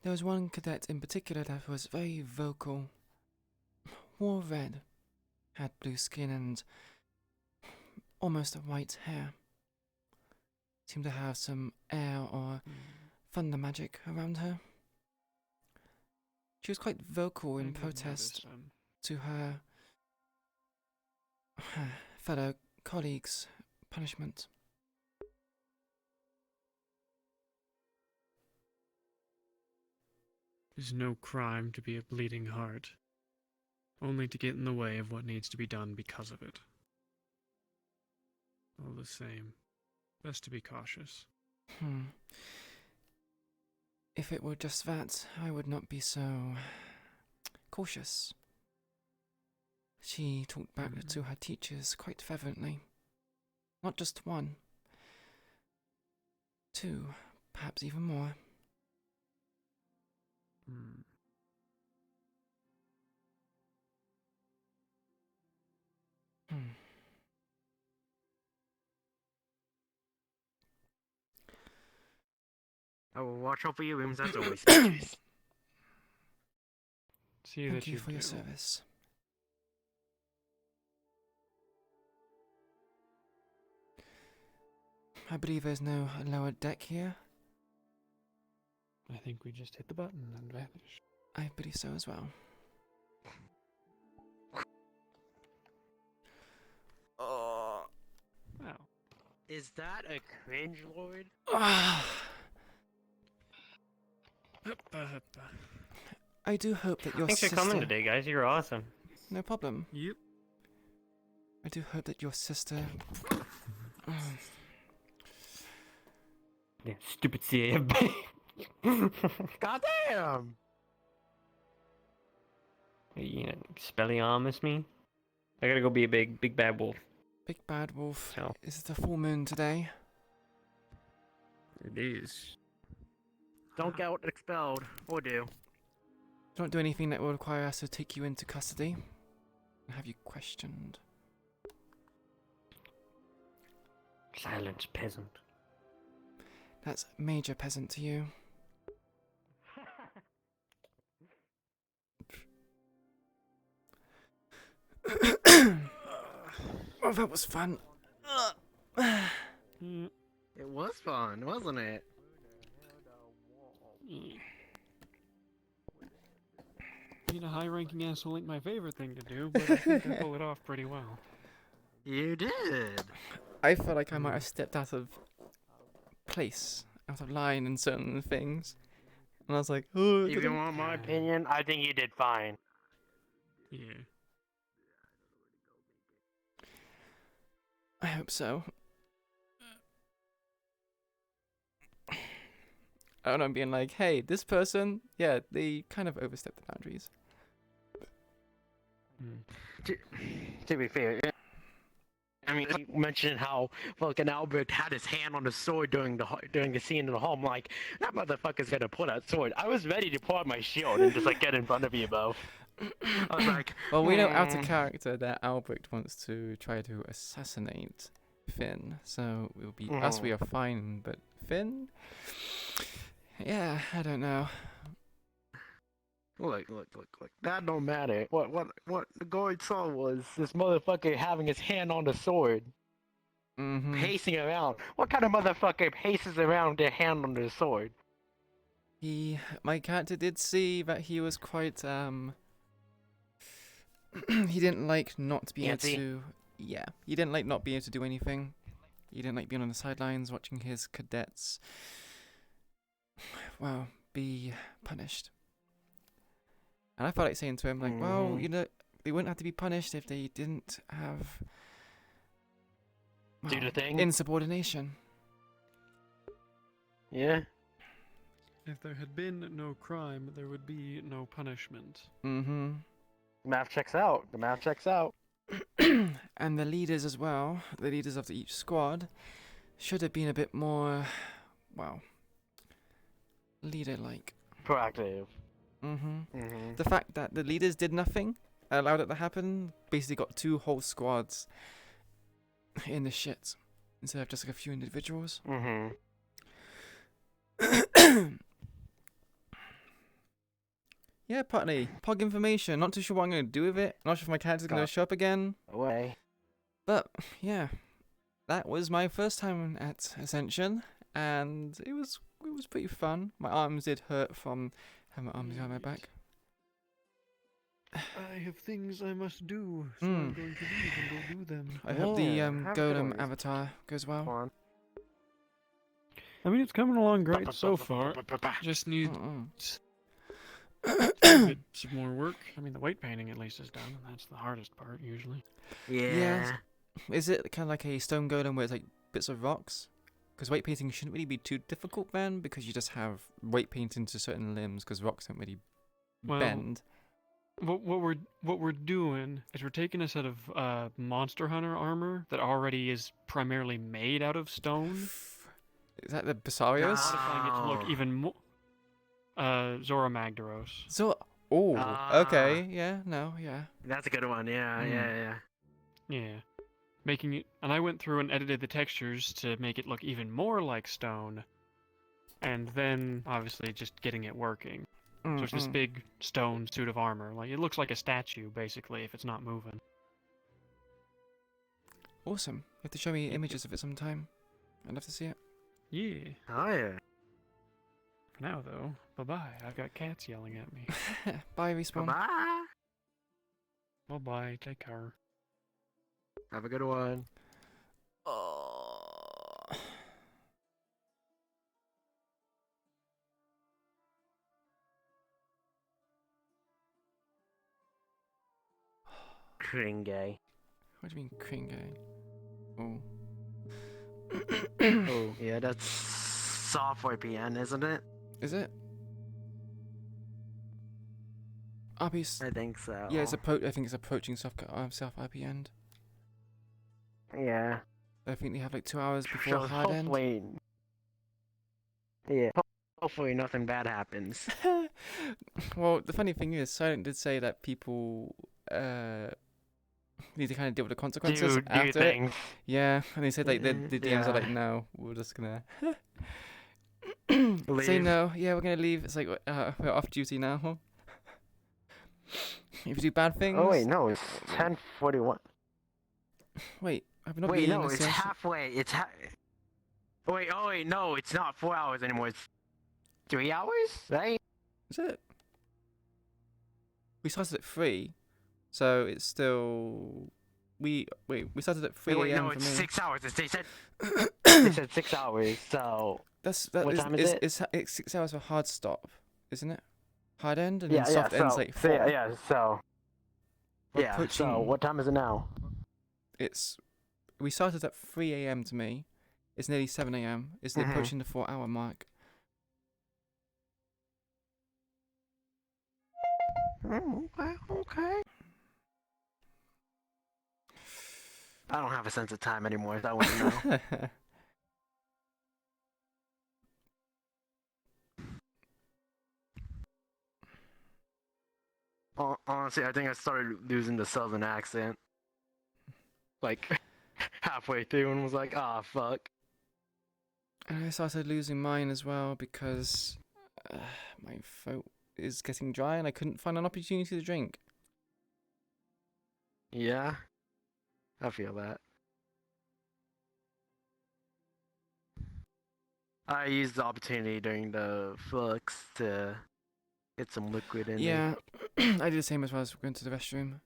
There was one cadet in particular that was very vocal, wore red, had blue skin and almost white hair. Seemed to have some air or thunder magic around her. She was quite vocal in protest to her fellow colleagues' punishment. It is no crime to be a bleeding heart, only to get in the way of what needs to be done because of it. All the same, best to be cautious. If it were just that, I would not be so cautious. She talked back to her teachers quite fervently. Not just one, two, perhaps even more. I will watch out for your rooms as always. Bitches. See Thank that you for your do. service. I believe there's no lower deck here. I think we just hit the button and vanished. I believe so as well. Wow. Is that a cringe lord? I do hope that your Thanks sister... for coming today, guys. You're awesome. No problem. Yep. I do hope that your sister... Yeah, stupid CAFB. Goddamn! You know, Expelliarmus me? I gotta go be a big bad wolf. Big bad wolf. So. Is it a full moon today? It is. Don't get expelled, or do. Don't do anything that will require us to take you into custody and have you questioned. Silence, peasant. That's major peasant to you. Oh, that was fun. It was fun, wasn't it? Being a high-ranking asshole ain't my favorite thing to do, but I think I pull it off pretty well. You did. I felt like I might have stepped out of place, out of line in certain things. And I was like, oh... If you want my opinion, I think you did fine. Yeah. I hope so. I don't know, being like, hey, this person, yeah, they kind of overstepped the boundaries. To be fair, I mean, you mentioned how fucking Albert had his hand on the sword during the scene in the hall. I'm like, that motherfucker's gonna pull that sword. I was ready to pull out my shield and just like get in front of you, Bo. I was like, well, we know out of character that Albert wants to try to assassinate Finn, so it will be us. We are fine, but Finn, yeah, I don't know. Look. That don't matter. What the guard saw was this motherfucker having his hand on the sword. Pacing around. What kind of motherfucker paces around with their hand on the sword? My character did see that he was quite, he didn't like not being able to, he didn't like not being able to do anything. He didn't like being on the sidelines watching his cadets, well, be punished. And I felt like saying to him, like, well, you know, they wouldn't have to be punished if they didn't have do the thing. Insubordination. Yeah. If there had been no crime, there would be no punishment. Math checks out. The math checks out. And the leaders as well, the leaders of each squad, should have been a bit more, well, leader-like. Proactive. The fact that the leaders did nothing, allowed it to happen, basically got 2 whole squads in the shit instead of just like a few individuals. Yeah, Putney. Pog information. Not too sure what I'm going to do with it. Not sure if my character's going to show up again. Away. But, yeah. That was my first time at Ascension. And it was pretty fun. My arms did hurt from having my arms behind my back. I have things I must do, so I'm going to leave and go do them. I hope the Golem avatar goes well. I mean, it's coming along great so far. Just need some more work. I mean, the weight painting at least is done, and that's the hardest part usually. Yeah. Is it kind of like a stone golem where it's like bits of rocks? Because weight painting shouldn't really be too difficult then, because you just have weight painting to certain limbs, because rocks don't really bend. What we're doing is we're taking a set of Monster Hunter armor that already is primarily made out of stone. Is that the Basarios? Modifying it to look even more. Zora Magdaros. Okay, yeah, yeah. That's a good one, yeah. Yeah. Making it, and I went through and edited the textures to make it look even more like stone, and then obviously just getting it working. So it's this big stone suit of armor. Like, it looks like a statue, basically, if it's not moving. Awesome. You have to show me images of it sometime. I'd love to see it. Yeah. Oh, yeah. For now, though, bye-bye. I've got cats yelling at me. Bye, Respawn. Bye-bye. Bye-bye. Take care. Have a good one. Kringe. What do you mean, Kringe? Oh. Oh, yeah, that's software PN, isn't it? Is it? RP's... I think so. Yeah, I think it's approaching self RP end. Yeah. I think they have like 2 hours before hard end. Hopefully... Yeah. Hopefully nothing bad happens. Well, the funny thing is, Silent did say that people need to kind of deal with the consequences after it. Yeah, and they said like the DMs are like, no, we're just gonna say no. Yeah, we're gonna leave. It's like we're off duty now. If you do bad things. Oh wait, no, it's 10:41. Wait, I've not Wait, no, it's halfway. It's Wait, oh wait, no, it's not 4 hours anymore. It's 3 hours, right? Is it? We started at 3, so it's still. We started at 3 a.m. Wait, no, for it's me. 6 hours. They said 6 hours. So what time is it? It's 6 hours for hard stop, isn't it? Hard end and yeah, then soft end's like 4. Yeah, so. Yeah, so what time is it now? We started at 3 a.m. to me. It's nearly 7 a.m. It's approaching the 4-hour mark. Okay. I don't have a sense of time anymore, so I wouldn't know. Honestly, I think I started losing the southern accent. Like, halfway through and was like, ah, fuck. And I started losing mine as well because my throat is getting dry and I couldn't find an opportunity to drink. Yeah, I feel that. I used the opportunity during the flux to get some liquid in Yeah, I did the same as well as going to the restroom.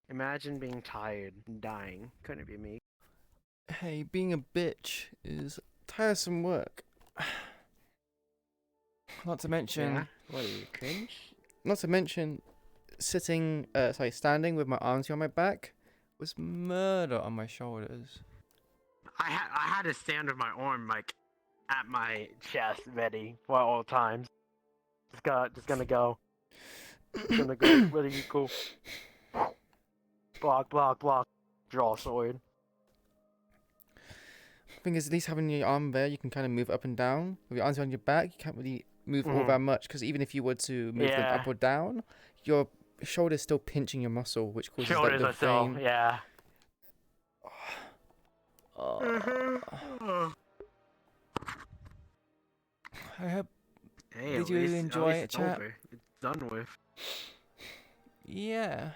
Imagine being tired and dying. Couldn't be me. Hey, being a bitch is tiresome work. Not to mention... Yeah? What are you, cringe? Not to mention standing with my arms on my back was murder on my shoulders. I had to stand with my arm like at my chest, ready for all times. Just gonna go. Gonna go. Ready to go. Block, block, block. Draw sword. Thing is, at least having your arm there, you can kind of move up and down. With your arms on your back, you can't really move all that much, because even if you were to move them up or down, your shoulder's still pinching your muscle, which causes Shoulders like, are the still, vein. yeah. I hope. Hey, Did you enjoy it, it's chat? over. It's done with. Yeah.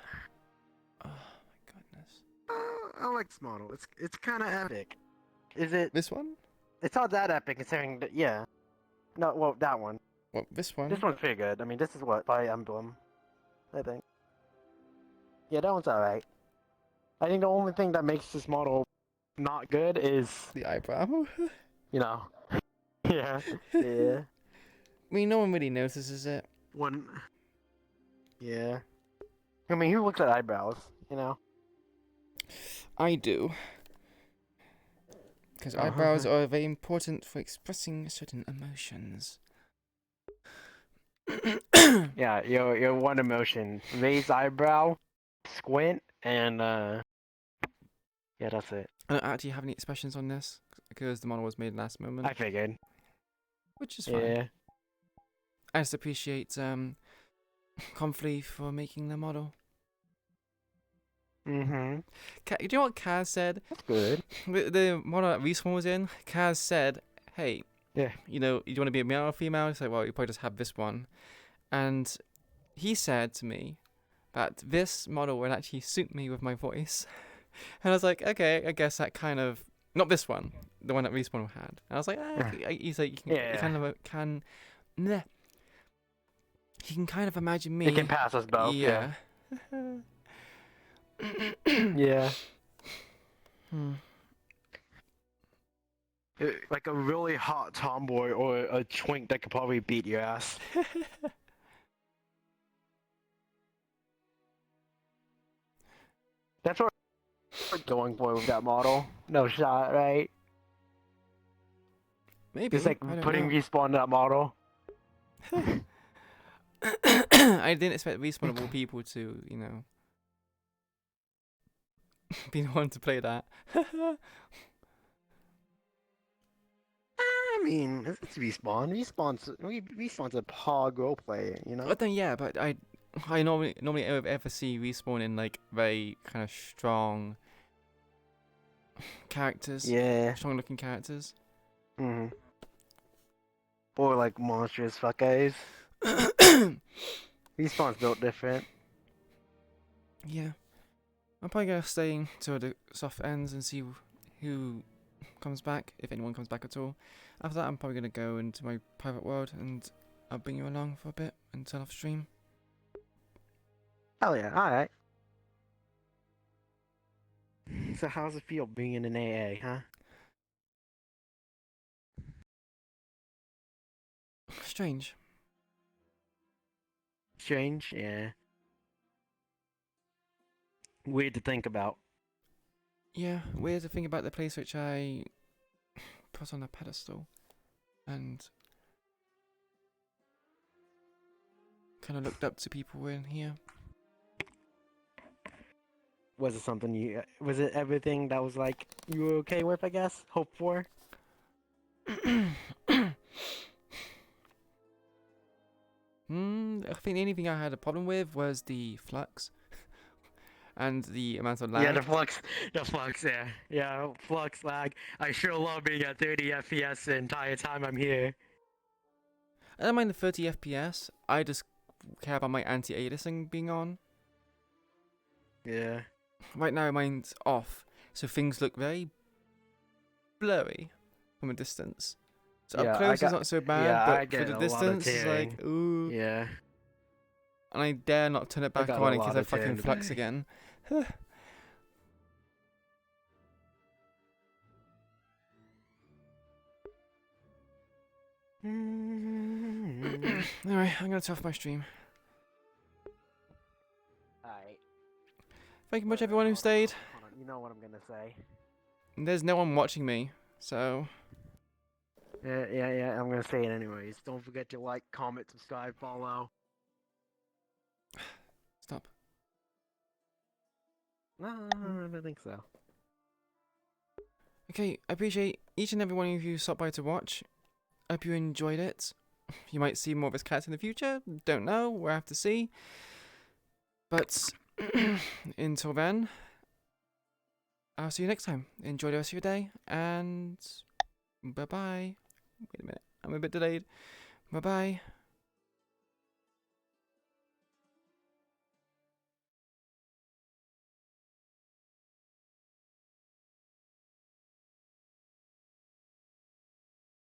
I like this model. It's kind of epic. Is it this one? It's not that epic, considering that. Yeah. No, well, that one. What, this one? This one's pretty good. I mean, this is what Fire Emblem, I think. Yeah, that one's alright. I think the only thing that makes this model not good is the eyebrow. You know. Yeah. Yeah. I mean, no one really notices it. Yeah. I mean, who looks at eyebrows? You know. I do. Because eyebrows are very important for expressing certain emotions. Yeah, your one emotion. Raise eyebrow, squint, and yeah, that's it. I don't actually have any expressions on this, because the model was made last moment. I figured. Which is fine. Yeah. I just appreciate Confly for making the model. Mm-hmm. Do you know what Kaz said? That's good. The model that Respawn was in, Kaz said, hey, yeah, you know, you want to be a male or female? He's like, well, you probably just have this one. And he said to me that this model would actually suit me with my voice. And I was like, okay, I guess that kind of... Not this one, the one that Respawn had. And I was like, he's like, you can kind of imagine me. It can pass us both, yeah. Yeah. Like a really hot tomboy or a twink that could probably beat your ass. That's what we're going for with that model. No shot, right? Maybe. It's like putting Respawn in that model. I didn't expect Respawn of all people to, you know, be the one to play that. I mean, it's Respawn. Respawn's a pog role player, you know? But then, yeah, but I normally ever see Respawn in, like, very kind of strong characters. Yeah. Strong looking characters. Mm-hmm. Or, like, monstrous fuckers. Respawn's built different. Yeah. I'm probably gonna stay till the soft ends and see who comes back, if anyone comes back at all. After that, I'm probably gonna go into my private world and I'll bring you along for a bit and turn off stream. Hell yeah, alright. So how's it feel being in an AA, huh? Strange. Strange, yeah. Weird to think about. Yeah, weird to think about the place which I put on a pedestal and kind of looked up to people in here. Was it something was it everything that was like, you were okay with, I guess? Hope for? I think the only thing I had a problem with was the flux. And the amount of lag. Yeah, the flux, yeah. Yeah, flux lag. I sure love being at 30 FPS the entire time I'm here. I don't mind the 30 FPS, I just care about my anti-aliasing being on. Yeah. Right now mine's off, so things look very blurry from a distance. So Yeah, up close it's not so bad, but for the distance it's like, ooh. Yeah. And I dare not turn it back on in case I fucking flux again. Anyway, I'm gonna turn off my stream. Alright. Thank you much everyone who stayed. You know what I'm gonna say. There's no one watching me, so... Yeah, I'm gonna say it anyways. Don't forget to like, comment, subscribe, follow. Stop. No, I don't think so. Okay, I appreciate each and every one of you who stopped by to watch. I hope you enjoyed it. You might see more of his cats in the future. Don't know. We'll have to see. But until then, I'll see you next time. Enjoy the rest of your day, and bye-bye. Wait a minute. I'm a bit delayed. Bye-bye.